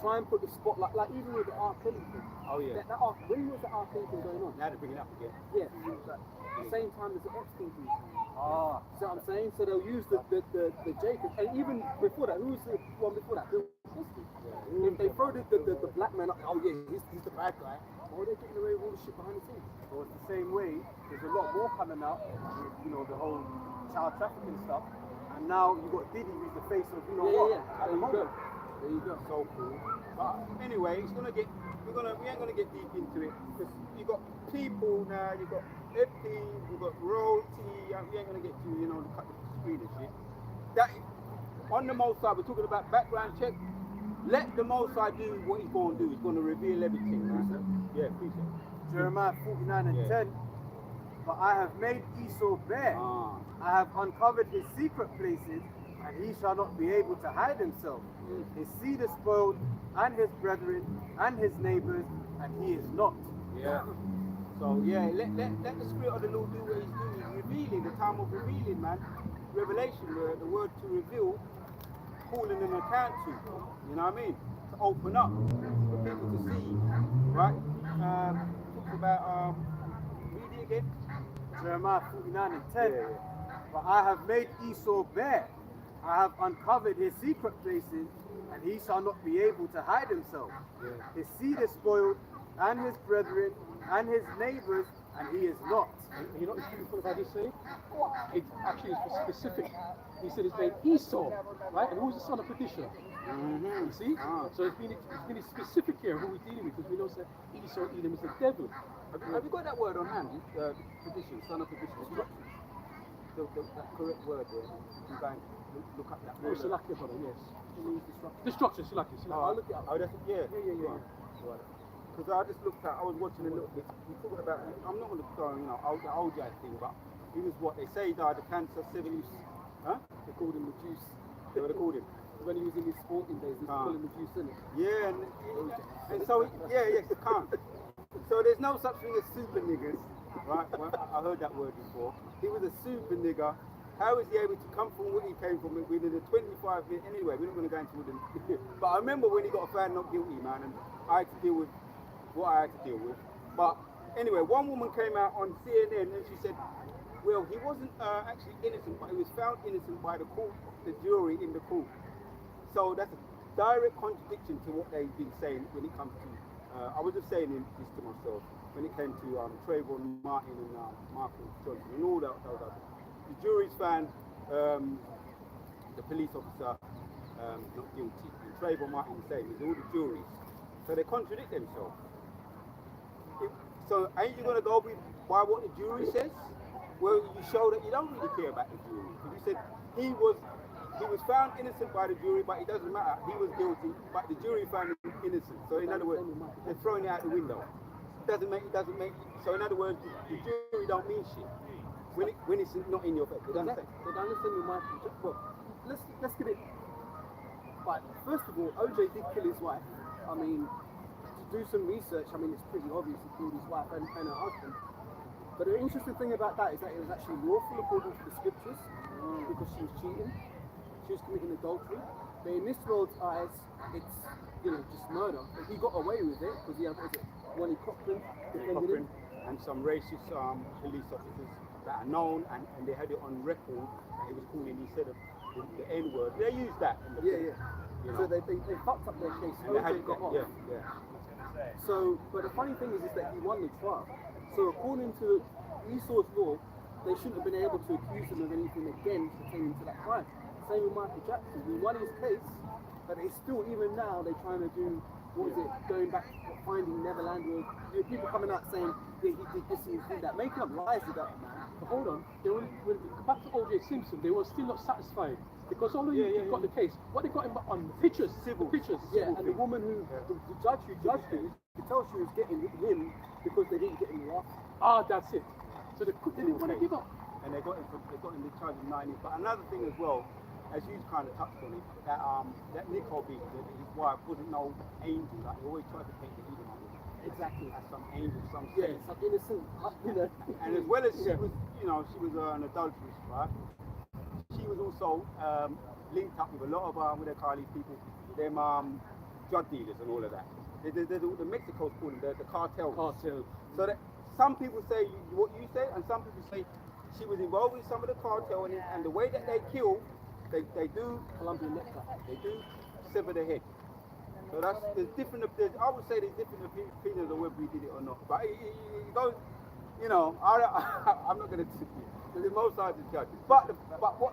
Speaker 6: try and put the spotlight, like even with the R. Kelly thing.
Speaker 5: Oh yeah.
Speaker 6: When was the R. Kelly thing going on?
Speaker 5: Now they're bringing it up again.
Speaker 6: Yeah, the same time as the Epstein thing.
Speaker 5: Ah.
Speaker 6: See what I'm saying? So they'll use the Jacob, and even before that, who was the one before that? Bill Cosby. If they throw the black man up, oh yeah, he's the bad guy. Or they're getting away with all the shit behind the scenes.
Speaker 1: So it's the same way, there's a lot more coming out, with, you know, the whole child trafficking stuff. And now you've got Diddy, who's the face of, you know what? At the moment.
Speaker 6: There you go.
Speaker 5: So cool. But anyway, we ain't gonna get deep into it because you got people now, you got Epstein, you got royalty, and we ain't gonna get to, you know, cut the screen and shit. That on the Most High, we're talking about background check. Let the Most High do what he's gonna do. He's gonna reveal everything. Right? Yeah, appreciate it.
Speaker 1: Jeremiah 49 and 10. But I have made Esau bare. I have uncovered his secret places, and he shall not be able to hide himself. His seed is spoiled, and his brethren, and his neighbors, and he is not.
Speaker 5: Yeah. So yeah, let the Spirit of the Lord do what he's doing. He's revealing, the time of revealing, man. Revelation, the word to reveal, calling an account to. You know what I mean? To open up for people to see. Right? Talks about read it again.
Speaker 1: Jeremiah 49 and 10.
Speaker 5: Yeah.
Speaker 1: But I have made Esau bare. I have uncovered his secret places, and he shall not be able to hide himself. His seed is spoiled, and his brethren, and his neighbors, and he is not.
Speaker 3: And you know what I just say? It actually is specific. He said his name Esau, right? And who's the son of perdition? You see? So it's been specific here who we're dealing with, because we know that Esau, Edom is the devil.
Speaker 5: Have you got that word on hand? Perdition, son of perdition. That correct word there. You can go and look up that
Speaker 3: Oh,
Speaker 5: word.
Speaker 3: Salakia, brother, yes.
Speaker 6: It means destruction.
Speaker 3: Destruction, Salakia.
Speaker 6: I'll look it up.
Speaker 5: Oh, that's yeah.
Speaker 6: Yeah.
Speaker 5: Because I just looked at, I was watching a little bit. We're talking about, I'm not going to go, you know, the old guy thing, but he was what they say he died of cancer, 70s. Huh?
Speaker 6: They called him the juice.
Speaker 5: They would have called him.
Speaker 6: When he was in his sporting days, they called him the juice, innit?
Speaker 5: Yeah, and so, yes, you can't. So there's no such thing as super niggas, right? Well, I heard that word before. He was a super nigger. How was he able to come from where he came from within the 25 years? Anyway, we're not going to go into it. But I remember when he got found not guilty, man, and I had to deal with what I had to deal with. But anyway, one woman came out on CNN and she said, well, he wasn't actually innocent, but he was found innocent by the court, the jury in the court. So that's a direct contradiction to what they've been saying when it comes to, I was just saying this to myself, when it came to Trayvon Martin and Michael Johnson and all those others. The jury's found the police officer not guilty, and Trayvon Martin the same, it's all the juries. So they contradict themselves. So ain't you going to go by what the jury says? Well, you show that you don't really care about the jury. Because you said he was he was found innocent by the jury, but it doesn't matter. He was guilty, but the jury found him innocent. So in other words, they're throwing it out the window. It doesn't make. So in other words, the jury don't mean shit when it's not in your face.
Speaker 6: But understanding my well, let's get it. But first of all, OJ did kill his wife. I mean, to do some research, I mean, it's pretty obvious he killed his wife and her husband. But the interesting thing about that is that it was actually lawful according to the scriptures because she was cheating, she was committing adultery. But in this world's eyes, it's just murder. But he got away with it because he had Wally Cochran defending him.
Speaker 5: And some racist police officers that are known, and they had it on record that he was calling, he said the N-word. They used that.
Speaker 6: Yeah. So they fucked up their case. OJ got off.
Speaker 5: Yeah.
Speaker 6: So, but the funny thing is that he won the trial. So according to Esau's law, they shouldn't have been able to accuse him of anything again pertaining to that crime. Same with Michael Jackson. He won his case, but they still, even now, they're trying to do, going back, finding Neverland Road. People coming out saying, yeah, he did this and he did that, making up lies about it, man.
Speaker 3: But hold on, when back to O.J. Simpson, they were still not satisfied because although you got the case, what they got him on pictures,
Speaker 6: civil
Speaker 3: pictures,
Speaker 6: yeah, and the woman who, the judge who judged him, you could tell she was getting him because they didn't get him last.
Speaker 3: That's it. So they didn't want to give up.
Speaker 5: And they got him the charge of 90. But another thing as well, as you kind of touched on it, that Nicole B, his wife, wasn't no angel. Like he always tried to take the evil on him.
Speaker 6: Exactly.
Speaker 5: As some angel, some
Speaker 6: saint.
Speaker 5: saint.
Speaker 6: Some innocent,
Speaker 5: And as well as she was, she was an adulteress, right? She was also linked up with a lot of what they call these people, them drug dealers and all of that. The Mexico's calling them the cartels.
Speaker 3: Cartels.
Speaker 5: So that some people say what you said, and some people say she was involved with some of the cartel, and the way that they kill, they do
Speaker 6: Colombian nectar.
Speaker 5: They do sever the head. So there's different. I would say there's different opinions on whether we did it or not. But it goes, I'm not going to. There's most sides to judge. But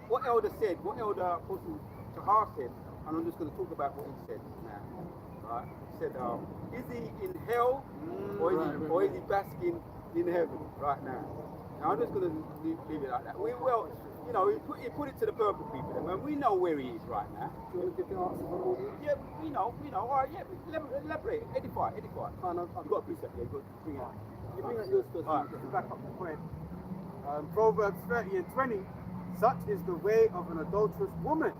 Speaker 5: what Elder said, what Elder Apostle Tahar said, and I'm just going to talk about what he said now. Right? He said, is he in hell or is he basking in heaven right now? Now I'm just going to leave it like that. He put it to the purple people, and we know where he is right now.
Speaker 6: Do you want to give the answer for all these?
Speaker 5: Yeah, we know. All right, yeah, elaborate, edify.
Speaker 6: I've got a precept here. Bring it out. You bring out yours first.
Speaker 1: All right, to back up the point. Proverbs 30 and 20. Such is the way of an adulterous woman.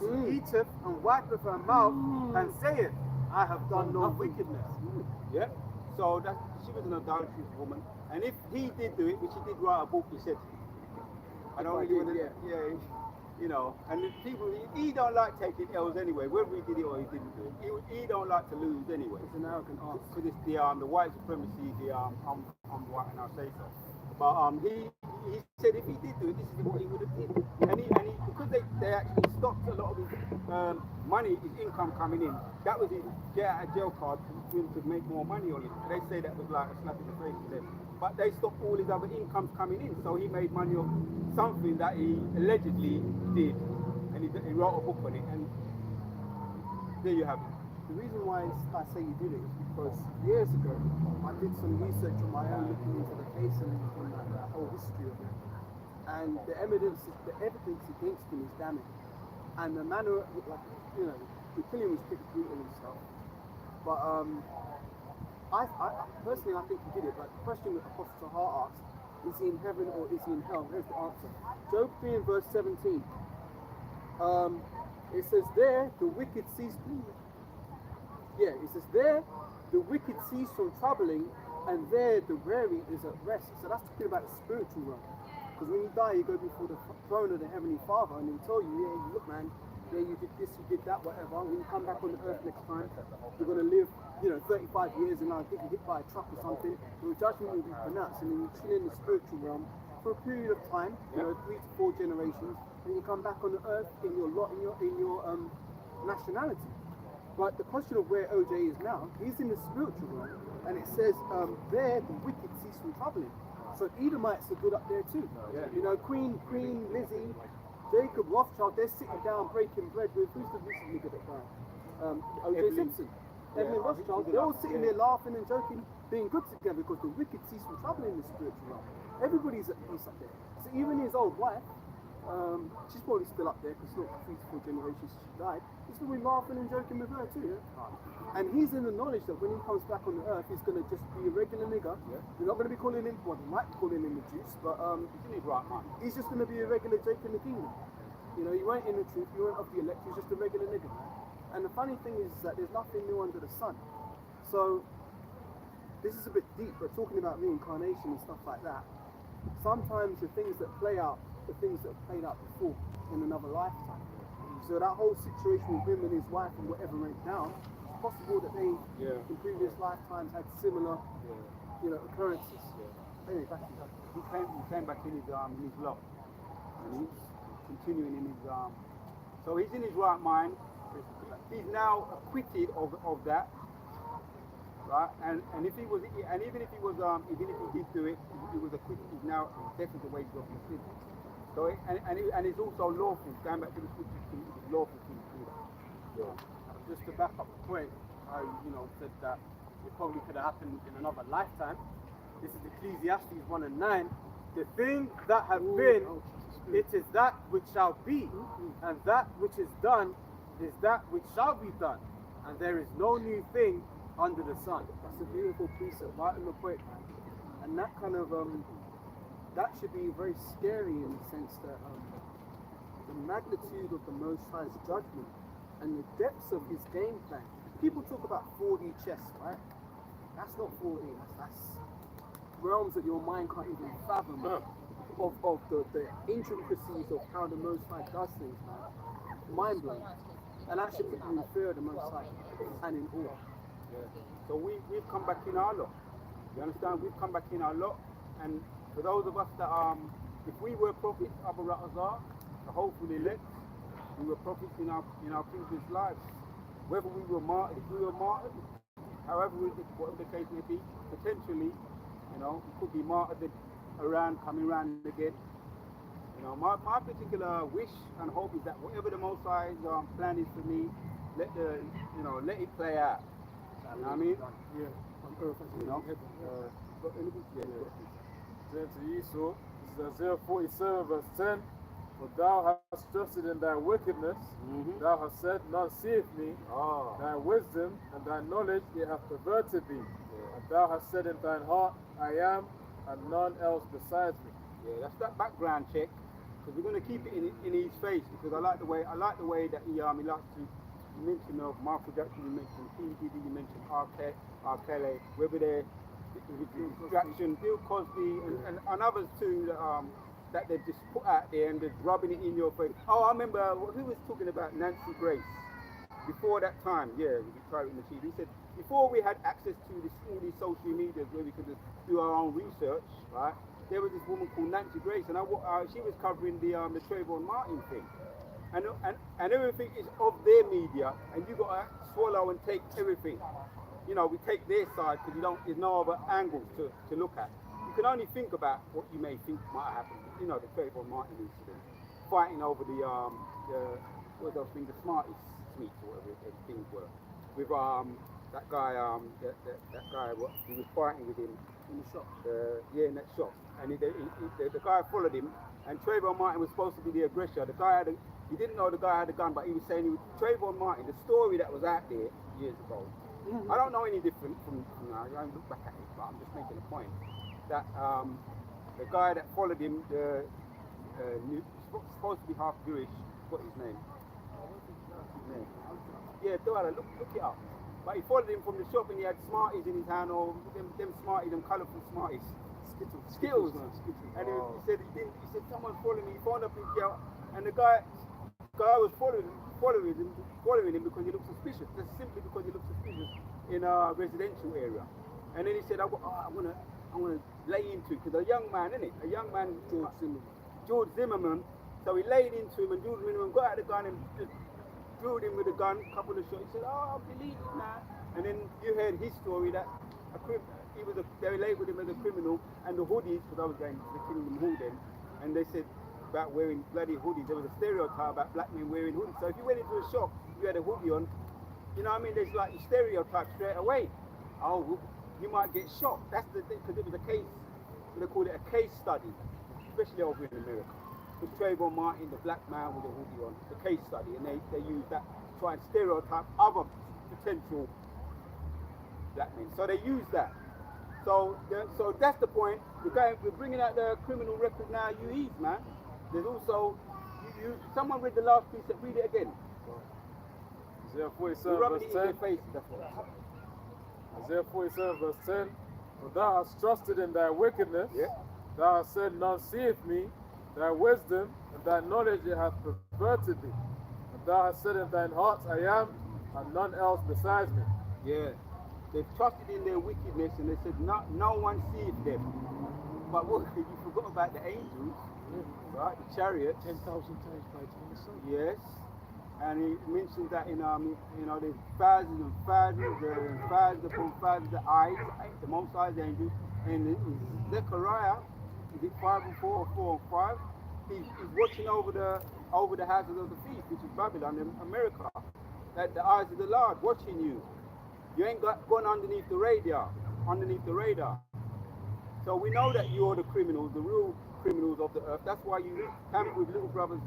Speaker 1: She eateth and wipeth her mouth and saith, I have done no wickedness.
Speaker 5: Yeah. So she was an adulterous woman, and if he did do it, which he did write a book, he said, I don't really want to, and the people, he don't like taking L's anyway, whether he did it or he didn't do it. He don't like to lose anyway.
Speaker 6: It's an arrogant answer.
Speaker 5: Because it's the white supremacy, I'm white and I'll say so. But he said if he did do it, this is what he would have did. And he because they actually stopped a lot of his money, his income coming in, that was his get out of jail card for him to make more money on it. They say that was like a slap in the face to them. But they stopped all his other incomes coming in, so he made money off something that he allegedly did. And he wrote a book on it, and there you have it.
Speaker 6: The reason why I say you did it is because years ago I did some research on my own looking into the case and the whole history of it. And the evidence against him is damning. And the manner, the killing was pretty brutal and stuff. But I personally think he did it. But the question that Apostle Tahar asked, is he in heaven or is he in hell? Here's the answer. Job 3 and verse 17. It says there, the wicked cease. Yeah, it says there, the wicked cease from troubling, and there the weary is at rest. So that's talking about the spiritual realm. Because when you die, you go before the throne of the Heavenly Father, and he'll tell you, yeah, look, man, yeah, you did this, you did that, whatever. When you come back on the earth next time, you're going to live, 35 years, and I'll get you hit by a truck or something. Your judgment will be pronounced, and then you chill in the spiritual realm for a period of time, 3 to 4 generations, and you come back on the earth in your nationality. But the question of where OJ is now, he's in the spiritual realm, and it says there the wicked cease from troubling. So Edomites are good up there too. Yeah. Queen Lizzie, Jacob Rothschild, they're sitting down breaking bread with who's the recently good at that? OJ Simpson, Evelyn Rothschild. They're all sitting there laughing and joking, being good together because the wicked cease from troubling in the spiritual realm. Everybody's at peace up there. So even his old wife, she's probably still up there because not 3 to 4 generations she died. He's probably laughing and joking with her too. And he's in the knowledge that when he comes back on the earth, he's going to just be a regular nigger. They're not going to be calling him, well, they might be calling him the juice, but
Speaker 5: He's in his right mind.
Speaker 6: he's just going to be a regular Jake in the kingdom. You know, you weren't in the truth, you weren't of the elect, you're just a regular nigger. And the funny thing is that there's nothing new under the sun. So, this is a bit deep, but talking about reincarnation and stuff like that, sometimes the things that play out, the things that played out before in another lifetime. So that whole situation with him and his wife and whatever went down, it's possible that they, in previous lifetimes, had similar, you know, occurrences. Anyway, back to you.
Speaker 5: He came back in his lot, and he's continuing in his so he's in his right mind. He's now acquitted of that, right? And if he was, and even if he was, even if he did do it, he was acquitted. He's now definitely wages of his sin. So and it's also lawful. Going back to the scriptures, it's lawful to do that.
Speaker 1: Just to back up the point, I said that it probably could have happened in another lifetime. This is Ecclesiastes 1 and 9. The thing that has been, it is that which shall be, and that which is done is that which shall be done, and there is no new thing under the sun.
Speaker 6: That's a beautiful precept, right on the point, man. And that kind of that should be very scary in the sense that the magnitude of the Most High's judgment and the depths of his game plan. People talk about 4D chess, right? That's not 4D. That's realms that your mind can't even fathom of the intricacies of how the Most High does things, man. Mind blowing. And that should put you in fear of the Most High and in awe.
Speaker 5: So we've come back in our lot. You understand? We've come back in our lot, and for those of us that if we were prophets, Abu Ratazar, the hopeful elect, we were prophets in our previous lives. Whether we were martyred, however, whatever the case may be, potentially, we could be martyred coming around again. My particular wish and hope is that whatever the Most High's plan is for me, let it play out. You know what I mean?
Speaker 2: Then to Esau, this is Isaiah 47 verse 10. For thou hast trusted in thy wickedness, thou hast said, none seeth me. Thy wisdom and thy knowledge they have perverted thee. And thou hast said in thine heart, I am, and none else besides me.
Speaker 5: Yeah, that's that background check, because we're going to keep it in his face, because I like the way that he likes to mention of Michael Jackson, he mentioned P. Diddy, he mentioned R. Kelly, whether they're distraction, Bill Cosby, and others too that they've just put out there and they're rubbing it in your face. Oh, I remember who was talking about Nancy Grace before that time. Yeah, we tried it in the TV. He said before we had access to all these social medias where we could just do our own research, right? There was this woman called Nancy Grace, and she was covering the Trayvon Martin thing. And everything is of their media, and you got to swallow and take everything. We take their side because there's no other angles to look at. You can only think about what you may think might happen. The Trayvon Martin incident, fighting over the what those things, the smarties sweets or whatever things were, with that guy, that guy, he was fighting with him in the shop. In that shop, and the guy followed him, and Trayvon Martin was supposed to be the aggressor. The guy he didn't know the guy had a gun, but he was saying Trayvon Martin, the story that was out there years ago. I don't know any different from now. I don't look back at it, but I'm just making a point that the guy that followed him, supposed to be half Jewish, what his name? Yeah, look it up. But he followed him from the shop and he had Smarties in his hand, or them Smarties, them colourful Smarties. Skittles. And he said someone's following me. He found up his girl, and the guy was following him because he looked suspicious. Just simply because he looked suspicious in a residential area. And then he said, I'm gonna lay into it, because a young man, George Zimmerman. So he laid into him, and George Zimmerman got out the gun and just drilled him with a gun, a couple of shots. He said, I believe it now. And then you heard his story that they labelled him as a criminal, and the hoodies, because I was going to the Kingdom Hall then, and they said about wearing bloody hoodies. There was a stereotype about black men wearing hoodies. So if you went into a shop, you had a hoodie on, you know what I mean? There's like a stereotype straight away. Oh, well, you might get shot. That's the thing, because it was a case, they called it a case study, especially over in America. with Trayvon Martin, the black man with the hoodie on, the case study, and they use that to try and stereotype other potential black men. So they use that. So that's the point. We're bringing out the criminal record now. UEs, man. There's also someone read the last piece. Read it again.
Speaker 2: Isaiah
Speaker 5: You're
Speaker 2: 47
Speaker 5: rubbing
Speaker 2: verse
Speaker 5: it in your
Speaker 2: 10.
Speaker 5: face. That's what I'm saying.
Speaker 2: Isaiah 47 verse 10. For thou hast trusted in thy wickedness.
Speaker 5: Yeah.
Speaker 2: Thou hast said, none seeth me. Thy wisdom and thy knowledge it hath perverted thee. And thou hast said in thine heart, I am, and none else besides me.
Speaker 5: Yeah. They've trusted in their wickedness and they said no one sees them. But what, you forgot about the angels, right? The chariots.
Speaker 3: 10,000 times by the sun.
Speaker 5: Yes. And he mentions that in there's thousands and thousands and thousands upon thousands of eyes, the Most High's angels. And in Zechariah, is it 5 and 4 or 4 and 5? He's watching over the houses of the feast, which is Babylon and America. That the eyes of the Lord watching you. You ain't gone underneath the radar. So we know that you're the criminals, the real criminals of the earth. That's why you come with little brothers,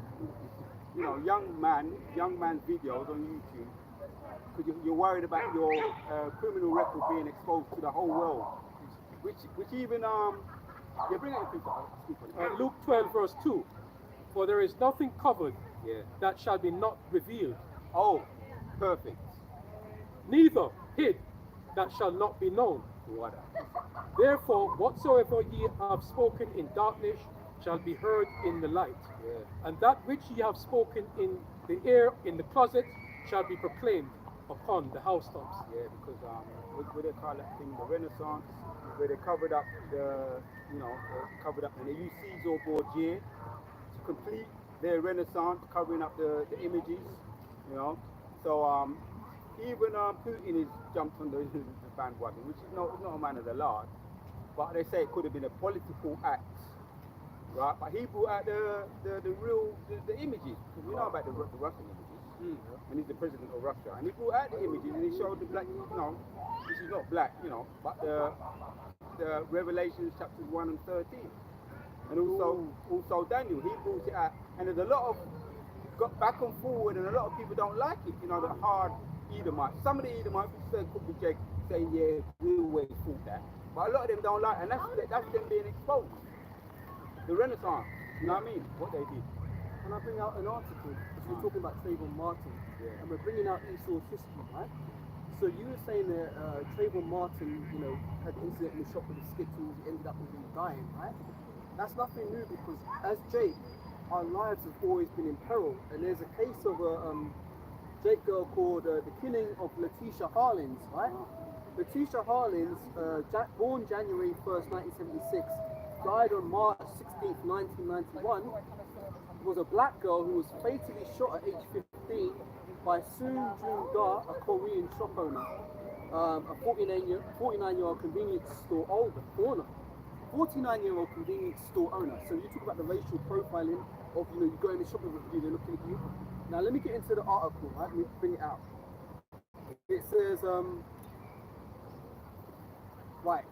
Speaker 5: young man's videos on YouTube, because you're worried about your criminal record being exposed to the whole world. Which even bring it in
Speaker 3: Luke 12 verse 2. For there is nothing covered
Speaker 5: Yeah.
Speaker 3: that shall be not revealed,
Speaker 5: Oh, perfect.
Speaker 3: neither hid that shall not be known.
Speaker 5: What?
Speaker 3: Therefore, whatsoever ye have spoken in darkness shall be heard in the light.
Speaker 5: Yeah.
Speaker 3: And that which ye have spoken in the air in the closet shall be proclaimed upon the housetops.
Speaker 5: Yeah, because what they call that thing, the Renaissance, where they covered up and they used Cesar Borgia to complete their Renaissance, covering up the images, So even Putin has jumped on the bandwagon, which is not a man of the Lord, but they say it could have been a political act, right? But he brought out the real images, because we know about the Russian images, and he's the president of Russia, and he brought out the images and he showed the black, this is not black, but the Revelations chapters 1 and 13, and also Daniel, he brought it out, and there's a lot of got back and forward, and a lot of people don't like it, the hard Edomites. Some of the Edomites could be Jake saying, yeah, we always thought that. But a lot of them don't like it, and that's them being exposed. The Renaissance, you know what I mean? What they did.
Speaker 6: When I bring out an article, because we're talking about Trayvon Martin, and we're bringing out Esau's history, right? So you were saying that Trayvon Martin, had an incident in the shop with the Skittles, he ended up with him dying, right? That's nothing new, because as Jake, our lives have always been in peril, and there's a case of a Jake girl called the killing of Letitia Harlins, right? Letitia Harlins, born January 1st, 1976, died on March 16th, 1991, was a black girl who was fatally shot at age 15 by Soon Jun Da, a Korean shop owner, a 49-year-old convenience store owner. 49-year-old convenience store owner. So you talk about the racial profiling of, you go in the shopping with you, they're looking at you. Now let me get into the article, right? Let me bring it out. It says, right,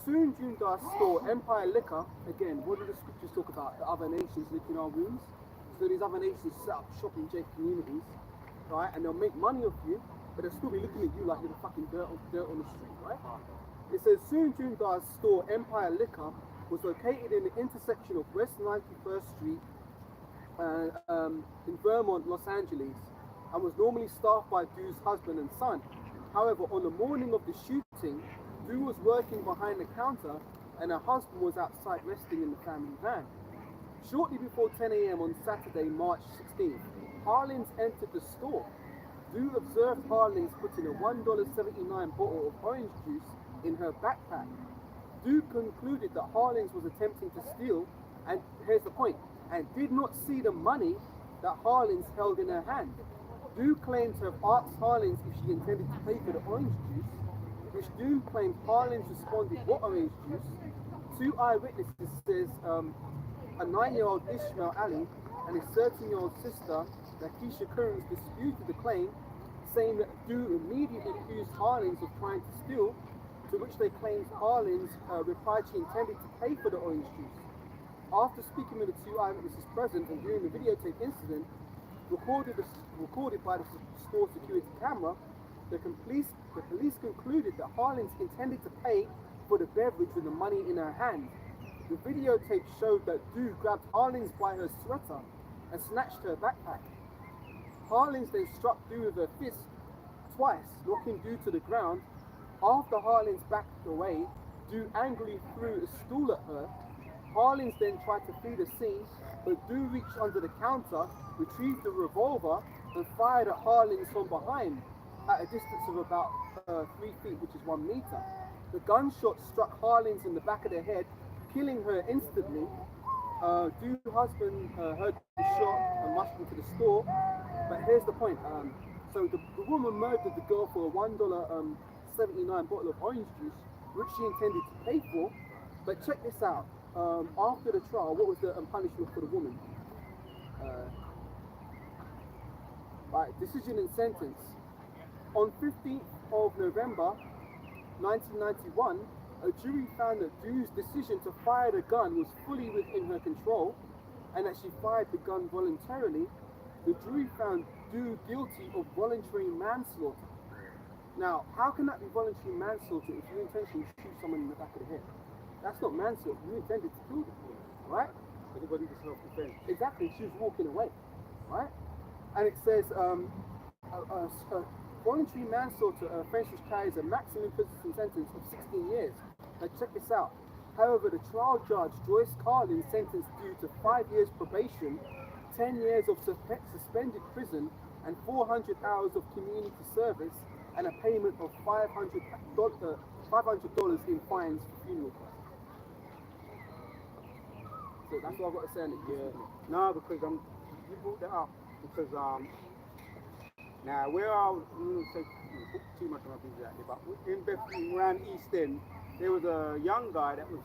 Speaker 6: Soon Jun Da store Empire Liquor, again, what do the scriptures talk about? The other nations licking our wounds. So these other nations set up shopping Jake communities, right? And they'll make money off you, but they'll still be looking at you like you're the fucking dirt on the street, right? It says Soon Jun Da's store Empire Liquor was located in the intersection of West 91st Street in Vermont, Los Angeles, and was normally staffed by Du's husband and son. However, on the morning of the shooting, Du was working behind the counter and her husband was outside resting in the family van. Shortly before 10 a.m. on Saturday, March 16th, Harlins entered the store. Du observed Harlins putting a $1.79 bottle of orange juice in her backpack. Du concluded that Harlins was attempting to steal, and here's the point, and did not see the money that Harlins held in her hand. Du claimed to have asked Harlins if she intended to pay for the orange juice, which Du claimed Harlins responded, "What orange juice?" Two eyewitnesses says a 9-year-old Ishmael Ali and his 13-year-old sister, Nakisha Coons, disputed the claim, saying that Du immediately accused Harlins of trying to steal, to which they claimed Harlins replied she intended to pay for the orange juice. after speaking with the two eyewitnesses present and viewing the videotape incident, recorded by the store security camera, the police concluded that Harlins intended to pay for the beverage with the money in her hand. The videotape showed that Du grabbed Harlins by her sweater and snatched her backpack. Harlins then struck Du with her fist twice, knocking Du to the ground. After Harlins backed away, Du angrily threw a stool at her. Harlins then tried to flee the scene, but Du reached under the counter, retrieved the revolver, and fired at Harlins from behind at a distance of about 3 feet, which is 1 meter. The gunshot struck Harlins in the back of the head, killing her instantly. Du's husband heard the shot and rushed into the store. But here's the point. So the woman murdered the girl for a $1.79 bottle of orange juice, which she intended to pay for. But check this out. After the trial, what was the punishment for the woman? Right, decision and sentence. On 15th of November 1991, a jury found that Du's decision to fire the gun was fully within her control and that she fired the gun voluntarily. The jury found Du guilty of voluntary manslaughter. Now, how can that be voluntary manslaughter if you intentionally shoot someone in the back of the head? That's not manslaughter. You intended to kill them, right?
Speaker 5: Everybody was self-defense.
Speaker 6: Exactly. She was walking away, right? And it says voluntary manslaughter offence which carries a maximum prison sentence of 16 years. Now check this out. However, the trial judge, Joyce Carlin, sentenced Du to 5 years probation, 10 years of suspended prison, and 400 hours of community service, and a payment of $500 in fines for funeral costs. So that's what I've got to say on it.
Speaker 5: Yeah. No, because you brought that up because now where I was, I'm not say too much about things exactly, but in Bethlehem around East End, there was a young guy that was,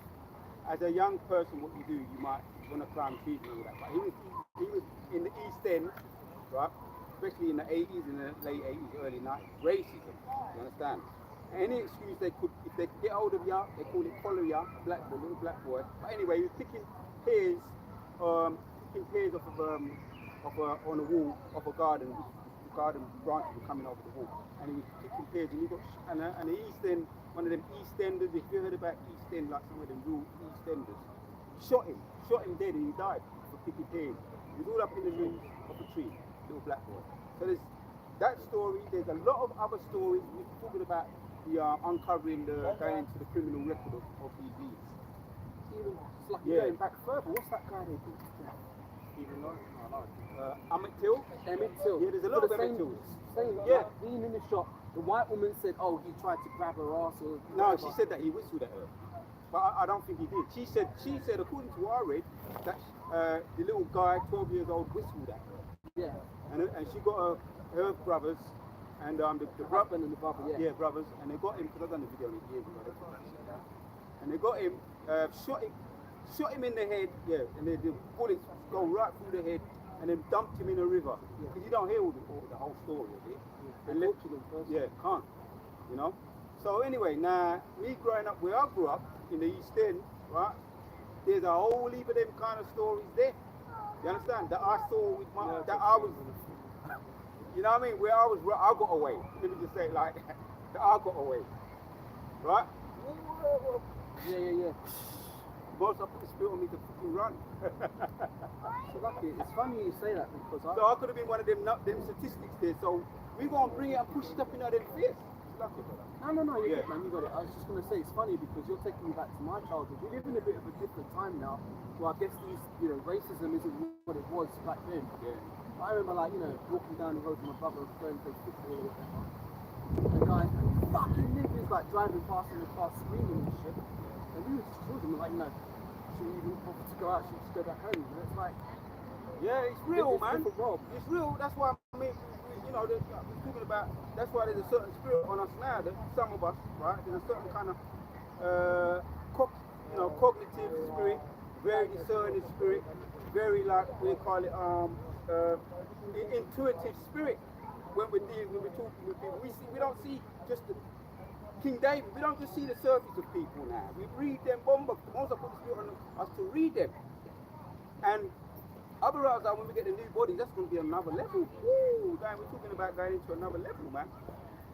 Speaker 5: as a young person, what you do, you might want to climb trees and all that. But he was in the East End, right? Especially in the 80s, in the late 80s, early 90s, racism. You understand? Any excuse they could, if they could get hold of ya, they call it follow ya, black boy, little black boy. But anyway, he was picking pears off of on a wall of a garden. The garden branches were coming over the wall, and he was picking pears, and he got and the East End, one of them East Enders. If you heard about East End, like some of them real East Enders, shot him dead, and he died for picking pears. He was all up in the leaves of a tree, little black boy. So there's that story. There's a lot of other stories. We're talking about the uncovering the going into the criminal record of these leads.
Speaker 6: Even it's like going back further. What's that guy they beat to death?
Speaker 5: Even though Emmett Till.
Speaker 6: Emmett Till.
Speaker 5: Yeah, there's a lot of Emmett Tills.
Speaker 6: Same.
Speaker 5: Yeah.
Speaker 6: Like, being in the shop, the white woman said, "Oh, he tried to grab her ass." Or
Speaker 5: No,
Speaker 6: whatever.
Speaker 5: she said that he whistled at her, but I don't think he did. She said, according to what I read, that the little guy, 12 years old, whistled at her.
Speaker 6: Yeah.
Speaker 5: And she got her brothers and the
Speaker 6: Husband and the brother. Yeah.
Speaker 5: brothers, and they got him because I've done the video on it years ago. And they got him, shot him in the head, and the bullets go right through the head, and then dumped him in a river. Because you don't hear all the whole story of it. Can't, you know. So anyway, now me growing up where I grew up in the East End, right? There's a whole heap of them kind of stories there. You understand? That I saw with my, that I was, you know what I mean? Where I got away. Let me just say it like that. That I got away, right?
Speaker 6: Yeah.
Speaker 5: Most I put the spirit on me to fucking run.
Speaker 6: So lucky. It's funny you say that because
Speaker 5: So I could have been one of them statistics there. So we gonna bring it and push it up in them face. Lucky, brother.
Speaker 6: No, you got it, man, you got it. I was just gonna say it's funny because you're taking me back to my childhood. We live in a bit of a different time now. Well, I guess racism isn't what it was back then.
Speaker 5: Yeah.
Speaker 6: I remember, like, walking down the road with my brother going to play football or whatever. The guy, fucking niggas, like driving past in the car screaming and shit. And we were just children, we're like, should we even bother to go out? Should we just go back home? And it's like,
Speaker 5: yeah, it's real, man.
Speaker 6: different world.
Speaker 5: It's real. That's why I mean, we're talking about. That's why there's a certain spirit on us now. That some of us, right? There's a certain kind of, cognitive spirit, very discerning spirit, very we call it intuitive spirit. When we're talking with people, we don't see just King David. We don't just see the surface of people now. We read them. Most of put the spirit on us to read them. And other routes are when we get the new bodies, that's going to be another level. Woo, guy, we're talking about going into another level, man.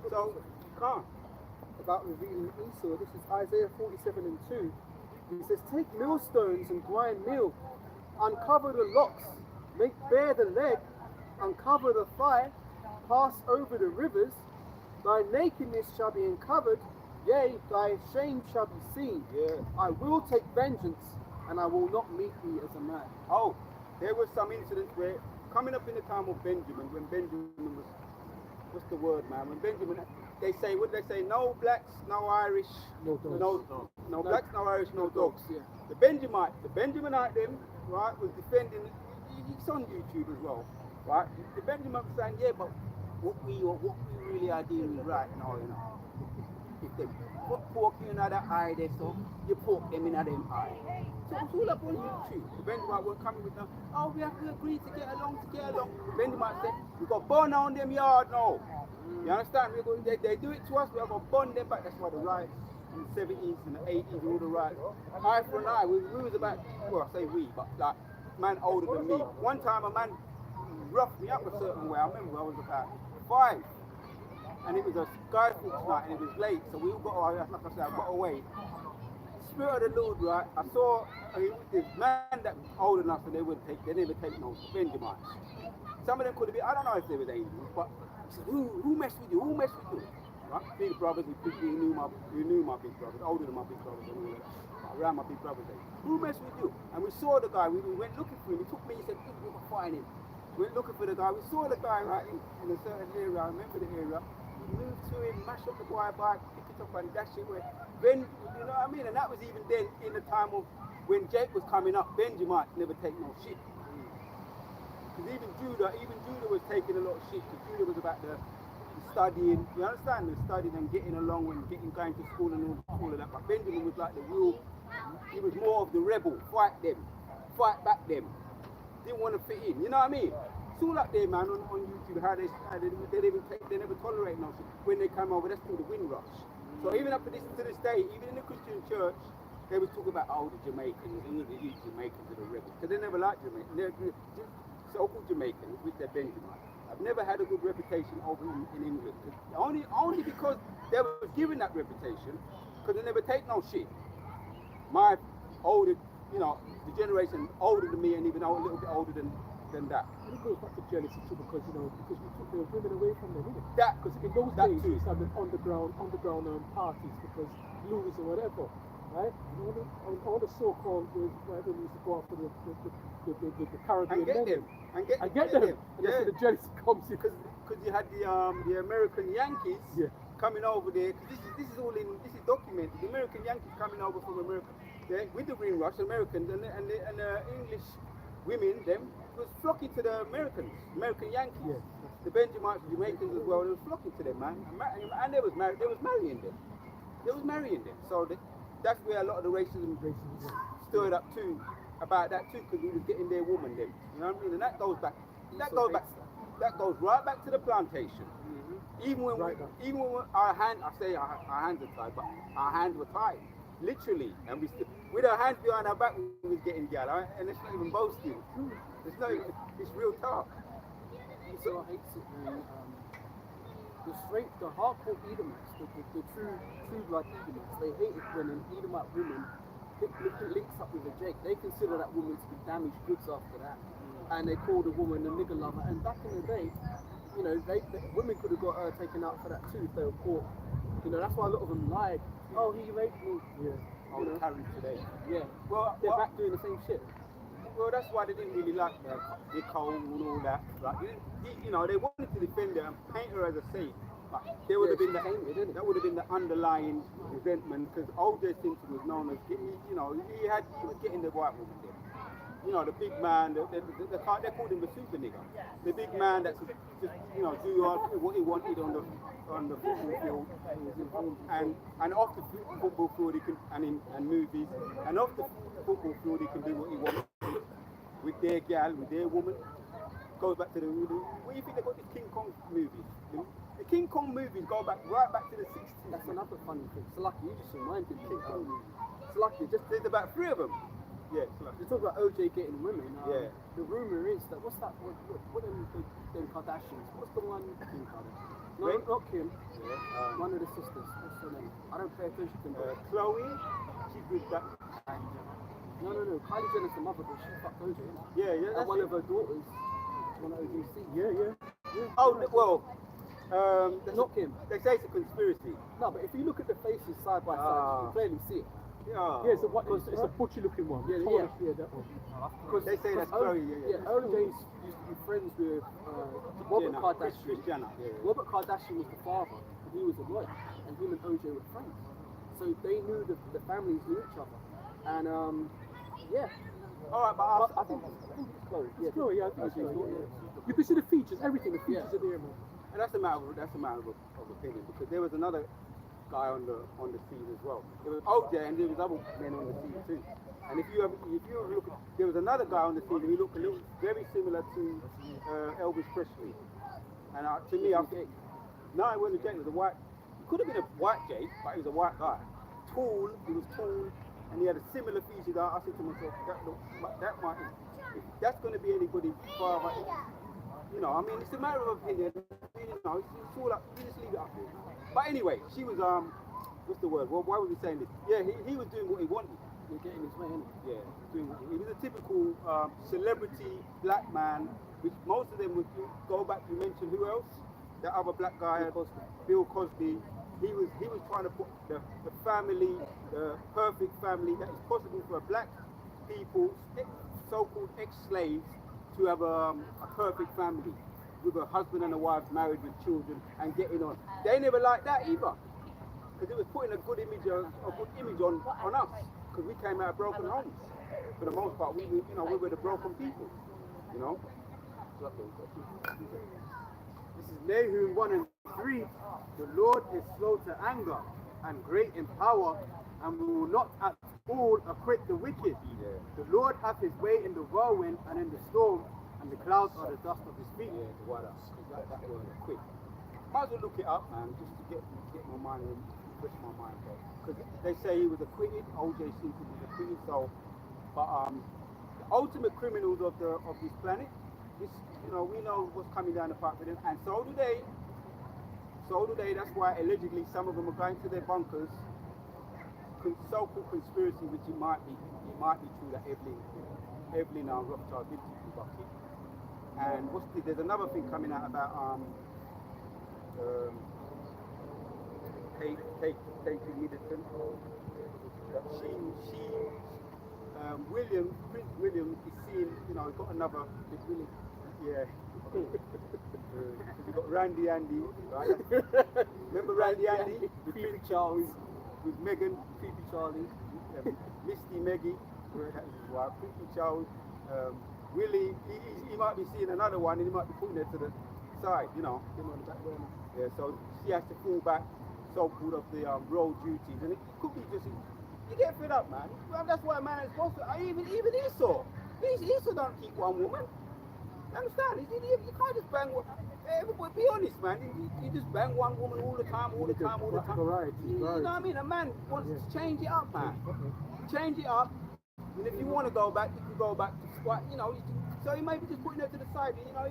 Speaker 5: So, calm.
Speaker 6: About revealing Esau. This is Isaiah 47 and 2. He says, take millstones and grind meal, uncover the locks, make bare the leg, uncover the thigh, pass over the rivers. Thy nakedness shall be uncovered, yea, thy shame shall be seen.
Speaker 5: Yeah.
Speaker 6: I will take vengeance, and I will not meet thee as a man.
Speaker 5: Oh, there was some incidents where, coming up in the time of Benjamin, when Benjamin was, what's the word, man? When Benjamin, they say, what do they say? No blacks, no Irish,
Speaker 6: No dogs.
Speaker 5: no blacks, no Irish, no dogs.
Speaker 6: Yeah.
Speaker 5: The Benjaminite them, right, was defending, it's on YouTube as well, right? The Benjaminite was saying, yeah, but what we really are doing right now, you know. If they put pork in another eye there, so you poke them in them eye. So it's all up on YouTube. The Benjaminite weren't coming with them, oh, we have to agree to get along, The Benjaminite said, we got burn on them yard now. You understand? They do it to us, we have to burn them back. That's why the riots in the 70s and the 80s, all the riots. Eye for an eye, we was about, well, I say we, but like, man older than me. One time a man roughed me up a certain way. I remember I was about 5. And it was a Skyfall night and it was late, so we all got away, like I said, I got away. Spirit of the Lord, right? I saw this man that was older enough and they never take no Benjamites. Some of them could have been, I don't know if they were angels, but he said, who messed with you? Who messed with you? Right? Big brothers, he knew my big brothers, older than my big brothers and all that. Around my big brothers days. Who messed with you? And we saw the guy, we went looking for him, he took me, he said, we were find him. We went looking for the guy, we saw the guy right in a certain area, I remember the area. We moved to him, mashed up the boy bike, pick it up and dash it away. Then, you know what I mean? And that was even then in the time of when Jake was coming up, Benjamites never take no shit. Because even Judah was taking a lot of shit, because Judah was about the studying, you understand? The studying and getting along and going to school and all of that. But Benjamin was like the real, he was more of the rebel, fight back them. Didn't want to fit in, you know what I mean? It's all up there, man, on YouTube, how they never tolerate no shit. When they come over, that's called the Windrush. So even up to this day, even in the Christian church, they was talking about, oh, the Jamaicans, and the Jamaicans are the rebels. Because they never liked Jamaicans. They're so-called Jamaicans, which they're Benjamites. I've never had a good reputation over in England. Only because they were given that reputation, because they never take no shit. My older, you know, the generation older than me and even a little bit older than that.
Speaker 3: And it goes back to jealousy too, because you took the women away from them, innit?
Speaker 5: That,
Speaker 3: because in those days we used to have the underground parties because Louis or whatever, right? And all the so-called whatever used to go after the Caribbean men.
Speaker 5: And get
Speaker 3: And
Speaker 5: them.
Speaker 3: that's where the jealousy comes in.
Speaker 5: Because you had the American Yankees coming over there. Cause this is documented. The American Yankees coming over from America, with the Windrush, Americans and the English women, them was flocking to the American Yankees.
Speaker 3: Yes.
Speaker 5: The Benjamites, the Jamaicans as well, they were flocking to them, man. And they was marrying them. So that's where a lot of the racism stirred up too, about that too, because we was getting their woman then. You know what I mean? And that goes right back to the plantation. Mm-hmm. Even when our hands are tied, but our hands were tied. Literally, and with our hands behind our back, we was getting gal, right? And it's not even boasting. It's real talk.
Speaker 6: So I hate it when the hardcore Edomites, the true blood Edomites, they hate it when an Edomite woman links up with a Jake. They consider that woman to be damaged goods after that, and they call the woman a nigger lover. And back in the day, you know, women could have got her taken out for that too if they were caught. You know, that's why a lot of them lied. Oh, he raped me. Yeah.
Speaker 5: Oh, you know? Carried today.
Speaker 6: Yeah.
Speaker 5: Well,
Speaker 6: they're back doing the same shit.
Speaker 5: Well, that's why they didn't really like Nicole and all that. Like, they wanted to defend her and paint her as a saint. But there would have been that would have been the underlying resentment, because O.J. Simpson was known as, he was getting the white woman there. You know, the big man, they called him the super nigger. The big man that could just, do what he wanted on the football field, and off the football field he can, and movies, and off the football field he can do what he wants with their gal, with their woman. Goes back to what do you think they got these King Kong movies? The King Kong movies go right back to the 60s.
Speaker 6: That's another funny thing. It's lucky you just reminded me. King Kong movies. It's lucky,
Speaker 5: there's about 3 of them. Yeah, so
Speaker 6: You talk about OJ getting women.
Speaker 5: Yeah.
Speaker 6: The rumor is that what's that? What them Kardashians? What's the one? Kim Kardashian. No,
Speaker 5: Wait.
Speaker 6: not Kim.
Speaker 5: yeah,
Speaker 6: One of the sisters. What's her name? I don't pay attention to them.
Speaker 5: Chloe, she's with that.
Speaker 6: No. Kylie Jenner's the mother, but she fucked OJ. Innit?
Speaker 5: Yeah,
Speaker 6: And
Speaker 5: that's
Speaker 6: one
Speaker 5: it.
Speaker 6: of her daughters, one of OJ's seeds.
Speaker 3: Yeah.
Speaker 5: Oh, well,
Speaker 6: Not Kim.
Speaker 5: they say it's a conspiracy.
Speaker 6: No, but if you look at the faces side by side, you can clearly see it.
Speaker 5: Yeah.
Speaker 3: Yeah, it's a butchy looking one.
Speaker 6: Yeah,
Speaker 3: Taller,
Speaker 6: yeah.
Speaker 3: that one.
Speaker 5: They say that's Chloe, yeah.
Speaker 6: OJ used to be friends with Robert
Speaker 5: Jenner,
Speaker 6: Kardashian.
Speaker 5: Kris Jenner, yeah.
Speaker 6: Robert Kardashian was the father, and he was a lawyer, and him and OJ were friends. So they knew the families knew each other, and yeah.
Speaker 5: All right,
Speaker 6: But I think it's Chloe. Yeah,
Speaker 3: Chloe, yeah, I think it's
Speaker 6: OJ's
Speaker 3: Chloe,
Speaker 6: daughter.
Speaker 3: You can see the features, everything. The features
Speaker 6: Yeah.
Speaker 3: are there, man.
Speaker 5: and that's a matter of opinion, because there was another guy on the scene as well. There was OJ and there was other men on the scene too. And if you look, there was another guy on the scene and he looked very similar to Elvis Presley. And to me, I think no, it wasn't Jake. It was a white. It could have been a white Jake, but he was a white guy. Tall. He was tall, and he had a similar feature. That I said to myself, that might. If that's going to be anybody's father, you know, I mean, it's a matter of opinion. You know, it's all up. You just leave it up there. But anyway, she was what's the word? Well, why was he saying this? Yeah, he was doing what he wanted.
Speaker 6: You're getting his way, innit?
Speaker 5: Yeah, he was a typical celebrity black man, which most of them would go back. You mentioned who else? That other black guy, Bill Cosby. He was trying to put the family, the perfect family that is possible for black people, so-called ex-slaves, to have a perfect family with a husband and a wife married with children and getting on. They never liked that either, because it was putting a good image on us, because we came out of broken homes. For the most part, we were the broken people, you know.
Speaker 1: This is Nahum 1 and 3. The Lord is slow to anger and great in power, and will not at all acquit the wicked.
Speaker 5: Yeah.
Speaker 1: The Lord hath his way in the whirlwind and in the storm, and the clouds are the dust of his feet.
Speaker 5: Yeah, the what else? That word, quick. Might as well look it up, man, just to get my mind in, refresh my mind, because they say he was acquitted. OJ seems to be acquitted. So, but the ultimate criminals of this planet, this, you know, we know what's coming down the pipe with them, and so do they. So do they. That's why allegedly some of them are going to their bunkers. So-called conspiracy, which it might be true that Evelyn Rothschild did keep the bucket. And there's another thing coming out about Kate Middleton. That Prince William is seeing, you know, got another big William. Yeah. He got Randy Andy, right? Remember Randy Andy? With Prince Charles, with Meghan, Creepy Charlie, Misty Meggie, that is his wife, Creepy Charles, Willie, he might be seeing another one and he might be putting it to the side, you know. Yeah, so she has to fall back so-called of the role duties, and it could be just, you get fed up, man. That's why a man is supposed to, even Esau don't keep one woman. You understand? You can't just bang one. Everybody, be honest, man. You just bang one woman all the time.
Speaker 3: Right.
Speaker 5: You know what I mean? A man wants to change it up, man. Change it up. And if you want to go back, you can go back to squat. You know, so he may be just putting it to the side. You know,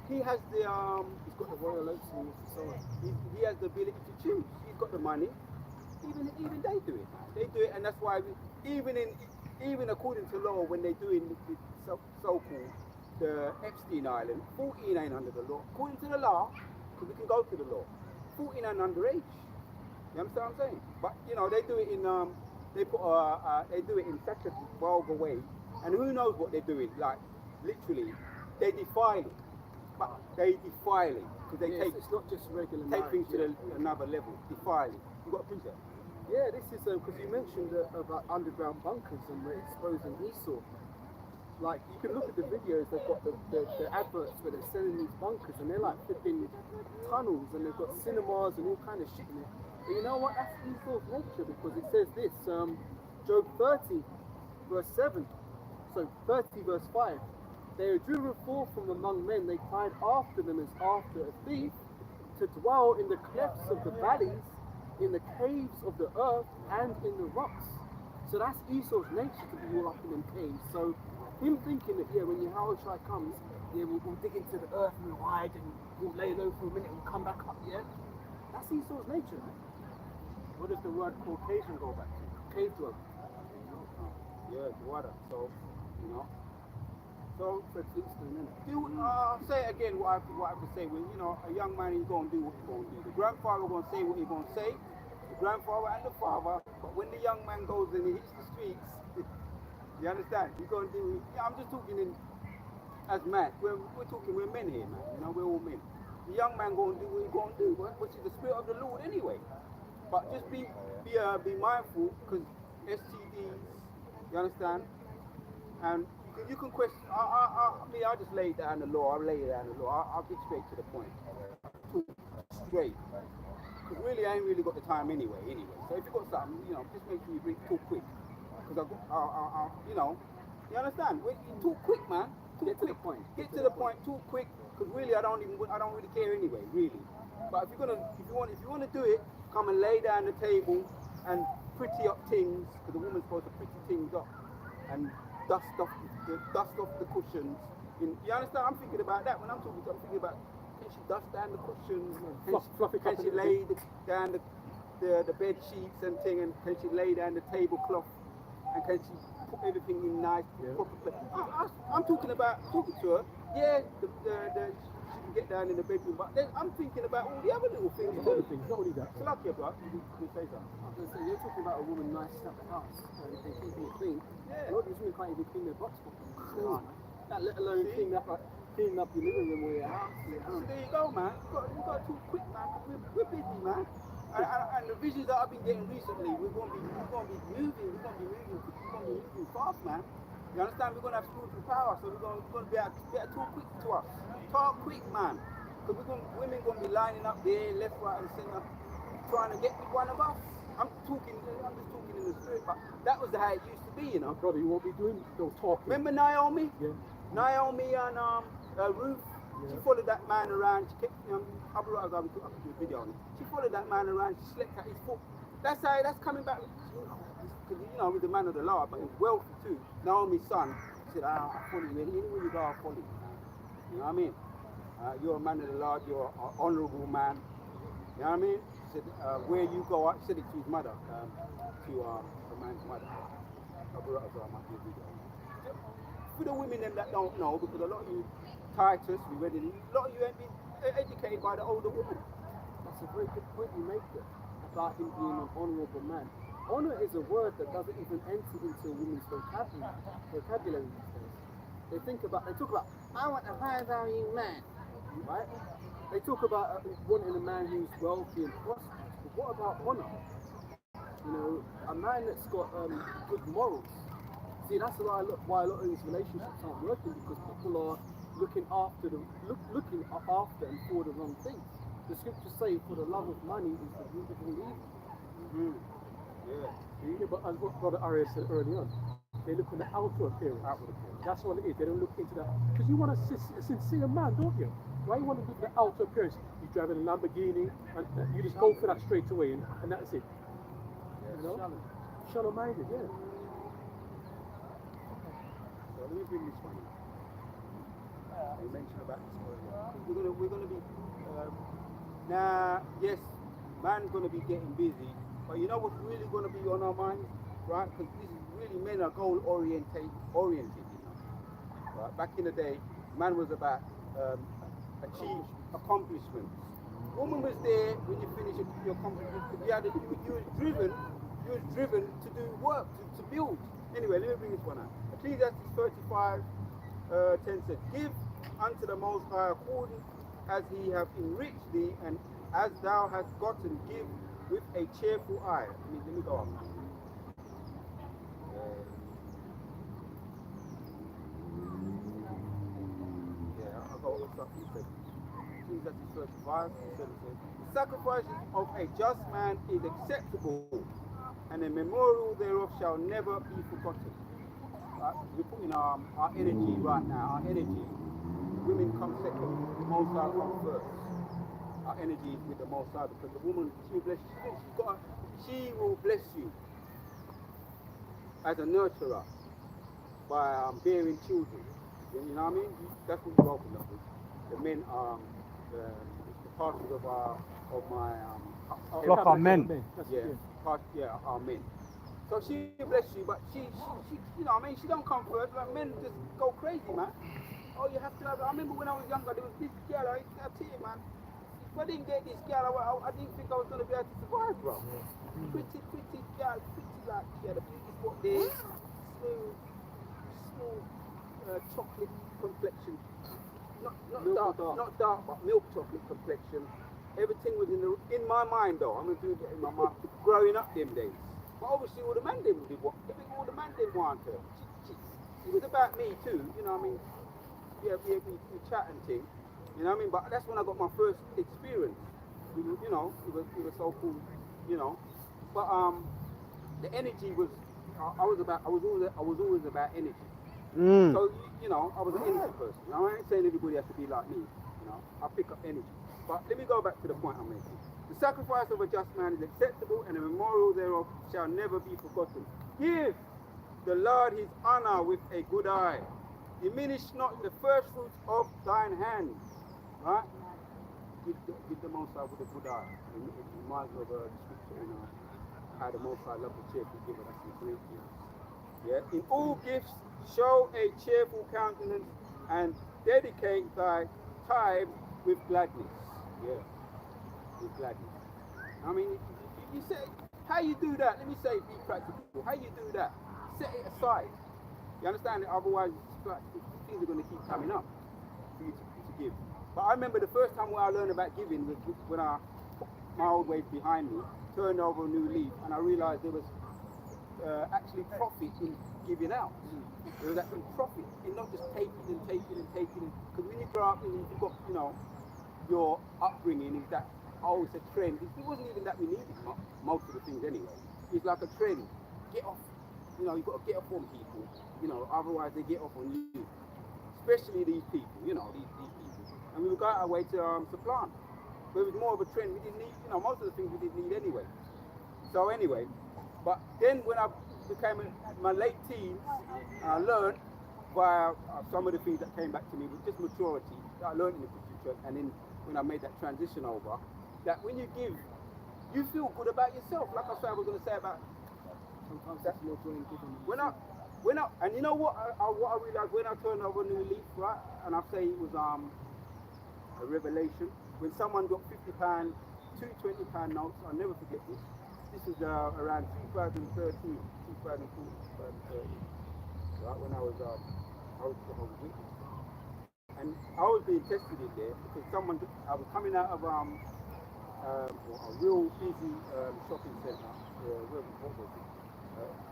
Speaker 5: he has the he's got the royal oaks and so on. He has the ability to choose. He's got the money. Even they do it. They do it, and that's why even according to law, when they do it, so-called the Epstein Island, 14 ain't under the law. According to the law, because we can go to the law, 14 ain't underage. You understand what I'm saying? But you know, they do it in they do it in such a vulgar way, and who knows what they're doing? Like literally, they defile it. But they defile it because they
Speaker 6: it's not just regular
Speaker 5: take things
Speaker 6: marriage,
Speaker 5: to another level. Defile it. You got a picture?
Speaker 6: Yeah, this is because you mentioned about underground bunkers and we're exposing Esau. Like you can look at the videos, they've got the adverts where they're selling these bunkers and they're like flipping tunnels and they've got cinemas and all kind of shit in it. But you know what? That's Esau's nature, because it says this, Job 30 verse 7, so 30 verse 5. They are driven forth from among men, they cried after them as after a thief, to dwell in the clefts of the valleys, in the caves of the earth, and in the rocks. So So that's Esau's nature to be all up in them caves. So him thinking that, yeah, when Yahushua comes, yeah, we'll dig into the earth and wide and we'll lay low for a minute and we'll come back up, yeah? That's Esau's nature, man.
Speaker 4: What does the word Caucasian go back to?
Speaker 6: Cave dweller.
Speaker 5: Yeah, the water. So, you know. So,
Speaker 6: Fred Flintstone, innit?
Speaker 5: say again what I have to say. When, you know, a young man is going to do what he's going to do. The grandfather going to say what he's going to say. The grandfather and the father. But when the young man goes and he hits the streets, you understand? He's going to do. Yeah, I'm just talking in as man. We're men here, man. You know, we're all men. The young man going to do what he's going to do, which is the spirit of the Lord anyway. But just be mindful, because STDs, you understand? And you can question. I just lay down the law. I'll lay down the law. I'll get straight to the point. Straight. Because really, I ain't really got the time anyway. So if you got something, you know, just make sure you bring talk quick. Because you know, you understand? You talk quick, man. Get to the point. Get to the point. Talk quick. Because really, I don't really care anyway. Really. But if you want to do it, come and lay down the table and pretty up things. Because the woman's supposed to pretty things up and dust off the cushions. You understand? I'm thinking about that when I'm talking. I'm thinking about, can she dust down the cushions? Can she lay down the bed sheets and thing? And can she lay down the tablecloth? And can she put everything in nice, proper place? I'm talking to her. Yeah, she can get down in the bedroom, but then I'm thinking about all the other little things too.
Speaker 3: Not only that.
Speaker 5: So lucky, bro. You say something.
Speaker 6: So you're talking about a woman nice at the house and keeping it clean.
Speaker 5: Yeah.
Speaker 6: A lot of these women can't even clean their box properly. That let alone clean up your living room or your house.
Speaker 5: So there you go, man. You got to talk quick, man. We're busy, man. And the visions that I've been getting recently, we're going to be moving fast, man. You understand? We're going to have spiritual power, so we're going to be able to talk quick to us. Talk quick, man. Because women going to be lining up there, left, right, and center, trying to get with one of us. I'm just talking in the spirit, but that was how it used to be, you know.
Speaker 3: Brother, you won't be doing no talking.
Speaker 5: Remember Naomi?
Speaker 3: Yeah.
Speaker 5: Naomi and Ruth.
Speaker 3: Yeah.
Speaker 5: She followed that man around. She kept, I could do a video on it. She followed that man around. She slept at his foot. That's coming back. Because with the man of the law, but he's wealthy too. Naomi's son said, I follow you. Anywhere you go, I'll follow you. You know what I mean? You're a man of the Lord. You're an honourable man. You know what I mean? She said, where you go, she said it to his mother, to the man's mother. I brought it up, I might do a video. For the women them that don't know, because a lot of you, Titus, we read it, a lot of you ain't been educated by the older woman.
Speaker 6: That's a very good point you make there about him being an honourable man. Honour is a word that doesn't even enter into a woman's vocabulary these days. They talk about, I want a high value man, right? They talk about wanting a man who's wealthy and prosperous, but what about honour? A man that's got good morals. See, that's why a lot of these relationships aren't working, because people are looking after and for the wrong things. The scriptures say, for the love of money is the root of all evil.
Speaker 3: Yeah, but as what Brother Arias said early on, they look at the outer appearance. That's what it is. They don't look into that. Because you want a sincere man, don't you? Why you want to look at the outer appearance? You're driving a Lamborghini, and you just go for that straight away, and that's it. Shallow-minded, yeah.
Speaker 5: So let me bring this one in. You mentioned about this earlier. We're gonna be now. Yes, man's gonna be getting busy, but you know what's really gonna be on our minds, right? Because this is really, men are goal oriented. Right? Back in the day, man was about accomplishments. Woman was there when you finish your accomplishments. You was driven to do work, to build. Anyway, let me bring this one out. Ecclesiastes 35:10 says, give unto the Most High according as he hath enriched thee, and as thou hast gotten, give with a cheerful eye. Let me go on. I'll go what's up. He said, Ecclesiastes 35:7 says, the sacrifices of a just man is acceptable, and the memorial thereof shall never be forgotten. We're putting our energy right now. Our energy, women come second, the Most High comes first. Our energy is with the Most High, because the woman, she will bless you. She will bless you. as a nurturer by bearing children. You know what I mean? That's what you open up with. The men are the parties of my
Speaker 1: Flock are men.
Speaker 5: are men. So she bless you, but she you know what I mean, she don't come first. Like men just go crazy, man. Oh, you have to have. I remember when I was younger, there was this girl. I tell you, man. If I didn't get this girl, I didn't think I was gonna be able to survive, bro. Pretty girl, pretty like she had a beauty spot there, small chocolate complexion. Not dark, but milk chocolate complexion. Everything was in my mind though. I'm gonna do it in my mind. Growing up them days. But obviously all the man didn't want. All the man didn't want her. It was about me too. You know what I mean? Yeah, we chat and thing. You know what I mean? But that's when I got my first experience. You know, it was so cool. You know, but the energy was. I was always about energy. So you know, I was an energy person. Now, I ain't saying everybody has to be like me. You know, I pick up energy. But let me go back to the point I'm making. The sacrifice of a just man is acceptable, and the memorial thereof shall never be forgotten. Give the Lord his honor with a good eye. Diminish not the first fruits of thine hands. Right? Give the Most High with a good eye. It reminds me of the scripture, you know, how the Most High loves a cheerful giver. That's in Corinthians. Yeah. In all gifts, show a cheerful countenance and dedicate thy time with gladness. Yeah. With gladness. I mean, you say, how you do that? Let me say, be practical. How you do that? Set it aside. You understand it? Otherwise, things are going to keep coming up for you to give. But I remember the first time when I learned about giving was when I put my old ways behind me, turned over a new leaf, and I realized there was actually profit in giving out. There was actually profit in not just taking. Because when you grow up and you've got, you know, your upbringing is that, oh, it's a trend. It wasn't even that we needed most of the things anyway. It's like a trend. Get off. You know, you've got to get off on people. You know, otherwise they get off on you. Especially these people, you know, these people. And we would go out our way to supplant. But it was more of a trend. We didn't need, you know, most of the things we didn't need anyway. So anyway, but then when I became in my late teens, I learned via some of the things that came back to me was just maturity that I learned in the Christian church, and then when I made that transition over, that when you give, you feel good about yourself. Like I said, I was going to say about sometimes that's more joy in giving. And you know what I realized when I turned over a new leaf, right? And I say it was a revelation. When someone got £50, two £20 notes, I'll never forget this. This was around 2013, 2014, 2013, right? When I was with. And I was being tested in there because I was coming out of a real busy shopping centre. What was it?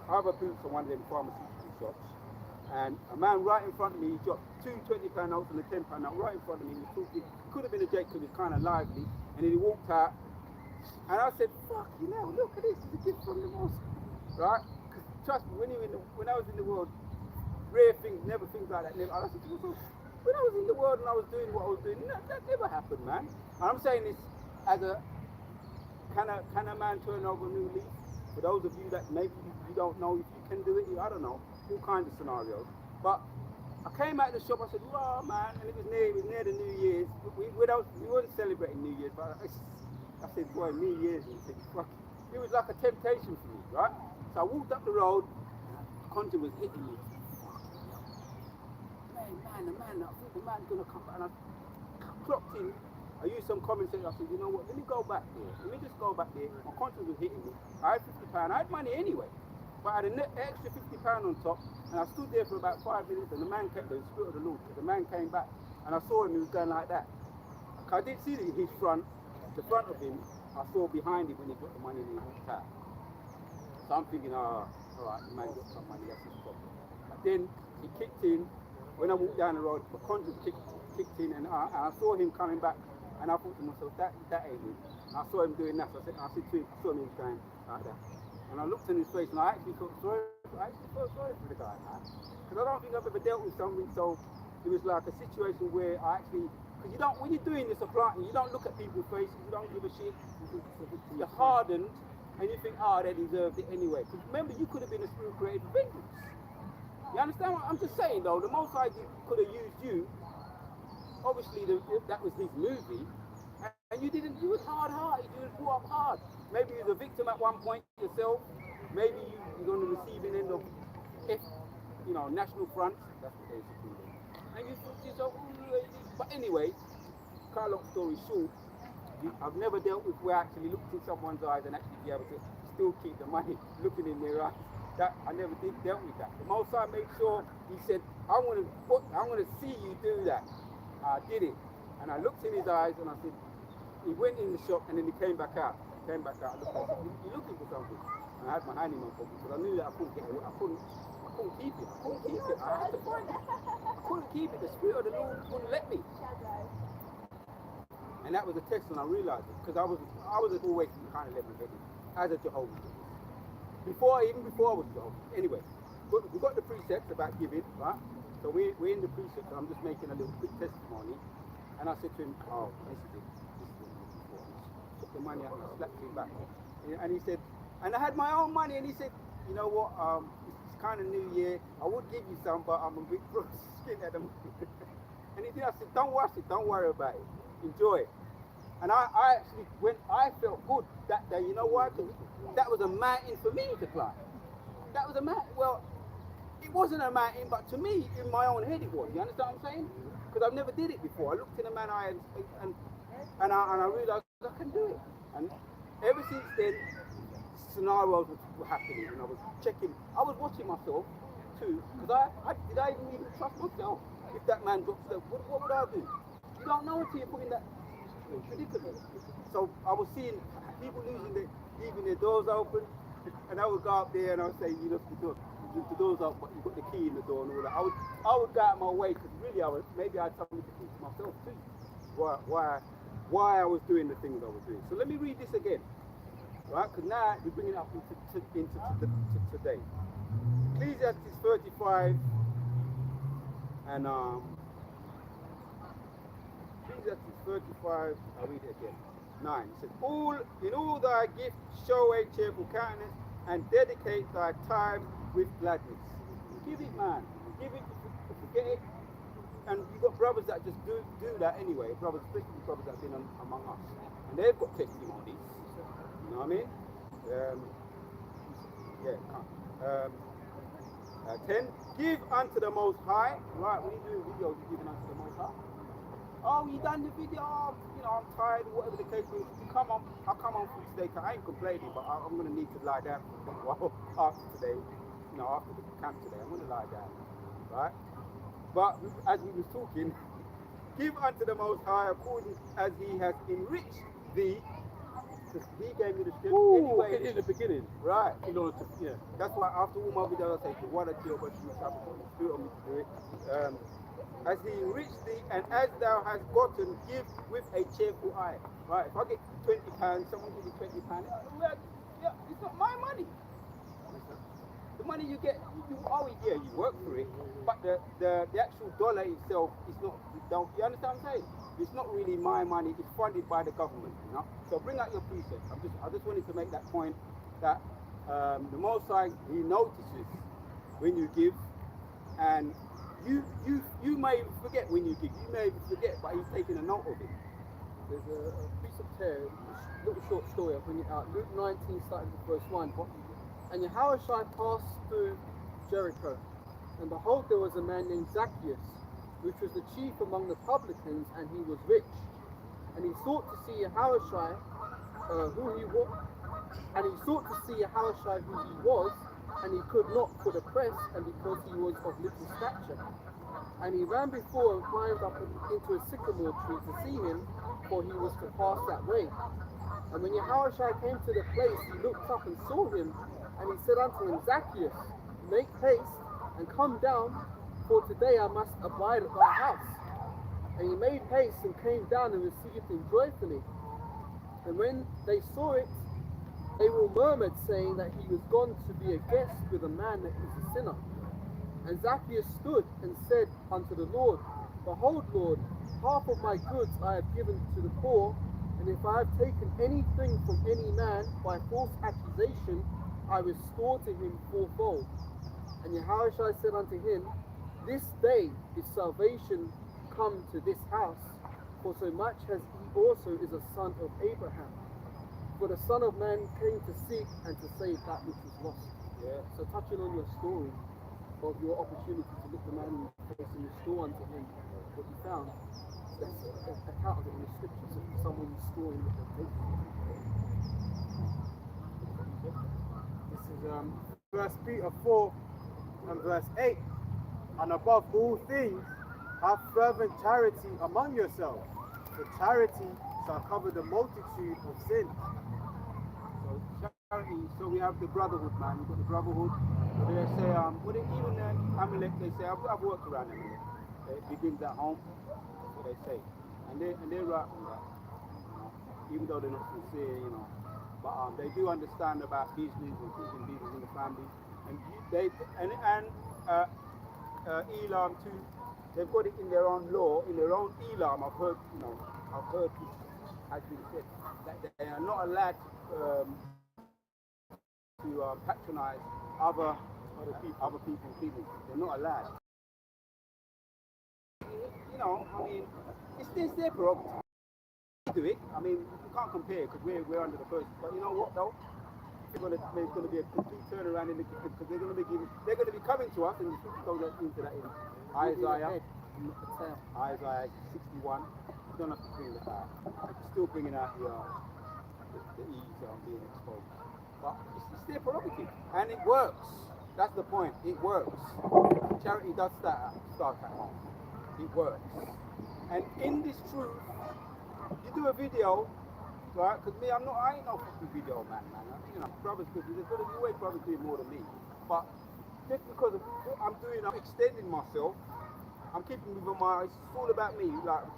Speaker 5: Harbour Boots on one of them pharmaceutical shops. And a man right in front of me, he dropped two £20 notes and a £10 note right in front of me. He was talking, could have been a Jake because he was kind of lively. And then he walked out. And I said, fuck, you know, look at this, it's a gift from the most. Right? Because trust me, when I was in the world, rare things, never things like that. I said to myself, when I was in the world and I was doing what I was doing, that never happened, man. And I'm saying this as a, can a man turn over a new leaf? For those of you that maybe you don't know if you can do it, I don't know, all kinds of scenarios. But I came out of the shop, I said, wow, man, and it was near the New Year's. We weren't celebrating New Year's, but I said, boy, New Year's, and he said, fuck. It was like a temptation for me, right? So I walked up the road, Conte was hitting me. Man, I think the man's gonna come back. And I clocked in. I used some common sense. I said, you know what, let me go back there. Let me just go back there. My conscience was hitting me. I had £50. I had money anyway. But I had an extra £50 on top. And I stood there for about 5 minutes and the man kept the Spirit of the Lord. The man came back and I saw him, he was going like that. I didn't see his front, the front of him. I saw behind him when he got the money and he walked out. So I'm thinking, all right, the man got some money, that's his problem. But then he kicked in. When I walked down the road, my conscience kicked in and I saw him coming back. And I thought to myself, that ain't him. I saw him doing that, so I said to him, I saw him going like that. And I looked in his face and I actually felt sorry for the guy, man. Because I don't think I've ever dealt with something, so it was like a situation where I actually, because when you're doing this supplanting, you don't look at people's faces, you don't give a shit. You're hardened and you think, oh, they deserved it anyway. Because remember, you could have been a spirit created for vengeance. You understand what I'm just saying, though? The Most High could have used you. Obviously, that was his movie, and you didn't. You was hard-hearted. You was brought up hard. Maybe you was a victim at one point yourself. Maybe you're on the receiving end of, national fronts. That's what they used to do. And you thought to yourself, but anyway, cut a long story short, I've never dealt with where I actually looked in someone's eyes and actually be able to still keep the money looking in their eyes. That I never dealt with that. The Most High made sure he said, I want to see you do that. I did it. And I looked in his eyes and I said, he went in the shop and then he came back out. I looked at him, you're looking for something. And I had my hand in my pocket because I knew that I couldn't get it. I couldn't keep it. I had to find it. I couldn't keep it. The Spirit of the Lord wouldn't let me. And that was a test, and I realized it because I was always kind of level-headed as a Jehovah's Witness. Even before I was Jehovah's. Anyway, we got the precepts about giving, right? So we're in the precepts, and I'm just making a little quick testimony. And I said to him, oh, this is it. This is what I'm looking for. I took the money out and I slapped him back. And he said, and I had my own money, and he said, you know what? It's kind of New Year. I would give you some, but I'm a bit broke skin at the moment. And he did. I said, don't rush it. Don't worry about it. Enjoy it. And I actually felt good that day. You know why? Because that was a mountain for me to climb. That was a mountain. Well, it wasn't a mountain, but to me, in my own head, it was. You understand what I'm saying? Because I've never did it before. I looked in a man's eye and I realized I can do it. And ever since then, scenarios were happening, and I was checking. I was watching myself too, because did I even trust myself? If that man drops dead, what would I do? You don't know until you put in that. It's ridiculous. So I was seeing people leaving their doors open, and I would go up there and I would say, you left the doors up, but you got the key in the door and all that. I would go out of my way because really maybe I had something to keep to myself too. Why I was doing the things I was doing. So let me read this again, right? Because now we're bringing it up into today. Ecclesiastes 35 and Ecclesiastes 35, I'll read it again. 9. It says, in all thy gifts show a cheerful countenance and dedicate thy time with gladness. Give it, man. Give it, forget it. And you've got brothers that just do that anyway. Brothers, especially brothers that have been among us. And they've got testimonies. You know what I mean? 10. Give unto the Most High. Right, when you do videos, you're giving unto the Most High. Oh, you done the video, I'm tired, whatever the case is. I'll come on for today, because I ain't complaining, but I'm going to need to lie down for a while after today, after the camp today, I'm going to lie down, right? But as we was talking, give unto the Most High according as he has enriched thee, because he gave me the script anyway.
Speaker 3: In the beginning.
Speaker 5: Right.
Speaker 3: In order to, yeah.
Speaker 5: That's why after all my videos, I say, what a deal, but you must have the Spirit on me to do it. As he enriched thee, and as thou hast gotten, give with a cheerful eye. Right, if I get £20, someone gives me £20, it's not my money. The money you get, you work for it, but the actual dollar itself is not, you understand what I'm saying? It's not really my money, it's funded by the government, So bring out your precepts. I just wanted to make that point that the Most High, he notices when you give, and you may forget when you give, but he's taking a note of it.
Speaker 6: There's a piece of text, a little short story, I'll bring it out. Luke 19, starting with verse 1. And Yahushua passed through Jericho, and behold, there was a man named Zacchaeus, which was the chief among the publicans, and he was rich. And he sought to see Yahushua, who he was, and he could not for the press, and because he was of little stature. And he ran before and climbed up into a sycamore tree to see him, for he was to pass that way. And when Yahushua came to the place, he looked up and saw him, and he said unto him, Zacchaeus, make haste and come down, for today I must abide at thy house. And he made haste and came down and received him joyfully. And when they saw it, they all murmured, saying that he was gone to be a guest with a man that is a sinner. And Zacchaeus stood and said unto the Lord, Behold, Lord, half of my goods I have given to the poor, And if I have taken anything from any man by false accusation, I restore to him fourfold. And Yahushua said unto him, This day is salvation come to this house, for so much as he also is a son of Abraham. For the Son of Man came to seek and to save that which was lost.
Speaker 5: Yeah.
Speaker 6: So touching on your story of your opportunity to look the man in the face and restore unto him what you found, that's a account of it in the scriptures of someone restoring what they've taken.
Speaker 1: This is 1 Peter 4 and verse 8. And above all things, have fervent charity among yourselves, for charity shall cover the multitude of sins.
Speaker 5: So charity, so we have the brotherhood, man. We've got the brotherhood. They say, even Amalek, they say, I've worked around Amalek. It begins at home. That's what they say. And they're right on that. You know, even though they're not sincere, you know. But they do understand about business and keeping business in the family. And Elam too. They've got it in their own law, in their own Elam. I've heard has been said that they are not allowed to patronize other people's business. They're not allowed. You know, I mean, it's their prerogative. Do it. I mean, you can't compare because we're under the first. But you know what though? There's going to be a complete turnaround in the because they're going to be coming to us, and you go into that in Isaiah 61. You don't have to bring that out. It's still bringing out the ease being exposed. But it's their prerogative, and it works. That's the point. It works. Charity does start at home. It works. And in this truth, you do a video, right? Because I ain't no fucking video man. You know, brothers, because there's going to be way brothers doing more than me. But just because of what I'm doing, I'm extending myself. I'm keeping moving my. It's all about me. Like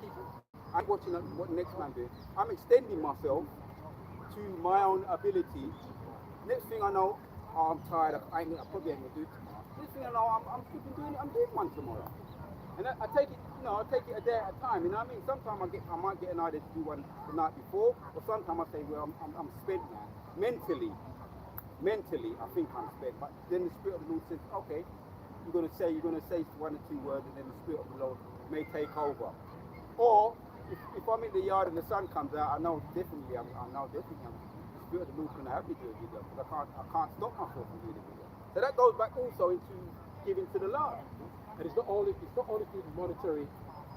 Speaker 5: I'm watching what the next man doing. I'm extending myself to my own ability. Next thing I know, I'm tired. I probably ain't gonna do it tomorrow. Next thing I know, I'm doing it. I'm doing one tomorrow. And I take it, I take it a day at a time. You know what I mean? Sometimes I might get an idea to do one the night before, or sometimes I say, well, I'm spent now. Mentally, I think I'm spent. But then the Spirit of the Lord says, okay, you're gonna say one or two words, and then the Spirit of the Lord may take over. Or if I'm in the yard and the sun comes out, I know definitely the Spirit of the Lord can have me do a video because I can't stop myself from doing a video. So that goes back also into giving to the Lord.
Speaker 3: And it's not only through monetary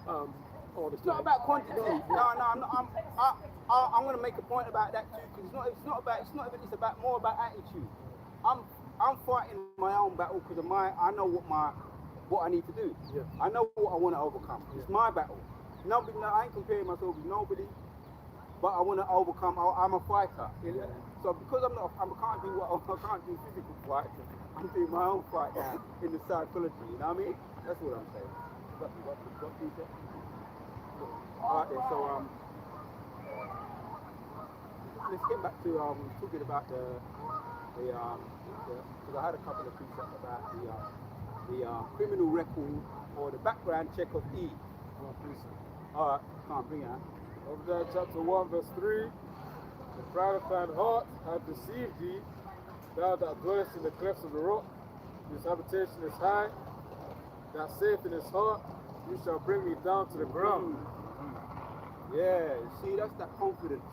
Speaker 3: all the
Speaker 5: It's not about quantity. No, I'm going to make a point about that too, because it's about more about attitude. I'm fighting my own battle because I know what I need to do.
Speaker 3: Yeah.
Speaker 5: I know what I want to overcome. Yeah. It's my battle. Nobody, I ain't comparing myself with nobody, but I want to overcome. I'm a fighter. Yeah. So because I can't do physical fight. I'm doing my own fight now in the psychology. You know what I mean? That's what I'm saying. What you said? Alright then, so let's get back to talking about because I had a couple of precepts about the criminal record or the background check of E. Alright, can't bring it out.
Speaker 2: Obadiah chapter 1 verse 3. The proud of thine heart hath deceived thee, thou that dwellest in the clefts of the rock, whose habitation is high, that saith in his heart, you shall bring me down to the ground.
Speaker 5: Yeah, see, that's that confidence.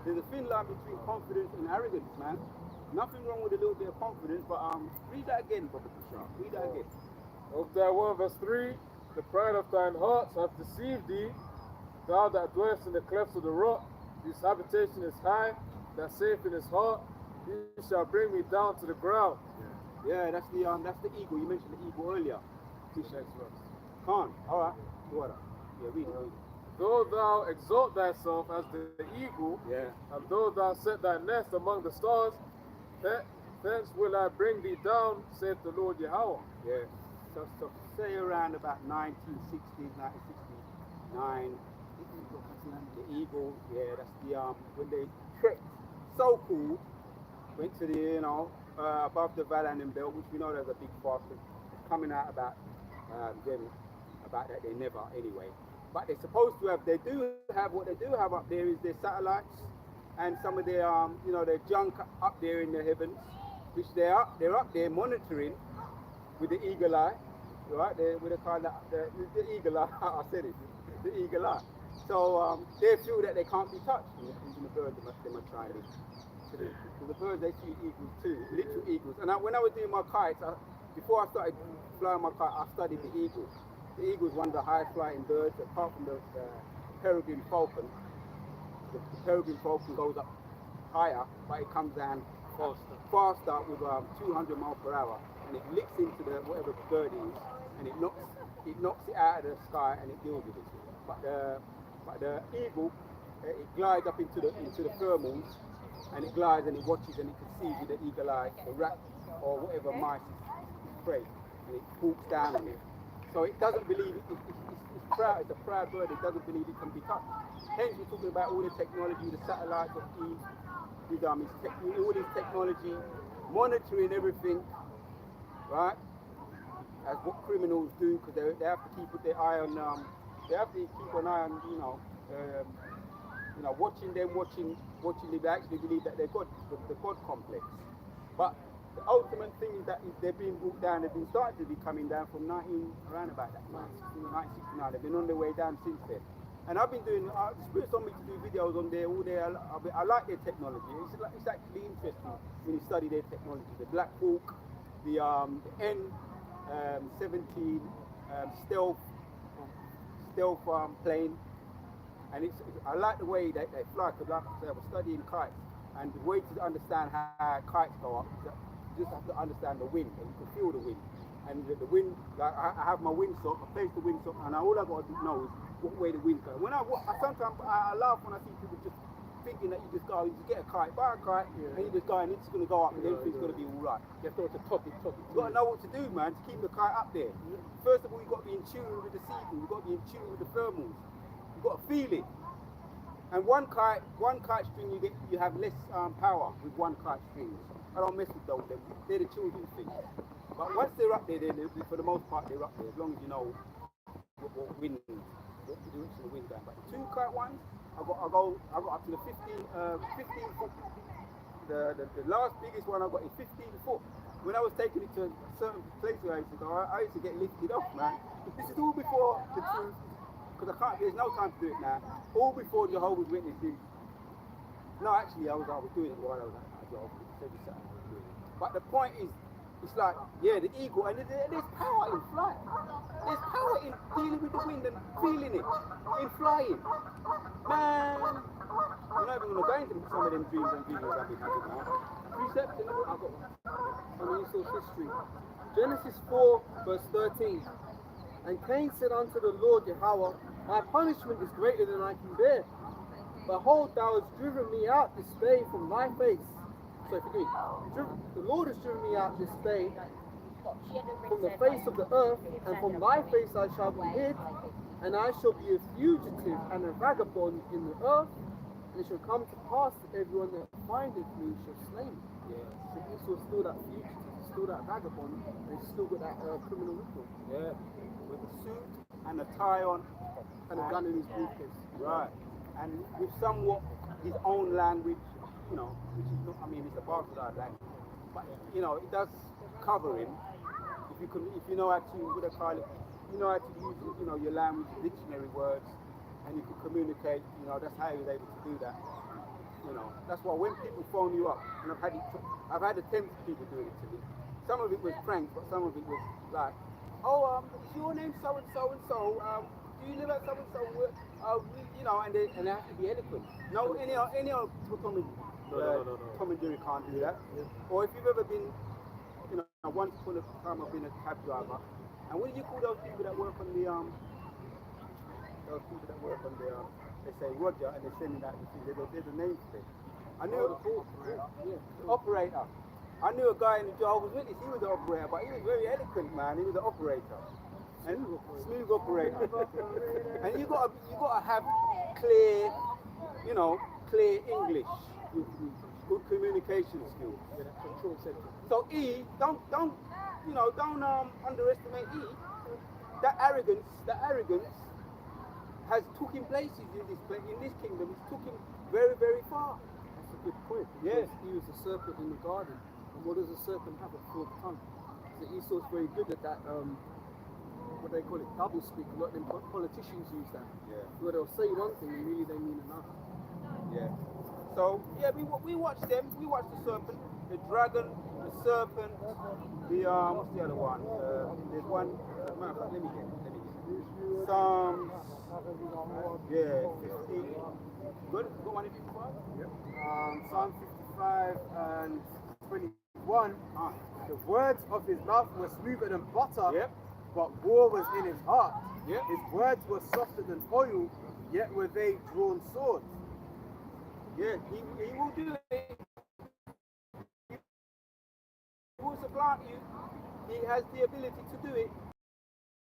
Speaker 5: There's a thin line between confidence and arrogance, man. Nothing wrong with a little bit of confidence, but read that again, Brother Bishop. Read that again.
Speaker 2: Obadiah 1 verse 3. The pride of thine heart hath deceived thee, thou that dwellest in the clefts of the rock, whose habitation is high, that saith in his heart, you shall bring me down to the ground.
Speaker 5: Yeah, that's the eagle. You mentioned the eagle earlier. Khan. Alright. What up? Yeah, read it.
Speaker 2: Though thou exalt thyself as the eagle, and though thou set thy nest among the stars, thence will I bring thee down, saith the Lord Yahweh.
Speaker 5: Yeah. So say around about 1960s, 1969, the eagle, that's the when they trekked so cool, went to the above the Valanin belt, which we know there's a big fast coming out about them, about that they never anyway. but they're supposed to have. They do have what they do have up there is their satellites and some of their their junk up there in the heavens, which they're up there monitoring with the eagle eye, right? With the kind of the eagle eye. I said it, the eagle eye. So they feel that they can't be touched. Even the birds, they must try this. So the birds, they see eagles too, little eagles. And when I was doing my kites, before I started flying my kite, I studied the eagle. The eagle is one of the highest flying birds, apart from the peregrine falcon. The peregrine falcon goes up higher, but it comes down faster with 200 miles per hour, and it licks into whatever bird it is, and it knocks it out of the sky and it deals with it. But the eagle, it glides up into the thermals, and it glides and it watches and it can see with the eagle eye the rat or whatever mice is prey, and it walks down on it. So it doesn't believe it's proud. It's a proud bird. It doesn't believe it can be touched. Hence, we're talking about all the technology, the satellites of Eve, all this technology, monitoring everything, right? As what criminals do, because they have to keep their eye on. They have to keep an eye on, watching them. They actually believe that they're God, the God complex. But the ultimate thing is that they're being brought down. They've been started to be coming down from around about that 1969. They've been on their way down since then. And I've been doing. The Spirit told me to do videos on there. All there. I like their technology. It's actually interesting when you study their technology. The Black Hawk, the N-17 stealth plane. And I like the way that they fly, because like I said, I was studying kites, and the way to understand how kites go up is that you just have to understand the wind, and you can feel the wind. And the wind, like I have my windsock, I place the windsock, and all I got to know is what way the wind goes. Sometimes I laugh when I see people just thinking that you just get a kite, buy a kite, and you just go and it's going to go up and everything's going to be all right. You have to top it. You've got to know what to do, man, to keep the kite up there. First of all, you've got to be in tune with the season, you've got to be in tune with the thermals. You've got to feel it. And one kite string, you have less power with one kite string. I don't mess with those. They're the children's things. But once they're up there, for the most part, they're up there, as long as you know what wind, what the direction of the wind going. But the 2 kite ones, I got up to the 15 foot. The last biggest one I got is 15 foot. When I was taking it to a certain place where I used to go, I used to get lifted off, man. This is all before the truth. Because there's no time to do it now. All before Jehovah's Witnesses. No, actually, I was doing it while I was at Jehovah's Witnesses. But the point is, it's like, the eagle, and there's power in flight. There's power in dealing with the wind and feeling it, in flying. Man, you're not even going to go into some of them dreams and visions I've been having now. Precepts in the book, I've got one.
Speaker 6: On Esau's history. Genesis 4, verse 13. And Cain said unto the Lord Yahweh, my punishment is greater than I can bear. Behold, thou hast driven me out this day from thy face. So forgive me. The Lord has driven me out this day from the face of the earth, and from thy face I shall be hid, and I shall be a fugitive and a vagabond in the earth, and it shall come to pass that everyone that findeth me shall slay me. So Esau's still that fugitive, he's still that vagabond, and he's still got that criminal record.
Speaker 5: Yeah, with a suit and a tie on,
Speaker 6: And a gun in his briefcase.
Speaker 5: right, and with somewhat his own language, which is not, it's a bastard language, but it does cover him. If you know how to, what they call it, you know how to use your language, dictionary words, and you can communicate. That's how he was able to do that. That's why when people phone you up, and I've had attempts of people doing it to me. Some of it was pranks, but some of it was like, is your name so and so and so? Do you live at so and so? And they have to be eloquent. No, any old Tom and Jerry can't do that. Or if you've ever been, once upon a time I've been a cab driver, and what do you call those people that work on the they say Roger, and they're sending out the thing. There's a name for it. I knew operator. I knew a guy in the Jehovah's Witness. He was an operator, but he was very eloquent, man. He was an operator. And smooth operator. And you gotta have clear, clear English, good communication skills. So don't underestimate that arrogance has took him places in this kingdom. It's took him very, very far.
Speaker 6: That's a good point.
Speaker 5: Yeah.
Speaker 6: Because he was a serpent in the garden. And what does a serpent have? A forked tongue. So Esau's very good at that, what they call it, double speak. A lot of them politicians use that.
Speaker 5: Yeah.
Speaker 6: Where they'll say one thing and really they mean another.
Speaker 5: Yeah. So yeah, we watch them. We watch the serpent, the dragon, the serpent, the what's the other one? There's one. Matter of fact, let me get. Psalms. Yeah, 50. Good. Got one in 55.
Speaker 1: Yep. Psalm 55 and 21. The words of his mouth were smoother than butter,
Speaker 5: Yep.
Speaker 1: but war was in his heart.
Speaker 5: Yep.
Speaker 1: His words were softer than oil, yet were they drawn swords.
Speaker 5: Yeah, he will do it. He will supplant you. He has the ability to do it.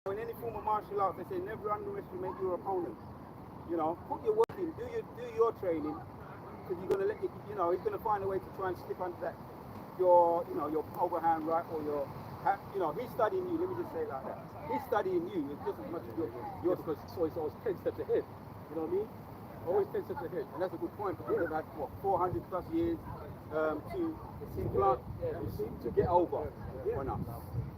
Speaker 5: In any form of martial arts, they say never underestimate your opponent. You know, put your work in, do your training, because you're gonna he's gonna find a way to try and slip under that your overhand right or he's studying you. Let me just say it like that. He's studying you as just as much as you're
Speaker 3: Because so he's always 10 steps ahead. You know what I mean? Always 10 steps ahead.
Speaker 5: and that's a good point because they've had 400 plus years to implant, to get over on us.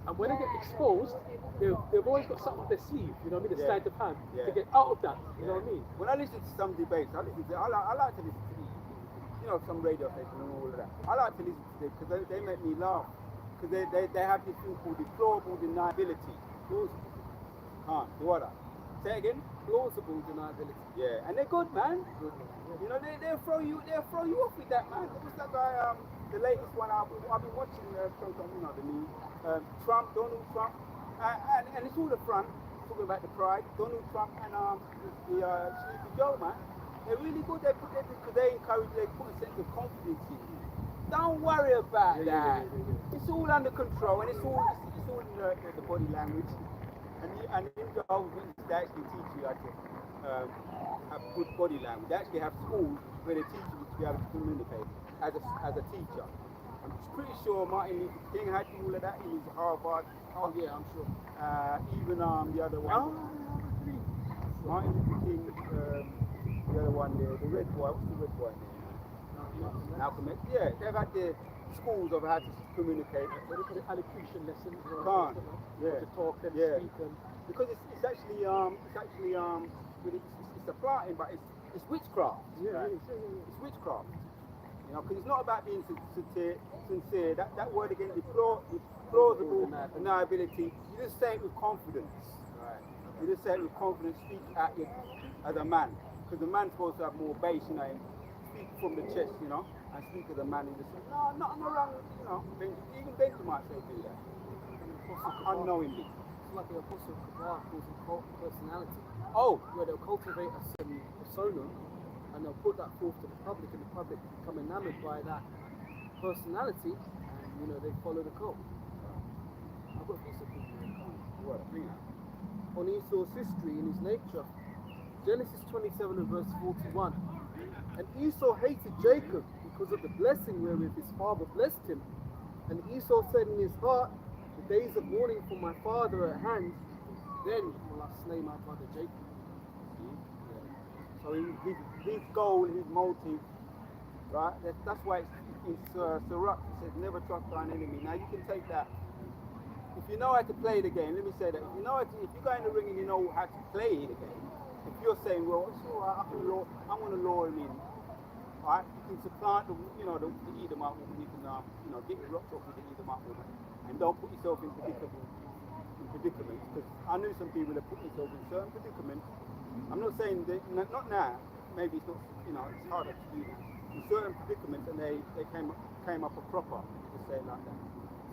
Speaker 3: And when they get exposed, they've always got something up their sleeve, you know what I mean? The sleight of hand
Speaker 5: Yeah.
Speaker 3: to get out of that, you know what I mean?
Speaker 5: When I listen to some debates, I like to listen to some radio stations and all of that. I like to listen to them because they make me laugh. Because they have this thing called deplorable deniability. Plausible. What? Say it again?
Speaker 6: Plausible deniability.
Speaker 5: Yeah, and they're good, man. You know, they'll throw you off with that, man. What's that guy? The latest one I've been watching the news. Donald Trump, and it's all the front. Talking about the pride, Donald Trump and the Sleepy Joe, man. They're really good. They put a sense of confidence in you. Don't worry about that. It's all under control, and it's all in the body language. And in the government, they actually teach you how to have good body language. They actually have schools where they teach you to be able to communicate as a teacher. I'm pretty sure Martin Luther King had all of that in his Harvard.
Speaker 6: Oh yeah, I'm sure.
Speaker 5: Even the other one. Martin Luther King, the other one there, the red boy. What's the red boy name? Malcolm X. Yeah, they've had the schools of how to communicate.
Speaker 3: What do you call it? Allocution lessons.
Speaker 5: Yeah.
Speaker 3: To talk and
Speaker 5: Yeah.
Speaker 3: speak and...
Speaker 5: Because it's actually it's a planting, but it's witchcraft. It's witchcraft. You know, because it's not about being sincere. That word again, plausible deniability. You just say it with confidence. Right. You just say it with confidence. Speak at it as a man, because the man's supposed to have more bass, you know, and speak from the chest, you know, and speak as a man. And just say, no, nothing wrong, you know. Even Benji might say do that, unknowingly.
Speaker 6: It's like the Apostle Kabbalah calls it cult personality.
Speaker 5: Oh,
Speaker 6: Where they'll cultivate a certain persona and they'll put that forth to the public, and the public become enamored by that personality, and you know they follow the cult. I've got a piece of people
Speaker 5: what?
Speaker 6: on Esau's history and his nature. Genesis 27 and verse 41. And Esau hated Jacob because of the blessing wherewith his father blessed him. And Esau said in his heart, the days of mourning for my father at hand, then will I slay my brother Jacob.
Speaker 5: So his goal, his motive, right? That's why it's Sirach. It says, never trust thine enemy. Now you can take that. If you know how to play the game, let me say that. If you go in the ring and you know how to play the game, if you're saying, well, it's all right, I'm going to lure him in, right? You can supplant the Edomite woman. You can, get your rocks off with the Edomite woman, and don't put yourself in predicaments. Because I knew some people that put themselves in certain predicaments. I'm not saying that, not now. Maybe it's not, it's harder to do that. In certain predicaments, and they came up a cropper, to say it like that.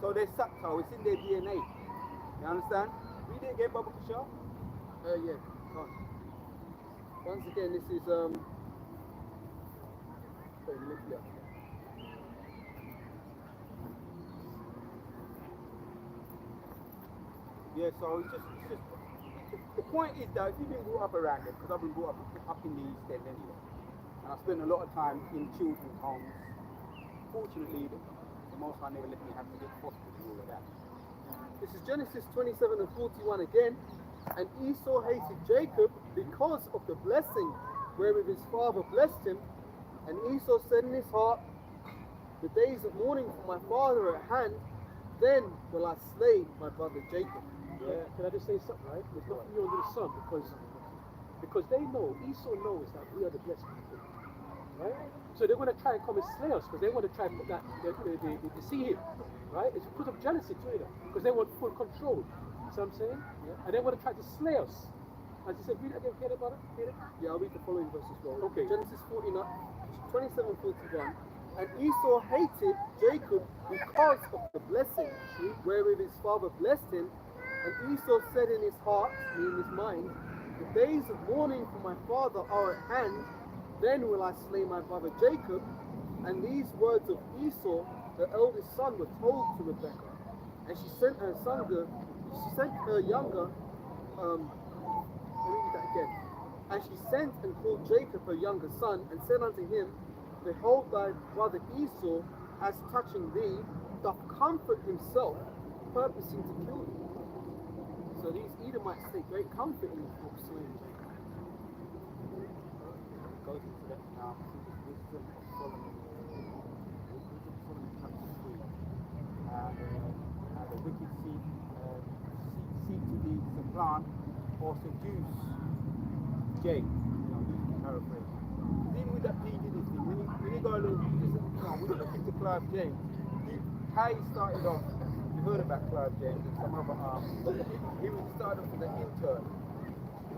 Speaker 5: So they're subtle. It's in their DNA. You understand? Read it again, Baba Kishar.
Speaker 6: Yeah. Once again, this is
Speaker 5: Yeah, so it's just the point is that if you've been brought up around it, because I've been brought up in the East End anyway, and I spend a lot of time in children's homes. Fortunately, the Most High never let me have to get fostered and all of that.
Speaker 6: This is Genesis 27 and 41 again. And Esau hated Jacob because of the blessing wherewith his father blessed him. And Esau said in his heart, the days of mourning for my father are at hand, then will I slay my brother Jacob.
Speaker 3: Yeah, can I just say something, right? There's nothing new under the sun because they know, Esau knows that we are the blessed people, right? So they're going to try and come and slay us because they want to try and put that, they see him, right? It's because of jealousy to it, because they want full control. See what I'm saying? Yeah. And they want to try to slay us. As you said, read it again, get it, brother? Read it?
Speaker 6: Yeah, I'll read the following verse as well.
Speaker 3: Okay.
Speaker 6: Genesis 27:41. And Esau hated Jacob because of the blessing wherewith his father blessed him. And Esau said in his heart, in his mind, the days of mourning for my father are at hand, then will I slay my brother Jacob. And these words of Esau, the eldest son, were told to Rebekah. And she sent her younger, let me read that again. And she sent and called Jacob her younger son, and said unto him, behold, thy brother Esau, as touching thee, doth comfort himself, purposing to kill thee. So these Edomites take great comfort in the slaying Jacob.
Speaker 5: Goes into that now. I think it's wisdom of Solomon. Wisdom of Solomon chapter 3. The wicked seek to be supplant or seduce James. You know, you can paraphrase. Even with that P. Diddy thing, when you go a little, when you look into Clive James, how he started off, you heard about Clive James and some other he started off as an intern,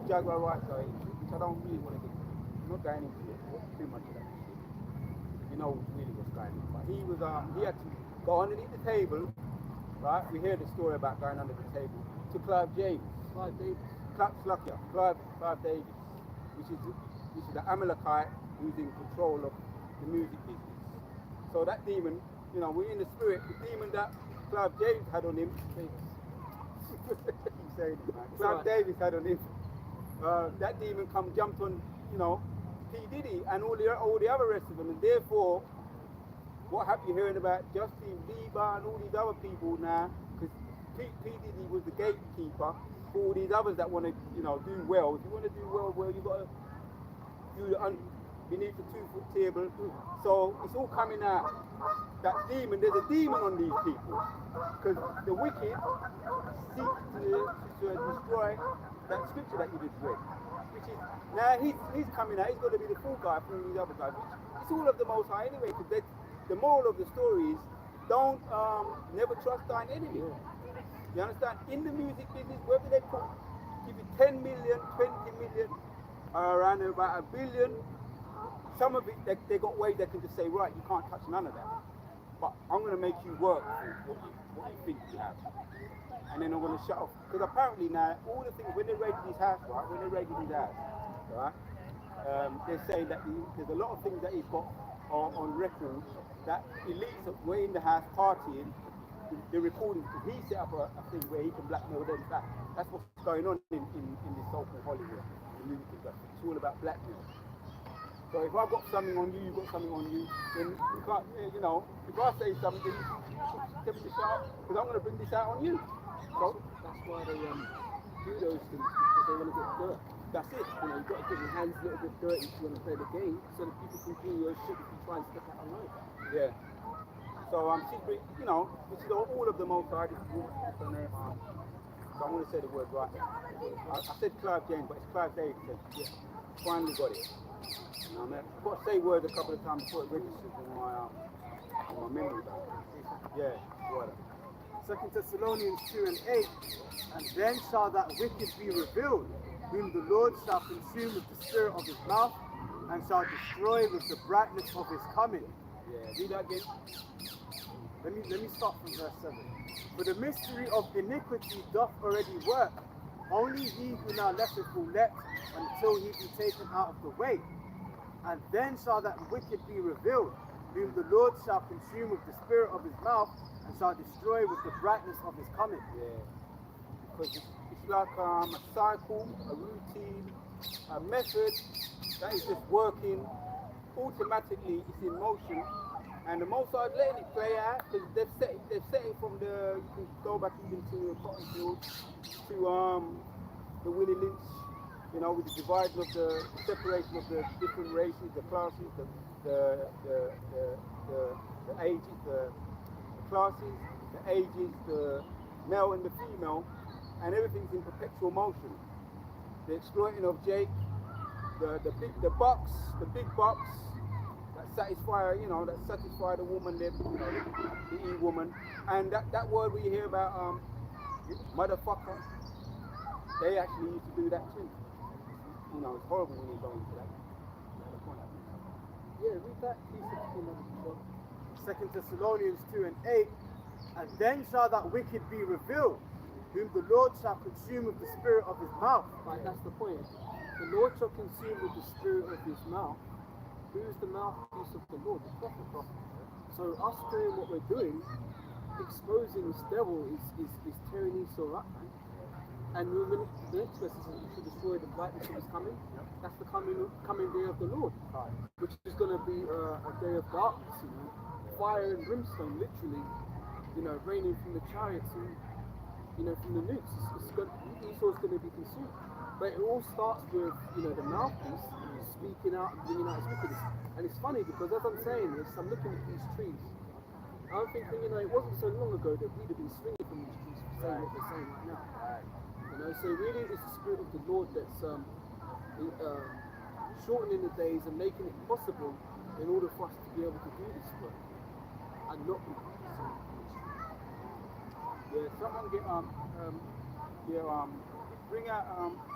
Speaker 5: Jaguar Right guy, which I don't really want to get. I'm not going into it too much of that shit. You know really what's going on. But he had to go underneath the table, right? We hear the story about going under the table to Clive James. Clive Davis, which is the Amalekite who's in control of the music business. So that demon, you know, we're in the spirit, the demon that Clive James had on him. Clive Davis had on him. That demon jumped on, you know, P. Diddy and all the other rest of them, and therefore, what have you hearing about Justin Bieber and all these other people now? Because P. Diddy was the gatekeeper for all these others that want to, you know, do well. If you want to do well, you got to do beneath the 2-foot table. So it's all coming out. That demon, there's a demon on these people, because the wicked seek to destroy that scripture that you just read. Which is, now he's coming out, he's going to be the full guy from these other guys. It's all of the Most High anyway, because the moral of the story is, don't never trust thine enemy. You understand? In the music business, whether they give you 10 million, 20 million, around about $1 billion, some of it, they got ways they can just say, right, you can't touch none of that. But I'm going to make you work for what you think you have. And then I'm going to shut off. Because apparently now, all the things, when they raided his house, right, they're saying that there's a lot of things that he's got on record that elites that were in the house partying, the recordings, because he set up a thing where he can blackmail them back. That's what's going on in this so-called Hollywood, the music industry. It's all about blackmail. So if I've got something on you, you've got something on you, then you can't, you know, if I say something, then you tell me to shut up, because I'm going to bring this out on you. So
Speaker 6: that's why they do those things, because they want to get dirt.
Speaker 5: That's it.
Speaker 6: You know, you've got to get your hands a little bit dirty if you want to play the game, so that people can do your shit if you try and step out of line.
Speaker 5: Yeah. So secret, you know, this is all of the Most High. This is the name. So I'm going to say the word right. I said Clive James, but it's Clive Davis. Yeah. Finally got it. You know, I've got to say words a couple of times before it registers in my memory. Yeah. Whatever.
Speaker 1: 2 Thessalonians 2:8, and then shall that wicked be revealed, whom the Lord shall consume with the spirit of his mouth, and shall destroy with the brightness of his coming.
Speaker 5: Yeah, read that again.
Speaker 1: Let me start from verse 7. For the mystery of iniquity doth already work. Only he who now letteth will let until he be taken out of the way. And then shall that wicked be revealed, whom the Lord shall consume with the spirit of his mouth, and shall destroy with the brightness of his coming.
Speaker 5: Yeah, because it's like a cycle, a routine, a method that is just working automatically. It's in motion, and the Most High letting it play out, because they've set it from the, you can go back even to cotton field, to the Willie Lynch, you know, with the dividing of the separation of the different races, the classes, the ages, the classes, the ages, the male and the female, and everything's in perpetual motion. The exploiting of Jake, the big box that satisfy, you know, that satisfy the woman, the e-woman, and that word we hear about motherfucker, they actually used to do that too. You know, it's horrible when you go into that.
Speaker 6: Yeah, read that piece of
Speaker 1: 2 Thessalonians 2 and 8. And then shall that wicked be revealed, whom the Lord shall consume with the spirit of his mouth.
Speaker 6: Right, that's the point. The Lord shall consume with the spirit of his mouth. Who is the mouthpiece of the Lord? The prophet. So us doing what we're doing, exposing this devil is tearing Esau up, man. And when the next verse says you should destroy the brightness of his coming, that's the coming day of the Lord, which is going to be a day of darkness, you know, fire and brimstone, literally, you know, raining from the chariots and, you know, from the nukes. Esau's going to be consumed. But it all starts with, you know, the mouthpiece speaking out and bringing out his wickedness. And it's funny because as I'm saying this, I'm looking at these trees. I'm thinking, you know, it wasn't so long ago that we'd have been swinging from these trees for saying what they're saying right now. You know, so really it's the spirit of the Lord that's shortening the days and making it possible in order for us to be able to do this work and not be consumed.
Speaker 5: Yeah, someone bring out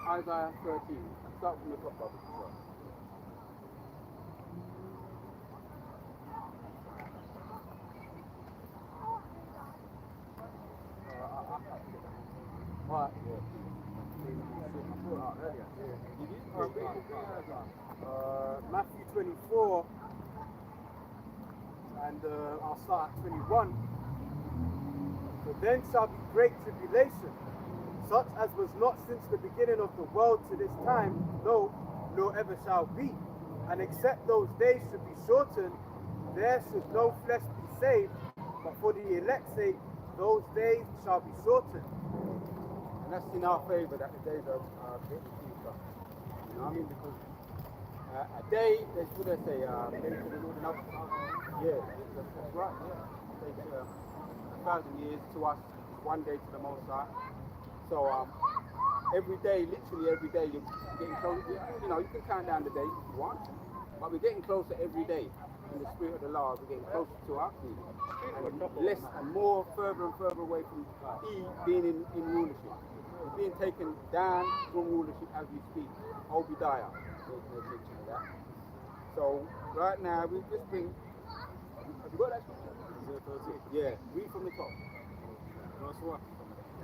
Speaker 5: Isaiah 13. Start from the top of it.
Speaker 1: Right. Matthew 24, and I'll start at 21. For then shall be great tribulation, such as was not since the beginning of the world to this time, no, nor ever shall be. And except those days should be shortened, there should no flesh be saved, but for the elect's sake, those days shall be shortened.
Speaker 5: And that's in our favor that the days are getting shorter. You know what I mean? Because a day, what do they say? Yeah, that's right. Yeah. It takes 1,000 years to us, one day to the Most High. So every day, literally every day, you're getting closer. You know, you can count down the days if you want, but we're getting closer every day. In the spirit of the Lord, we're getting closer to our King, and less and more further and further away from being in rulership. We're being taken down from rulership as we speak. Obadiah, there's no mention of that. So right now we just bring. Have you got that scripture? Yeah, read from the top. Verse 1.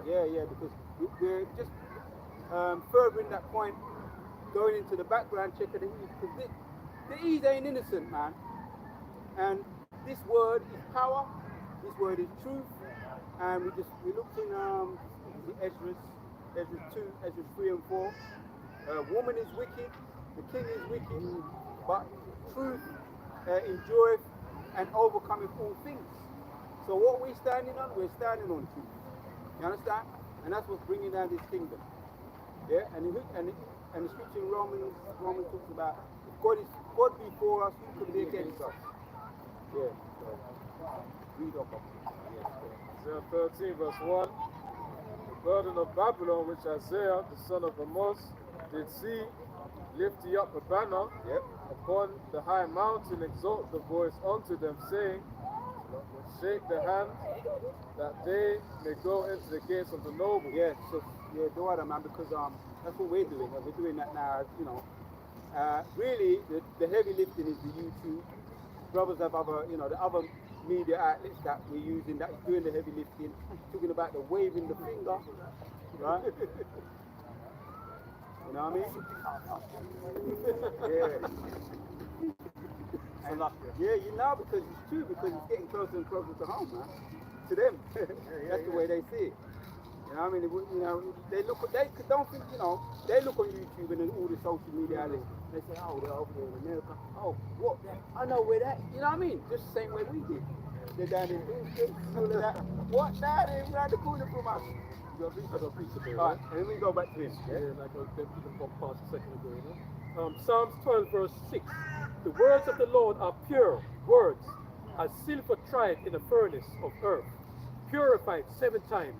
Speaker 5: Yeah, because we're just furthering that point, going into the background check of the East, because the East ain't innocent, man. And this word is power, this word is truth, and we looked in Ezra 2, Ezra 3 and 4. Woman is wicked, the king is wicked, but truth endureth and overcometh all things. So what we're standing on? We're standing on truth. You understand? And that's what's bringing down this kingdom. Yeah, and the scripture in Romans talks about if God be for us, who can be against us? Yeah. So read up on it.
Speaker 2: Isaiah 13 verse 1. The burden of Babylon which Isaiah the son of Amos did see, lift ye up a banner upon the high mountain, exalt the voice unto them, saying, shake the hand that they may go into the gates of the noble.
Speaker 5: Yeah, so do that, man, because that's what we're doing. We're doing that now, you know. Really, the heavy lifting is the YouTube. Brothers have other, you know, the other media outlets that we're using that is doing the heavy lifting, talking about the waving the finger, right? You know what I mean? Yeah, you know, because it's true, because it's getting closer and closer to home, man. To them, that's the way they see it. You know what I mean? You know, they don't think, you know, they look on YouTube and then all the social media outlets. They say, oh, they're over there in America. Oh, what? I know where that. You know what I mean? Just the same way we did. They're down in all of that. What? Now they're around the corner from us. You got a precept?
Speaker 3: I got precept there,
Speaker 5: Alright,
Speaker 3: right?
Speaker 5: and then we go back to him.
Speaker 3: Yeah, like them people walked past a second ago, you know. Psalms 12, verse 6. The words of the Lord are pure words, as silver tried in a furnace of earth, purified 7 times.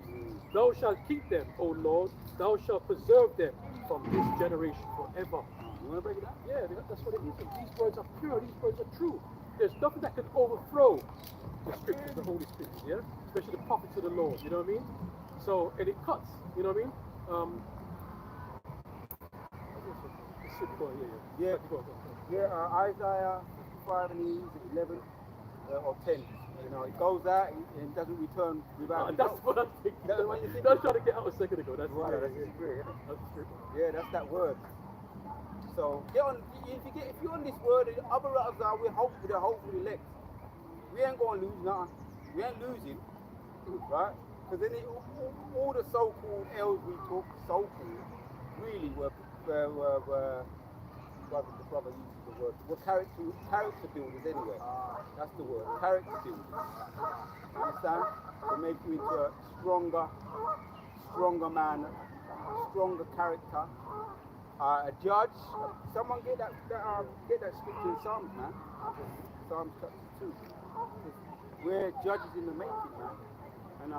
Speaker 3: Thou shalt keep them, O Lord, thou shalt preserve them from this generation forever.
Speaker 5: You want to break it down?
Speaker 3: Yeah, that's what it is. These words are pure, these words are true. There's nothing that can overthrow the scriptures, the Holy Scriptures, yeah? Especially the prophets of the Lord, you know what I mean? So, and it cuts, you know what I mean?
Speaker 5: Yeah.
Speaker 3: Go.
Speaker 5: Yeah, Isaiah 55 and 11 or 10. You know, it goes out and doesn't return without.
Speaker 3: That's what I'm thinking.
Speaker 5: That's what you're thinking?
Speaker 3: That's trying to get out a second ago. That's
Speaker 5: Right,
Speaker 3: yeah,
Speaker 5: that's
Speaker 3: yeah,
Speaker 5: the spirit, isn't it?
Speaker 3: That's the spirit.
Speaker 5: Yeah, that's that word. So get on. If you're on this word, the other letters are we're hopefully elect. We ain't gonna lose nothing. We ain't losing, right? Because then all the so-called L's we took, so-called, really were the brother uses the word. Were character builders anyway. That's the word. Character builders. Understand? To make you into a stronger man, stronger character. A judge. Someone get that scripture in Psalms, man. Psalms chapter 2. We're judges in the making, man. And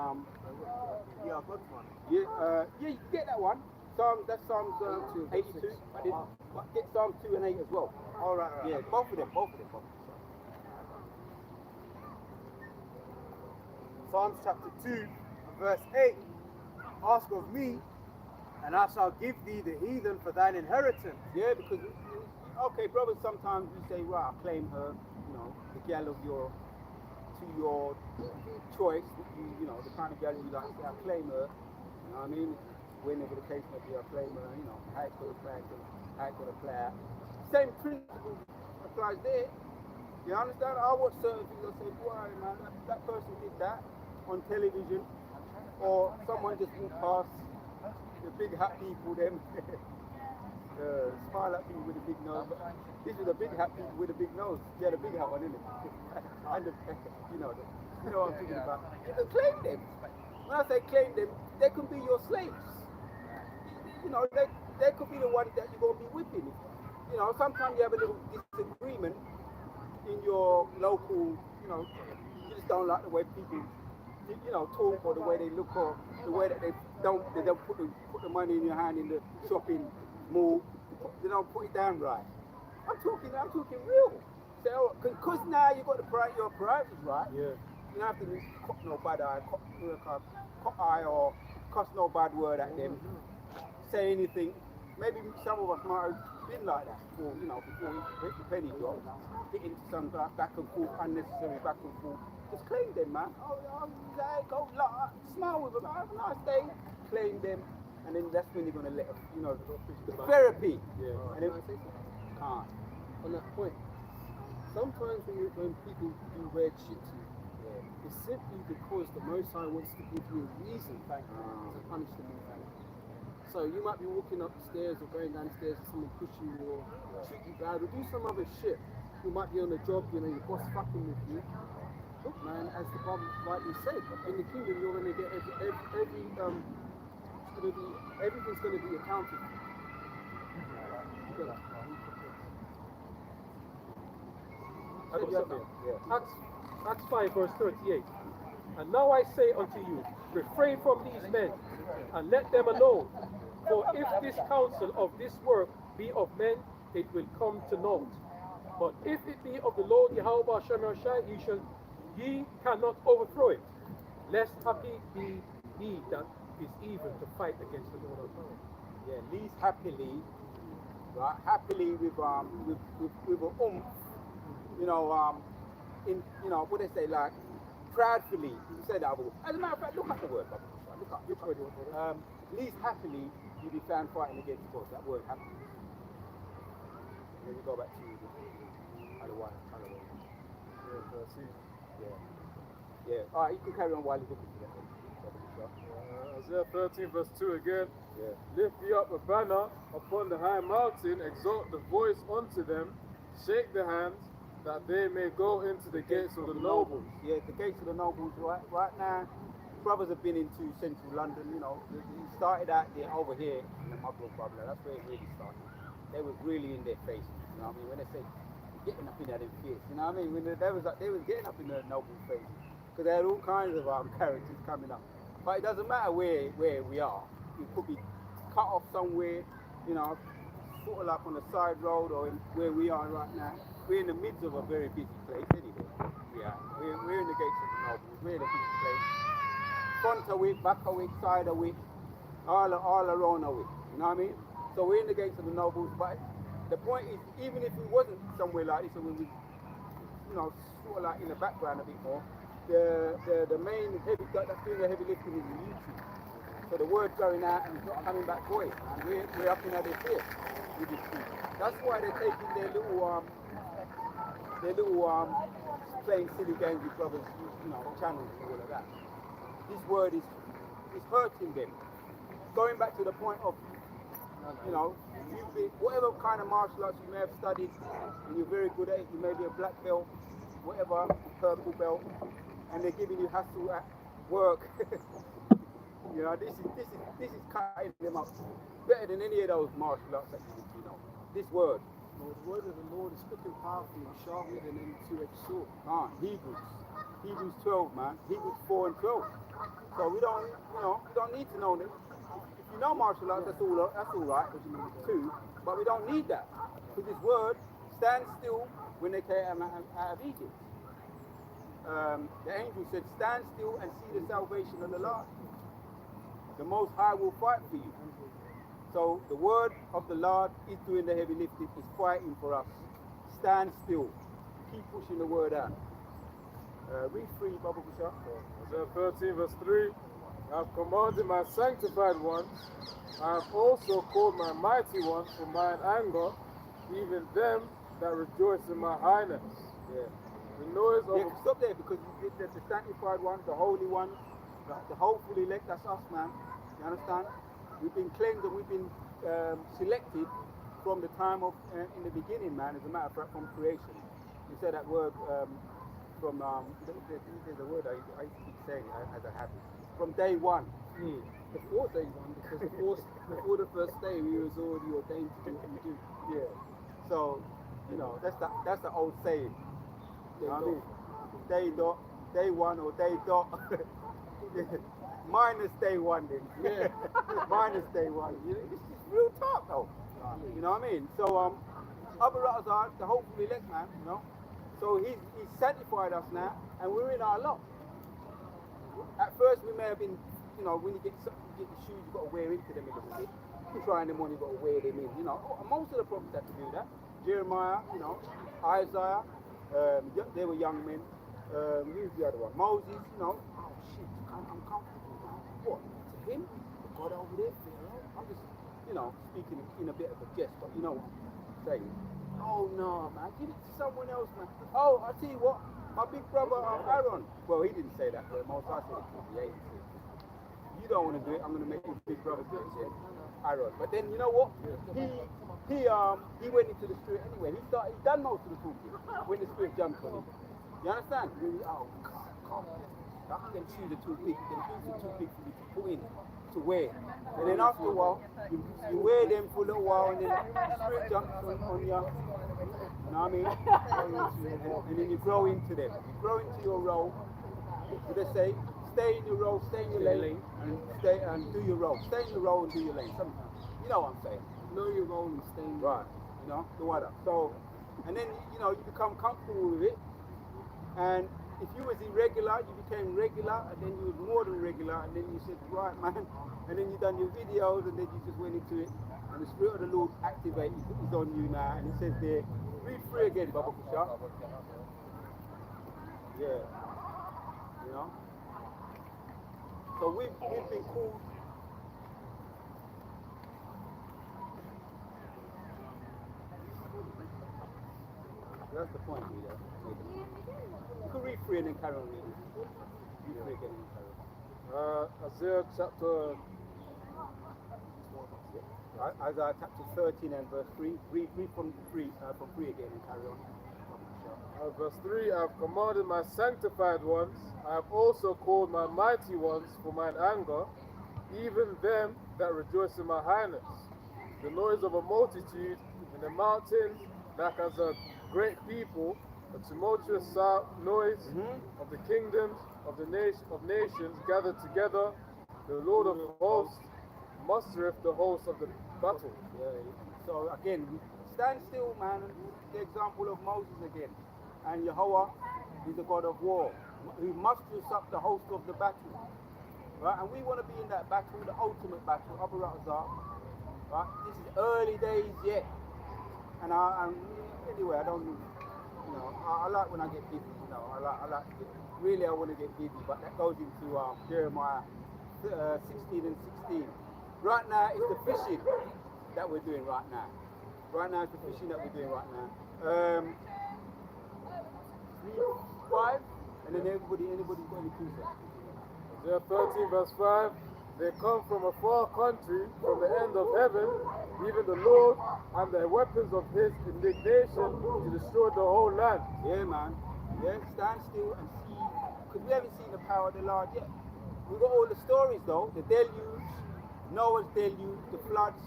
Speaker 1: Yeah, I've got one.
Speaker 5: yeah, you can get that one. That's Psalms 82. Get Psalms 2 and 8 as well.
Speaker 1: All right.
Speaker 5: Yeah, both of them.
Speaker 1: Psalms chapter 2, verse 8. Ask of me, and I shall give thee the heathen for thine inheritance.
Speaker 5: Yeah, because okay, brothers. Sometimes we say, right, I claim her. You know, the gal of your choice. You know, the kind of gal you like. I claim her. You know what I mean? Whenever the case may be, I claim her. You know, how it's gonna play, how it's gonna play out. Same principle applies there. You understand? I watch certain things. I say, boy, man, that person did that on television, or someone just walked past. The big hat people, them smile at people with a big nose. But this is the big hat people with a big nose. Yeah, the big hat one, isn't it? And you know what I'm talking about. You can claim them. When I say claim them, they can be your slaves. You know, they could be the ones that you're gonna be whipping. You know, sometimes you have a little disagreement in your local. You know, you just don't like the way people. You know, talk or the way they look or the way that they don't put the money in your hand in the shopping mall. They don't put it down right. I'm talking real. So, because now you got your priorities right.
Speaker 3: Yeah.
Speaker 5: You don't have to cut no bad eye, cut eye or cuss no bad word at them. Say anything. Maybe some of us might have been like that before we hit the penny drop. Get into some back and forth, unnecessary back and forth. Just claim them, man. Go smile with them. Have a nice day. Claim them, and then that's when you're gonna let them. You know, the therapy.
Speaker 3: Yeah.
Speaker 5: And then,
Speaker 6: On that point, sometimes when people do weird shit to you, it's simply because the Most High wants to give you a reason to punish them. So you might be walking up the stairs or going downstairs and someone push you or treat you bad or do some other shit. You might be on a job, you know, your boss fucking with you. Look, man, as the Bible rightly said, in the kingdom you're going to get everything's going to be accounted for.
Speaker 3: I got something. Acts 5, verse 38. And now I say unto you, refrain from these men, and let them alone. For if this counsel of this work be of men, it will come to naught. But if it be of the Lord Yahweh Hashem Yahshai, ye cannot overthrow it. Lest happy be he that is evil to fight against the Lord of God.
Speaker 5: yeah, least happily, right? Happily with a you know, what they say, like proudfully. You say that word. As a matter of fact, look at the word, brother. Look up. Least happily you be found fighting against God. That word happily. And then we go back to other one. Yeah. All right, you can carry on while you're looking for that.
Speaker 2: Isaiah 13 verse 2 again.
Speaker 5: Yeah.
Speaker 2: Lift ye up a banner upon the high mountain, exalt the voice unto them, shake the hands, that they may go into the gates of the nobles.
Speaker 5: Yeah, the gates of the nobles right now. brothers have been into central London, you know. It started out there over here in the Muslim bubble. That's where it really started. They was really in their face, you know what I mean? When they say getting up in that face, you know what I mean? When they was getting up in the noble face, because they had all kinds of characters coming up. But it doesn't matter where we are. We could be cut off somewhere, you know, sort of like on the side road or where we are right now. We're in the midst of a very busy place anyway. Yeah, we're in the gates of the nobles. We're in a busy place. Front of it, back of it, side of it, all around of it. You know what I mean? So we're in the gates of the nobles, but the point is, even if we wasn't somewhere like this, and we, you know, sort of like in the background a bit more, the main heavy that's doing the heavy lifting is the YouTube. So the word going out and it's not coming back voice, and we're up in their fear with this thing. That's why they're taking their little playing silly games with brothers, you know, channels and all of that. This word is hurting them. Going back to the point of, you know, whatever kind of martial arts you may have studied and you're very good at it, you may be a black belt, whatever, purple belt, and they're giving you hassle at work. You know, this is cutting them up better than any of those martial arts that you know. This word.
Speaker 6: Lord, the word of the Lord is quick and powerful and sharper than any two-edged sword.
Speaker 5: Hebrews 12, man. Hebrews 4 and 12. So we don't need to know this. If you know martial arts, that's all right too. But we don't need that. Because this word stands still when they came out of Egypt. The angel said, stand still and see the salvation of the Lord. The Most High will fight for you. So the word of the Lord is doing the heavy lifting, is fighting for us. Stand still. Keep pushing the word out. Read 3, Baba Bashar.
Speaker 2: Isaiah 13 verse 3. I have commanded my sanctified ones. I have also called my mighty ones for mine anger, even them that rejoice in my highness.
Speaker 5: Yeah.
Speaker 2: The noise of
Speaker 5: Stop there, because the sanctified ones, the holy ones, the hopeful elect, that's us, man. You understand? We've been cleansed and we've been selected from the time of, in the beginning, man, as a matter of fact, from creation. You said that word from, there's a word I used to keep saying as a habit. From day one.
Speaker 6: Before day one, because before the first day, we was already ordained to do what we do.
Speaker 5: Yeah. So, you know, that's the old saying. You know what I mean? Day one or day dot. Minus day one then. Yeah. Minus day one. It's real talk though. You know what I mean? So Abu Razak, the hopeful elect man, you know. So he's sanctified us now and we're in our lot. At first we may have been, you know, when you get the shoes you've got to wear into them a little bit. You're trying them on, you've got to wear them in, you know. Most of the prophets had to do that. Jeremiah, you know, Isaiah, they were young men. Who's the other one? Moses, you know. Oh shit, I'm comfortable now. What? To him? The God over there, Pharaoh? I'm just, you know, speaking in a bit of a jest, but you know what I'm saying. Oh no, man, give it to someone else, man. Oh, I'll tell you what, my big brother Aaron. Well, he didn't say that, but most I said it to the agency. You don't want to do it, I'm going to make your big brother do it, yeah. Aaron. But then, you know what? He went into the spirit anyway. He done most of the talking when the spirit jumped on him. You understand? Oh, God. Them shoes are too big. Them boots are too big for me to put in, to wear. And then after a while, you wear them for a little while, and then the spirit jumps on you. You know what I mean? And then you grow into them. You grow into your role. They say, stay in your role, stay in your lane, and do your role. Stay in your role and do your lane. Sometimes. You know what I'm saying?
Speaker 6: Know your role and stay in your
Speaker 5: right. You know, the water. So, and then, you know, you become comfortable with it. And if you was irregular, you became regular, and then you was more than regular, and then you said, right, man, and then you done your videos, and then you just went into it, and the Spirit of the Lord activated is on you now, and it says there, read 3 again, Baba Kusha. Yeah. You know? So we've been called. That's the point, Peter. You can read 3 and then carry on reading. Read 3 again and carry on.
Speaker 2: Isaiah chapter
Speaker 5: Isaiah chapter 13 and verse 3. Read from 3 again and carry on.
Speaker 2: Verse 3, I have commanded my sanctified ones, I have also called my mighty ones for mine anger, even them that rejoice in my highness. The noise of a multitude in the mountains, like as a great people, a tumultuous noise of the kingdoms of the nations gathered together. The Lord of hosts mustereth the host of the battle.
Speaker 5: Yeah. So again, stand still, man. The example of Moses again. And Yahweh is the God of war, who musters up the host of the battle. Right? And we want to be in that battle, the ultimate battle, Abu Razak. Right? This is early days yet. And anyway, I don't, I like when I get busy, I like to get, really I want to get busy, but that goes into Jeremiah 16 and 16. Right now, it's the fishing that we're doing right now. Right now, it's the fishing that we're doing right now. 5, and then anybody's got any clues?
Speaker 2: Isaiah 13 verse 5, they come from a far country, from the end of heaven, even the Lord, and the weapons of his indignation to destroy the whole land.
Speaker 5: Yeah, man. Yeah, stand still and see, because we haven't seen the power of the Lord yet. We've got all the stories though, the deluge, Noah's deluge, the floods,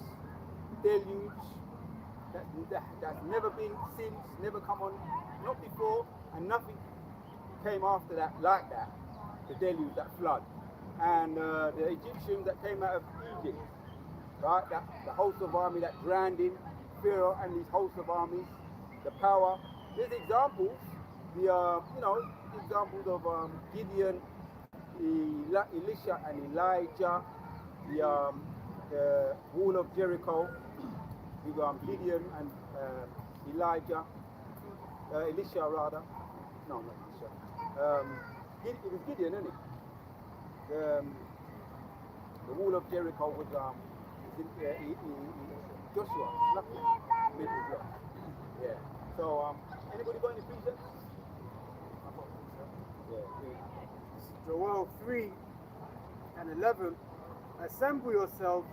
Speaker 5: deluge, that's never been since, never come on, not before, and nothing came after that like that, the deluge, that flood. And the Egyptians that came out of Egypt, right, that the host of army that drowned in Pharaoh and his host of armies, the power. There's examples, the examples of Gideon, Elisha and Elijah, the wall of Jericho, with Gideon and Elijah, Elisha rather. No, not Elisha. It was Gideon, isn't it? The wall of Jericho was Joshua, middle block. Yeah. So anybody got any precepts? Yeah.
Speaker 1: Joel 3 and 11. Assemble yourselves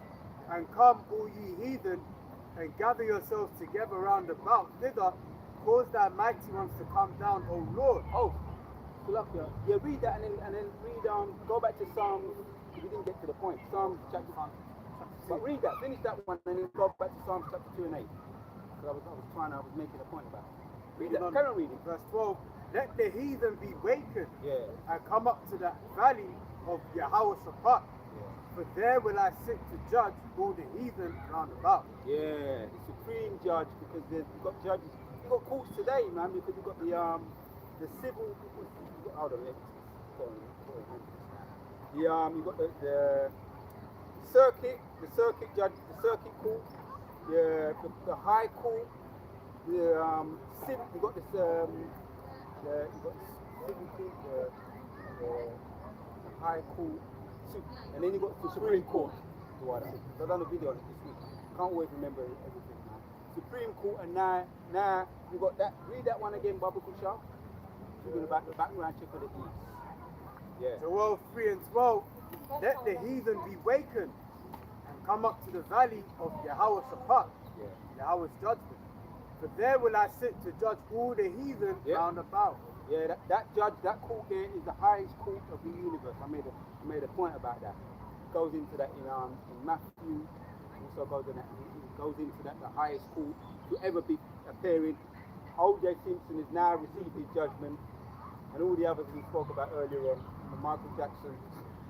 Speaker 1: and come, all ye heathen, and gather yourselves together round about thither. Cause thy mighty ones to come down, O Lord.
Speaker 5: Oh, yeah, read that and then read go back to Psalms. We didn't get to the point. Psalms chapter 1. But read that, finish that one, and then go back to Psalms chapter 2 and 8. Because I was making a point about it. Read that. Carry on reading.
Speaker 1: Verse 12. Let the heathen be wakened,
Speaker 5: Yeah.
Speaker 1: and come up to the valley of Jehoshaphat. For there will I sit to judge all the heathen round about.
Speaker 5: Yeah, the supreme judge, because you've got judges. You've got courts today, man, because you've got the civil. Hold on, you've got the circuit judge, the circuit court, the high court, civil. You've got this you've got civil court, the high court, and then you've got the Supreme Court. I've done a video on it this week. Can't always remember everything now. Supreme Court, and now you've got that. Read that one again, Babu Kushal. You're going to background check for the east. Yeah.
Speaker 1: Joel 3 and 12. Let the heathen be wakened, and come up to the valley of Jehoshaphat, Yahweh's judgment. For there will I sit to judge all the heathen round about.
Speaker 5: Yeah, that judge, that court there is the highest court of the universe. I made a point about that. It goes into that in Matthew. Also goes into that the highest court to ever be appearing. O.J. Simpson has now received his judgment, and all the others we spoke about earlier on, Michael Jackson,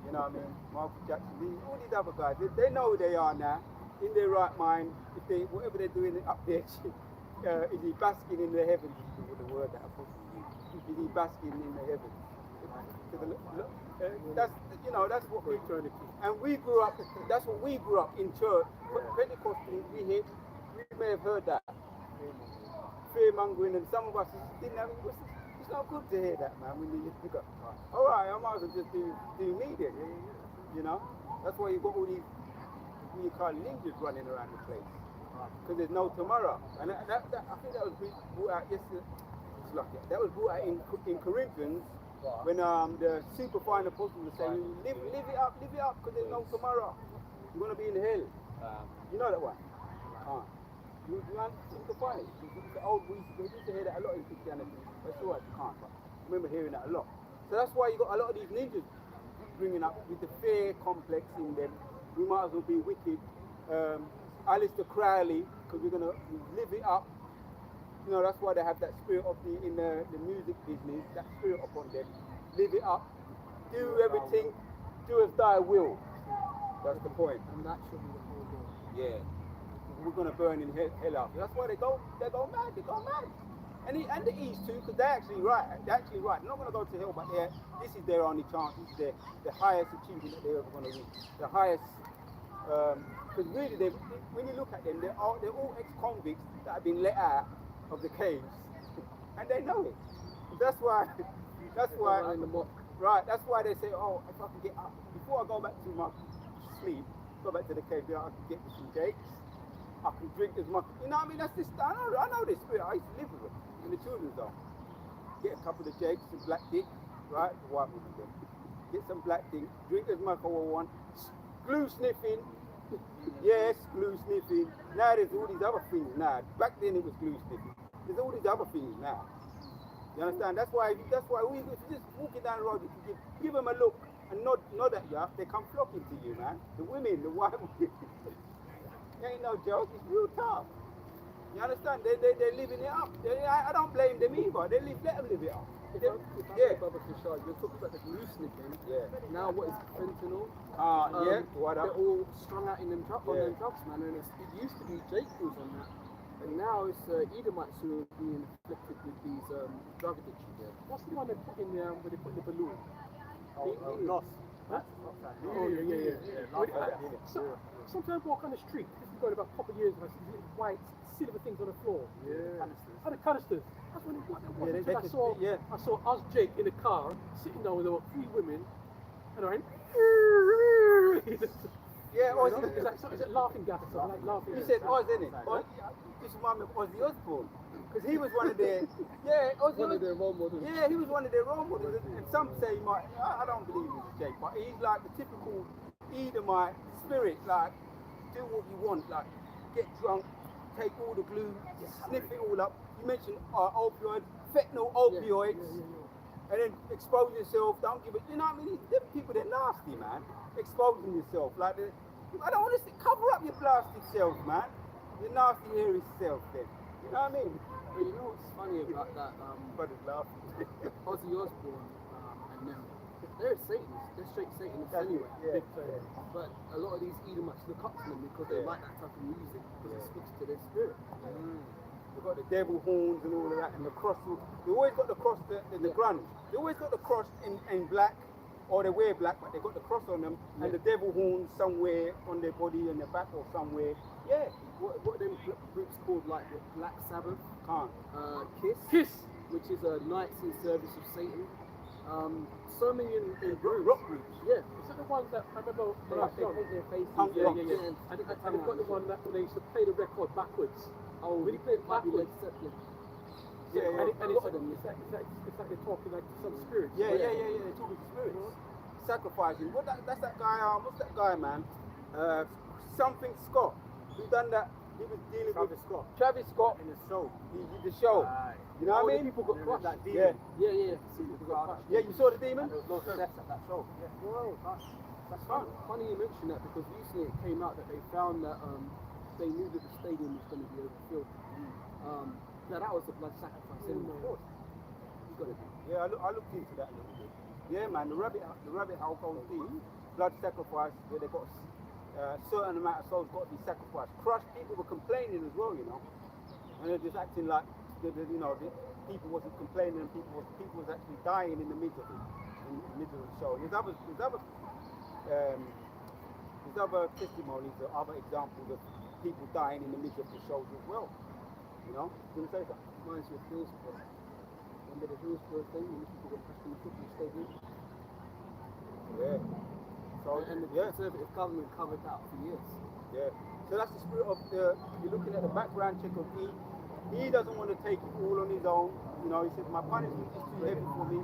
Speaker 5: you know what I mean? Michael Jackson, all these other guys, they know who they are now, in their right mind. If they, whatever they're doing up there, is he basking in the heavens? Is the word that I put to you. Is he basking in the heavens? That's what we eternity. And we grew up. That's what we grew up in church. Pentecostals, we may have heard that. Fear mongering, and some of us didn't have it. It's not good to hear that, man. When you got, all right, I might as well just do me then. You know, that's why you've got all these, what you call ninjas running around the place, because there's no tomorrow. And I think that was brought out yesterday. That was brought out in Corinthians when the super fine apostles were saying, live it up, because there's no tomorrow. You're gonna be in hell. You know that one. You simplify it. It's the old, we used to hear that a lot in Christianity. But it's alright, you can't. But I remember hearing that a lot. So that's why you got a lot of these ninjas bringing up with the fear complex in them. We might as well be wicked. Alistair Crowley, because we're gonna live it up. You know, that's why they have that spirit of in the music business, that spirit upon them. Live it up, do everything, do as thy will. That's the point.
Speaker 6: And that should be the whole goal.
Speaker 5: Yeah. We're gonna burn in hell out. That's why they go mad. And the East too, because they're actually right. They're not gonna go to hell, but this is their only chance. This is the highest achievement that they're ever gonna reach. The highest. Because really, when you look at them, they're all ex-convicts that have been let out of the caves, and they know it. That's why. Right. That's why they say, oh, if I can get up before I go back to my sleep, go back to the cave, I can get me some jakes. I can drink as much. You know what I mean? That's just. I know this spirit. I used to live with it in the children's home. Get a couple of jakes, some black dick, right? The white woman then. Get some black dick. Drink as much as I want. Glue sniffing. Yes, glue sniffing. Now there's all these other things now. Back then it was glue sniffing. There's all these other things now. You understand? That's why we just walking down the road, you can give them a look and nod at you. They come flocking to you, man. The women, the white women. It ain't no joke. It's real tough. You understand? They're living it up. I don't blame them either. Let them live it up.
Speaker 6: Brother Kishar, you're talking about the glue sniffing.
Speaker 5: Yeah.
Speaker 6: Now what is fentanyl?
Speaker 5: What
Speaker 6: They're
Speaker 5: up?
Speaker 6: all strung out in them on them drugs, man. And it used to be Jake who's on that. And now it's Edomites who are being afflicted with these drug addiction. Yeah.
Speaker 3: What's the one they put in there where they put in the balloon?
Speaker 1: Lost.
Speaker 3: Huh? Oh, yeah. Sometimes I walk on the street, this is going about a couple of years ago, I see little white silver things on the floor.
Speaker 1: Yeah.
Speaker 3: And the canisters. That's when what they was.
Speaker 1: they
Speaker 3: I saw us, Jake, in the car, sitting down with there were 3 women, and I went,
Speaker 5: Yeah,
Speaker 3: is it laughing gas or something? Like laughing
Speaker 5: you
Speaker 3: gas?
Speaker 5: said Oz, innit? This reminds me of Ozzy Osbourne. Because he was one of their,
Speaker 6: One of their role models.
Speaker 5: Yeah, he was one of their role models. And some say he might, I don't believe he's Jake, but he's like the typical Edomite spirit, like, do what you want, like, get drunk, take all the glue, sniff it all up. You mentioned opioids, fentanyl opioids, and then expose yourself, don't give it, you know what I mean? Them people, they're nasty, man. Exposing yourself, like, I don't want to cover up your blasted self, man. Your nasty, hairy self, then. You know what I mean?
Speaker 6: But you know what's funny about that?
Speaker 5: But it's laughing.
Speaker 6: Ozzy Osbourne and them, they're Satanists. They're straight Satanists anyway.
Speaker 5: Yeah.
Speaker 6: But a lot of these Edomites look up to them because they like that type of music because it speaks to their spirit.
Speaker 5: They've got the devil horns and all of that, and the cross. They always got the cross, the grunge. They always got the cross in black, or they wear black, but they got the cross on them, and the devil horns somewhere on their body, on their back, or somewhere. Yeah.
Speaker 6: What are them groups called, like the Black Sabbath?
Speaker 5: Can't.
Speaker 6: Kiss, which is a Knights in Service of Satan. So many in groups.
Speaker 5: Rock groups.
Speaker 6: Yeah.
Speaker 3: Is that the ones that I remember
Speaker 6: They
Speaker 3: when I was
Speaker 6: paint
Speaker 3: young?
Speaker 6: their faces.
Speaker 5: Punk rock.
Speaker 3: And they've got the one that when they used to play the record backwards.
Speaker 6: Oh,
Speaker 3: When you play it
Speaker 6: might be Led
Speaker 3: backwards.
Speaker 6: Zeppelin.
Speaker 3: And
Speaker 6: A lot of them.
Speaker 3: it's like they're talking like to some spirits.
Speaker 5: Yeah. They're talking to spirits. Sacrificing. That's that guy. What's that guy, man? Something Scott. Who done that? He was dealing with Travis Scott
Speaker 1: In the show.
Speaker 5: He did the show. You know what I mean?
Speaker 6: People got crushed.
Speaker 1: That
Speaker 5: Yeah.
Speaker 1: demon.
Speaker 6: People got crushed.
Speaker 5: Yeah, you saw the demon?
Speaker 1: There was no success at that show. Yeah.
Speaker 6: Whoa, that's funny you mention that because recently it came out that they found that they knew that the stadium was going to be overfilled. That was a blood sacrifice anyway. You got to do.
Speaker 5: Yeah, I looked into that a little bit. Yeah, man, the rabbit household thing, blood sacrifice, where they got a certain amount of souls got to be sacrificed. Crushed, people were complaining as well, you know, and they're just acting like the people wasn't complaining, and people was actually dying in the middle of it, in the middle of the show. There's other testimonies, or other examples of people dying in the middle of the shows as well. You know, you gonna say something?
Speaker 6: Reminds me of Hillsborough. Remember the Hillsborough thing when people got crushed in the football stadium?
Speaker 5: Yeah. So
Speaker 6: And the
Speaker 5: yeah.
Speaker 6: Conservative government covered that for years.
Speaker 5: Yeah. So that's the spirit of you're looking at the background check of he doesn't want to take it all on his own. You know, he says my punishment is too heavy for me.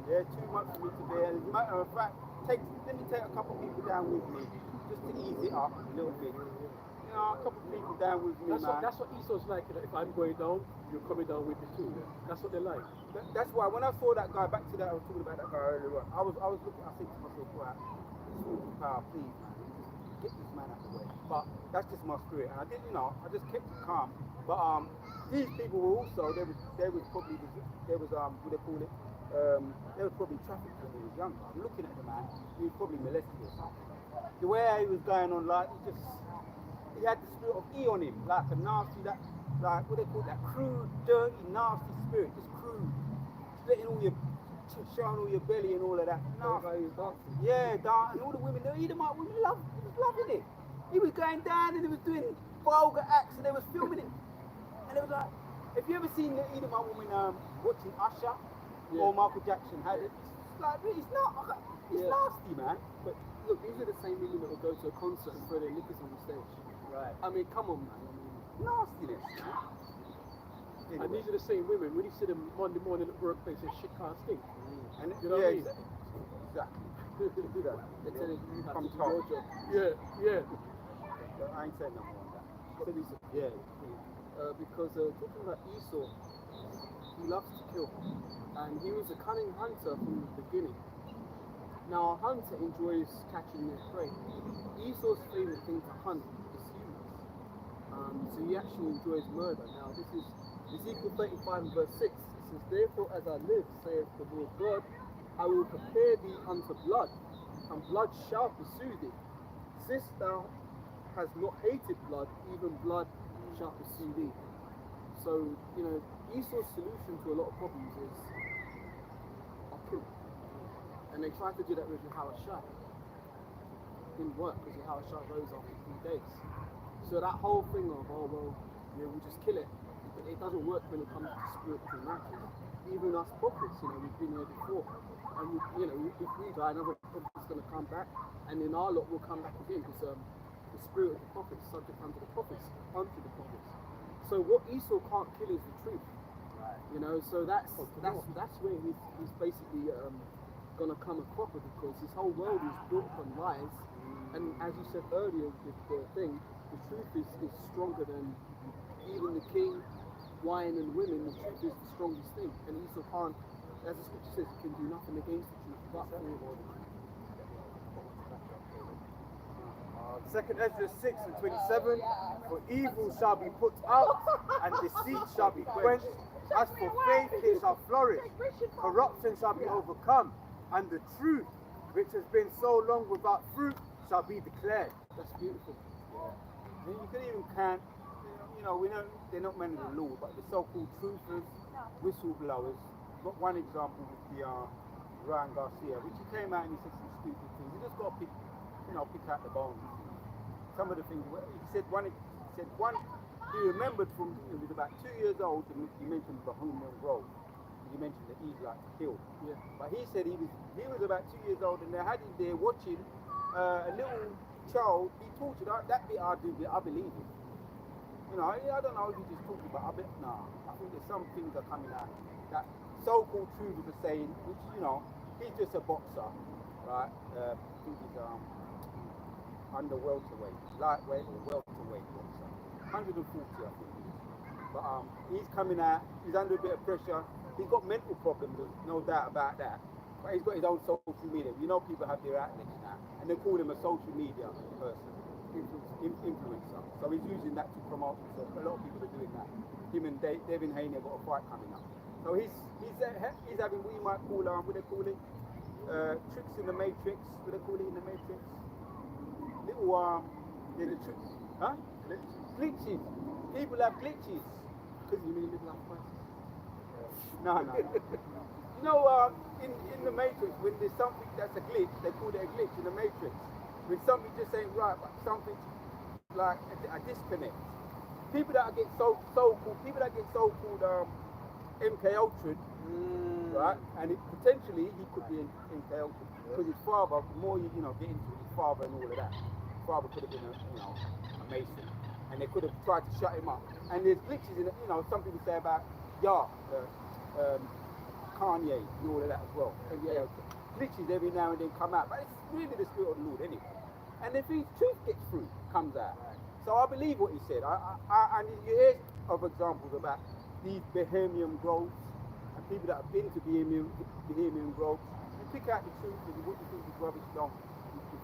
Speaker 5: Yeah, too much for me to bear. As a matter of fact, let me take a couple of people down with me just to ease it up a little bit. you know, a couple of people down with me,
Speaker 3: That's what Esau's like. You know, if I'm going down, you're coming down with me too. That's what they're like.
Speaker 5: That's why when I saw that guy, back to that, I was talking about that guy earlier on, I was looking, I said to myself, right, spiritual power, please, man, get this man out of the way. But that's just my spirit, and I did, you know, I just kept it calm. But these people were also, there was probably, what they call it, they were probably trafficked when he was younger. I'm looking at the man, he was probably molested or something. The way he was going on, like, he had the spirit of E on him, like a nasty, like, what they call that, crude, dirty, nasty spirit, just crude. Letting all your, showing all your belly and all of that. Nasty. Yeah, and all the women, the Edomite women was loving it. He was going down and he was doing vulgar acts and they was filming it. And it was like, have you ever seen the Edomite woman watching Usher or Michael Jackson had it? It's like, it's nasty, man.
Speaker 6: But look, these are the same women that will go to a concert and throw their knickers on the stage.
Speaker 5: Right.
Speaker 6: I mean, come on, man.
Speaker 5: Nastiness.
Speaker 3: And these are the same women. When you see them Monday morning at the workplace, and shit can't stink.
Speaker 5: And
Speaker 3: You know what I mean?
Speaker 5: Exactly.
Speaker 6: They're telling you how to
Speaker 5: Come
Speaker 6: do
Speaker 5: talk.
Speaker 6: your job.
Speaker 3: Yeah.
Speaker 5: I ain't saying nothing on that.
Speaker 6: So listen,
Speaker 5: Yeah.
Speaker 6: because talking about Esau, he loves to kill, and he was a cunning hunter from the beginning. Now, a hunter enjoys catching their prey. Esau's favorite thing to hunt is humans. So he actually enjoys murder. Now, this is Ezekiel 35 and verse 6. It says, therefore, as I live, saith the Lord God, I will prepare thee unto blood, and blood shall pursue thee. Since thou hast not hated blood, even blood shall pursue thee. So, you know, Esau's solution to a lot of problems is, I'll kill him. And they tried to do that with Yahushua. Didn't work because Yahushua rose after 3 days. So that whole thing of, oh well, yeah, we'll just kill it. It doesn't work when it comes to spiritual matters. Even us prophets, you know, we've been here before. And if we die, another prophet's going to come back, and then our lot will come back again because the spirit of the prophets is subject unto the prophets. So what Esau can't kill is the truth. You know, so that's where he's basically gonna come a cropper, because his whole world is built upon lies. And as you said earlier with the thing, the truth is stronger than even the king, wine and women. The truth is the strongest thing, and Esau can't, as the scripture says, he can do nothing against the truth but for the truth.
Speaker 1: 2nd Ezra 6 and 27, for evil shall be put out, and deceit shall be quenched. As for faith, it shall flourish. Corruption shall be overcome, and the truth, which has been so long without fruit, shall be declared.
Speaker 6: That's beautiful.
Speaker 5: And you can even count, you know, we know they're not men of the law, but the so-called truthers, whistleblowers. Got one example with the Ryan Garcia, which he came out and he said some stupid things. You just got to pick out the bones. Some of the things he said one he remembered from he was about 2 years old, and he mentioned Bohemian Grove. He mentioned that he liked to kill.
Speaker 6: Yeah.
Speaker 5: But he said he was about 2 years old, and they had him there watching a little child be tortured. That bit I believe it. You know, I don't know if he's just talking about. I think there's some things are coming out that so-called truthers are saying, which, you know, he's just a boxer, right? I think he's under welterweight, lightweight or welterweight boxer. 140, I think he is. But he's coming out, he's under a bit of pressure. He's got mental problems, there's no doubt about that. But he's got his own social media. You know, people have their outlets now, and they call him a social media person, influencer. So he's using that to promote himself. A lot of people are doing that. Him and Devin Haney have got a fight coming up. So he's having what you might call, what they call it, tricks in the matrix. What they call it in the matrix? Little the tricks, huh? Glitches. People have glitches.
Speaker 6: Because you mean midlife crisis?
Speaker 5: No. You know, in the matrix, when there's something that's a glitch, they call it a glitch in the matrix. When something just ain't right, but something like a disconnect. People that get so-called MK Ultra, right? And potentially he could be in MK Ultra because his father. The more you get into his father and all of that, his father could have been a Mason, and they could have tried to shut him up. And there's glitches in it. You know, some people say about Kanye and all of that as well. And glitches every now and then come out, but it's really the spirit of the Lord anyway. And if his truth gets through, comes out. So I believe what he said. And you hear of examples about these Bohemian groves and people that have been to Bohemian groves. You pick out the truth and what you think is rubbish, you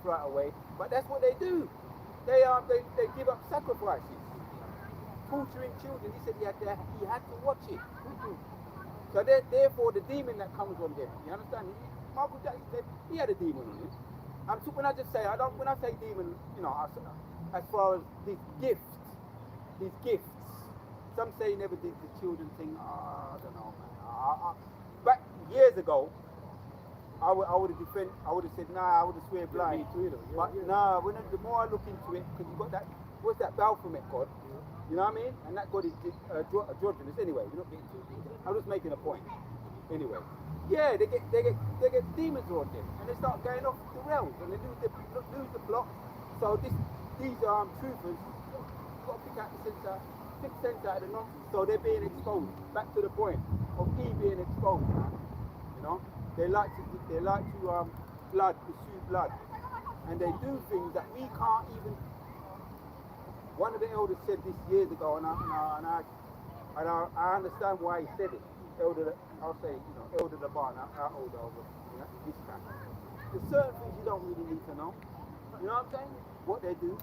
Speaker 5: throw it away. But that's what they do. They give up sacrifices, torturing children. He said he had to watch it. So therefore, the demon that comes on him, you understand? Michael Jackson said he had a demon on him. When I say demon, as far as these gifts. Some say he never did the children thing. I don't know, man. Back years ago, I would have said nah. I would have swear blind. But nah, the more I look into it, because you got that. What's that Baphomet God? You know what I mean? And that God is androgynous. Anyway, we're not getting too deep. I'm just making a point. Anyway, yeah, they get demons on them, and they start going off the rails, and they lose the plot. So these truthers got to pick out the sense out of the nonsense. So they're being exposed. Back to the point of Eve being exposed. You know, they like to pursue blood, and they do things that we can't even. One of the elders said this years ago, and I understand why he said it. Elder Laban, our older over this time. There's certain things you don't really need to know. You know what I'm saying? What they do.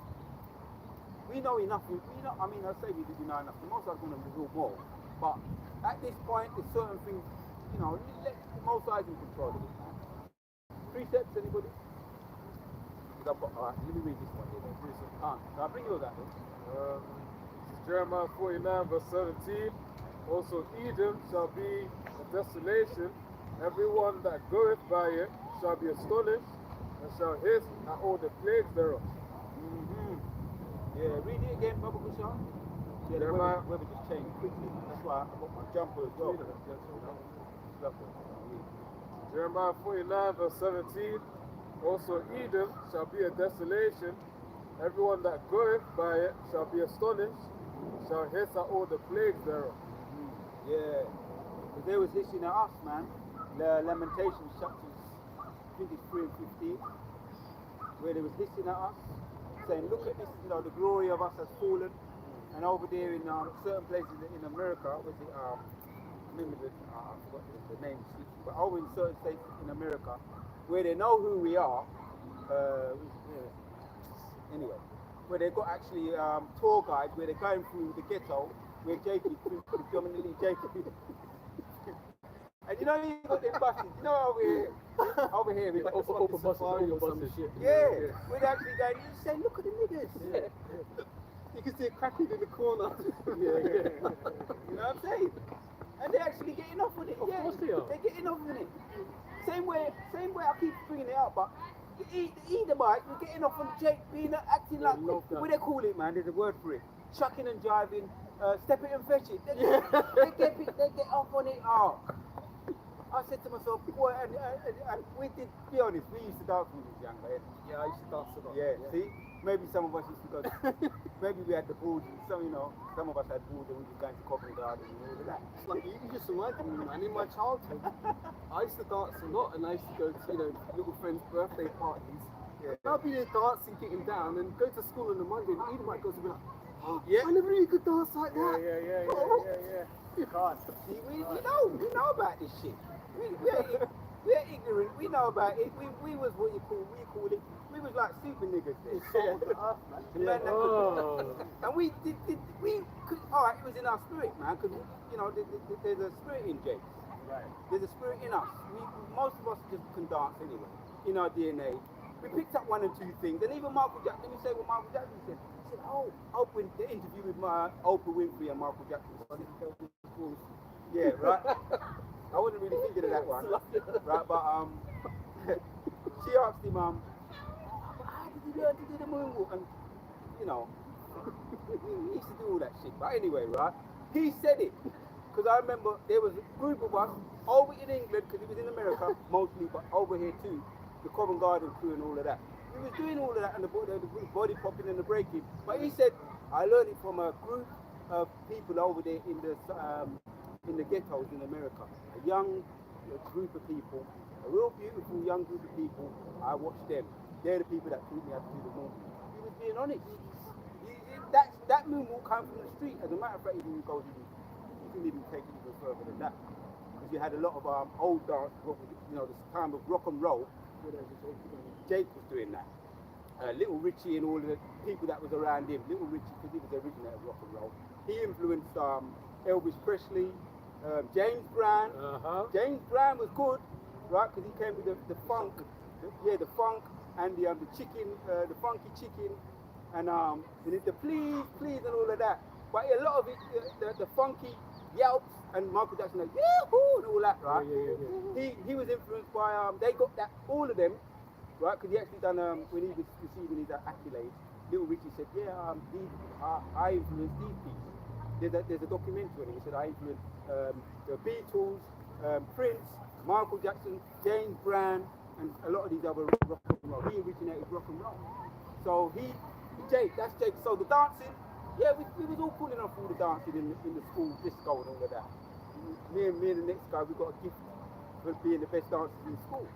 Speaker 5: We know enough. I say we know enough. The most are going to reveal more. But at this point, there's certain things, let the most eyes in control of it. Precepts, anybody? Alright, let me read this one here. Can I bring yours out here?
Speaker 2: This is Jeremiah 49 verse 17. Also Edom shall be a desolation. Everyone that goeth by it shall be astonished and shall hiss at all the plagues thereof.
Speaker 5: Yeah, read it again, Baba Kushan. Yeah, the weather just changed quickly. That's why I got my jumper as well.
Speaker 2: Jeremiah 49 verse 17. Also Edom shall be a desolation. Everyone that goeth by it shall be astonished, shall hiss at all the plagues thereof.
Speaker 5: Yeah, because they was hissing at us, man. The Lamentations chapters, I think it's 3 and 15, where they was hissing at us, saying, look at this, the glory of us has fallen. And over there in certain places in America, I forgot the name, but over in certain states in America, where they know who we are, anyway, where they've got actually tour guides where they're going through the ghetto, where JP, predominantly JP. And you got them buses, over here, we've got
Speaker 3: open buses or some shit.
Speaker 5: Yeah, where they're actually going, you say, look at the niggas. Yeah. You can see it cracking in the corner. You know what I'm saying? And they're actually getting off with it.
Speaker 3: Of course they are.
Speaker 5: They're getting off with it. Same way I keep bringing it up, but the Edomites were getting off on Jake acting like, what they call it, man, there's a word for it. Chucking and jiving, step it and fetch it. They get off on it. Oh. I said to myself, boy, and we did, be honest, we used to dance when we was younger.
Speaker 6: Yeah, I used to dance a lot.
Speaker 5: Yeah, see? Maybe some of us used to go, maybe we had the balls, and some of us had balls and we were going to Covent Garden and all of that.
Speaker 6: It's like, you just reminded me, man, in my childhood, I used to dance a lot, and I used to go to, little friends' birthday parties. Yeah. I'd be there dancing, getting down, and go to school on a Monday, and Edom might go to be like, oh, yeah. I never really could dance like that.
Speaker 5: Yeah. You can't. See, we know about this shit. We're ignorant. We know about it. We was what you call it. We was like super niggas then. And we could. All right, it was in our spirit, man. Because there's a spirit in Jake. Right. There's a spirit in us. Most of us just can dance anyway. In our DNA, we picked up one or two things. And even Michael Jackson. Let me say what Michael Jackson said. He said, "Oh, the interview with Oprah Winfrey and Michael Jackson." Yeah, right. I wasn't really thinking of that one, right? But she asked him, how did you learn to do the moonwalk? And he used to do all that shit. But anyway, right? He said it because I remember there was a group of us over in England, because he was in America mostly, but over here too, the Covent Garden crew and all of that. We was doing all of that and the body popping and the breaking. But he said, I learned it from a group of people over there in the ghettos in America. A young group of people, a real beautiful young group of people. I watched them. They're the people that taught me how to do the moonwalk. He was being honest. that movement came from the street. As a matter of fact, even you can even take it even further than that, because you had a lot of old dance, you know, this time of rock and roll. Jake was doing that. Little Richie and all of the people that was around him. Little Richie, because he was the originator of rock and roll. He influenced Elvis Presley, James Brown. James Brown was good, right? Because he came with the funk, the funk and the chicken, the funky chicken, and the please and all of that. But a lot of it, the funky yelps and Michael Jackson, like yahoo and all that, right? He was influenced by they got that, all of them, right? Because he actually done when he was receiving his accolades. Little Richie said, I influenced these people. There's a documentary on it. He said I influenced the Beatles, Prince, Michael Jackson, James Brown, and a lot of these other rock and roll. He originated rock and roll. So that's Jake. So the dancing, we was all pulling off all the dancing in the school disco and all of that. Me and the next guy, we got a gift for being the best dancers in school.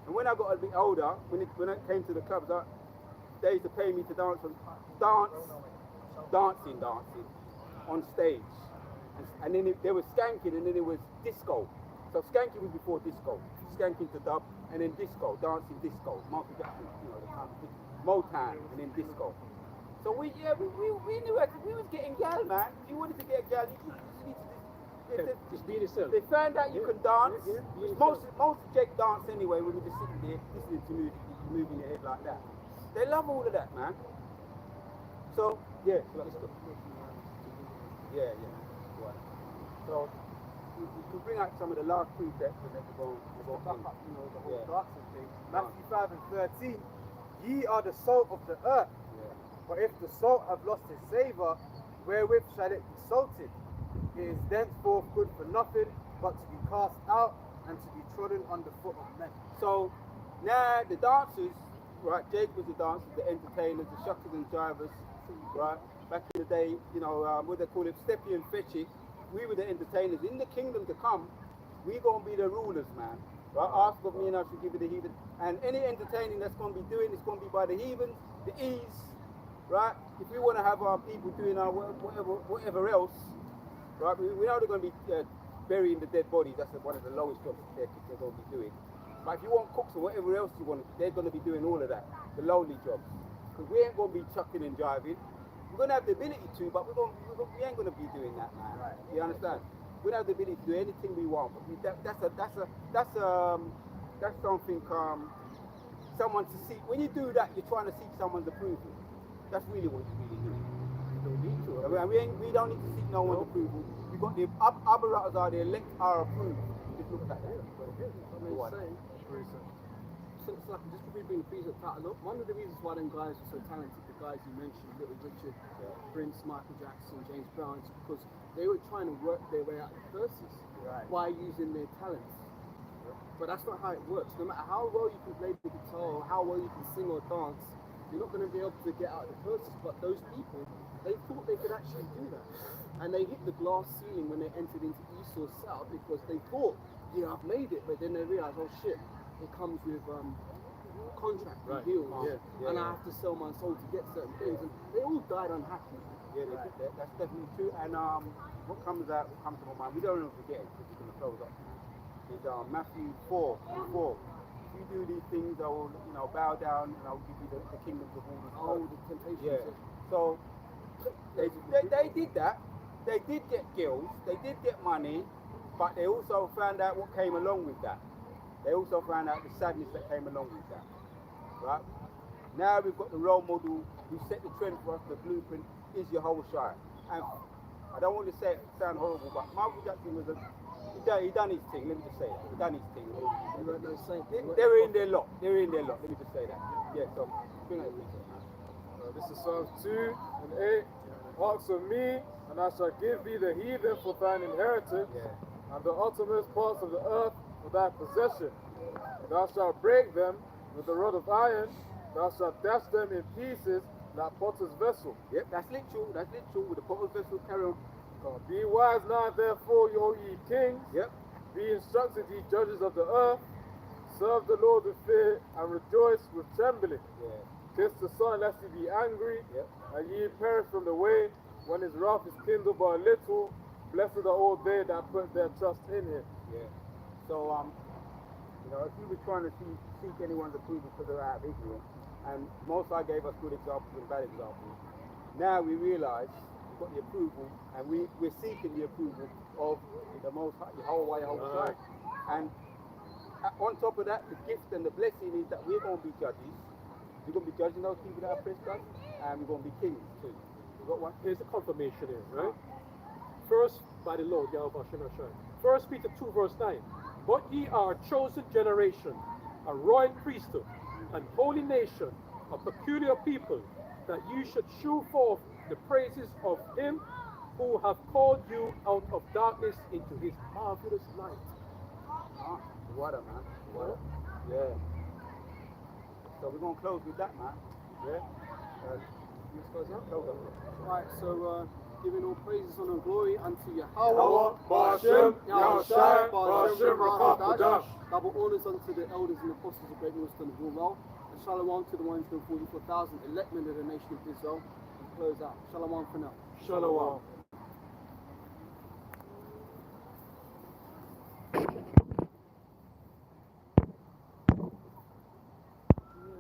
Speaker 5: And when I got a bit older, when I came to the clubs, they used to pay me to dancing on stage. And then there was skanking, and then there was disco. So skanking was before disco. Skanking to dub, and then disco, dancing disco. Michael Jackson, you know, the kind of Motown, and then disco. So we knew it. We was getting gal, man. If you wanted to get a gal, you need to
Speaker 3: just be yourself.
Speaker 5: They found out you can dance. Most of Jake dance anyway when you're just sitting there listening to music, moving your head like that. They love all of that, man. So let's go. Yeah. Right. So we can bring out some of the last precepts and then we'll go
Speaker 1: back up, you know, the whole dancing thing. Matthew 5 and 13. Ye are the salt of the earth. But if the salt have lost its savour, wherewith shall it be salted? It is thenceforth good for nothing, but to be cast out and to be trodden under foot of men.
Speaker 5: So now the dancers, right? Jake was the dancers, the entertainers, the shuckers and drivers, right? Back in the day, you know, what they call it, Steppy and Fetchy. We were the entertainers. In the kingdom to come, we gonna be the rulers, man. Right? Ask of me and I shall give you the heathen. And any entertaining that's gonna be doing, it's gonna be by the heathens, the ease. Right? If we want to have our people doing our whatever else, right? We know they're going to be burying the dead bodies. That's one of the lowest jobs they're going to be doing. But if you want cooks or whatever else you want, they're going to be doing all of that, the lowly jobs. Because we ain't going to be chucking and driving. We're going to have the ability to, but we ain't going to be doing that, man. Right. You understand? We don't have the ability to do anything we want. But that's something someone to see. When you do that, you're trying to seek someone's approval. That's really what you really do. You don't need to. We don't need to seek no one's approval. We've got the apparatus are the elect are approved. Just look at that.
Speaker 6: So it's like, just before we bring the precept out, one of the reasons why them guys are so talented, the guys you mentioned, Little Richard, Prince, Michael Jackson, James Brown, is because they were trying to work their way out of the verses by using their talents. But that's not how it works. No matter how well you can play the guitar or how well you can sing or dance, you're not going to be able to get out of the verses. But those people, they thought they could actually do that. And they hit the glass ceiling when they entered into East or South because they thought, I've made it. But then they realized, oh shit, it comes with contract and deals. And I have to sell my soul to get certain things. And they all died unhappy.
Speaker 5: Yeah, that's definitely true. And what comes to my mind, we don't even forget it because we're going to close up, is Matthew 4. If you do these things, I will, bow down and I will give you the kingdoms of all these
Speaker 6: the temptations.
Speaker 5: Yeah. So they did that. They did get gills. They did get money, but they also found out what came along with that. They also found out the sadness that came along with that. Right? Now we've got the role model who set the trend for us. The blueprint is Yahushua. And I don't want to sound horrible, but Michael Jackson was he done his thing. Let me just say that. He done his thing. They were in their lot. Let me just say that. Yeah. So bring it.
Speaker 2: This is Psalms 2 and 8. Ask of me, and I shall give thee the heathen for thine inheritance, and the uttermost parts of the earth for thy possession. Thou shalt break them with a rod of iron, thou shalt dash them in pieces like potter's vessel.
Speaker 5: Yep, that's literal. With the potter's vessel, carry on.
Speaker 2: Be wise now, therefore, O ye kings.
Speaker 5: Yep.
Speaker 2: Be instructed, ye judges of the earth. Serve the Lord with fear and rejoice with trembling.
Speaker 5: Yeah.
Speaker 2: Kiss the Son lest he be angry,
Speaker 5: Yep.
Speaker 2: and ye perish from the way when his wrath is kindled but a little. Blessed are all they that put their trust in him.
Speaker 5: Yeah. So, you know, if we were trying to seek anyone's approval because they're out of Israel, and Most High gave us good examples and bad examples, now we realise we've got the approval, and we're seeking the approval of the Most High, Yahweh. And on top of that, the gift and the blessing is that we're going to be judges. We're going to be judging those people that oppressed us, and we're going to be kings too. You got one?
Speaker 3: Here's the confirmation here, right? First, by the Lord, Yahweh Hashem Hashem. 1 Peter 2 verse 9. But ye are a chosen generation, a royal priesthood, an holy nation, a peculiar people, that ye should shew forth the praises of him who have called you out of darkness into his marvelous light.
Speaker 5: Water, man. Water. Yeah. So we're going to close with that, man. Yeah.
Speaker 6: Right, so giving all praises and glory unto
Speaker 2: Yahweh,
Speaker 6: Yahweh,
Speaker 2: Ba'ashem, Yahushai, Ba'ashem, Rakah,
Speaker 6: double honors unto the elders and apostles of great wisdom of all, and shalom to the 144,000 elect men of the nation of Israel, and close out. Shalom for now.
Speaker 3: Shalom.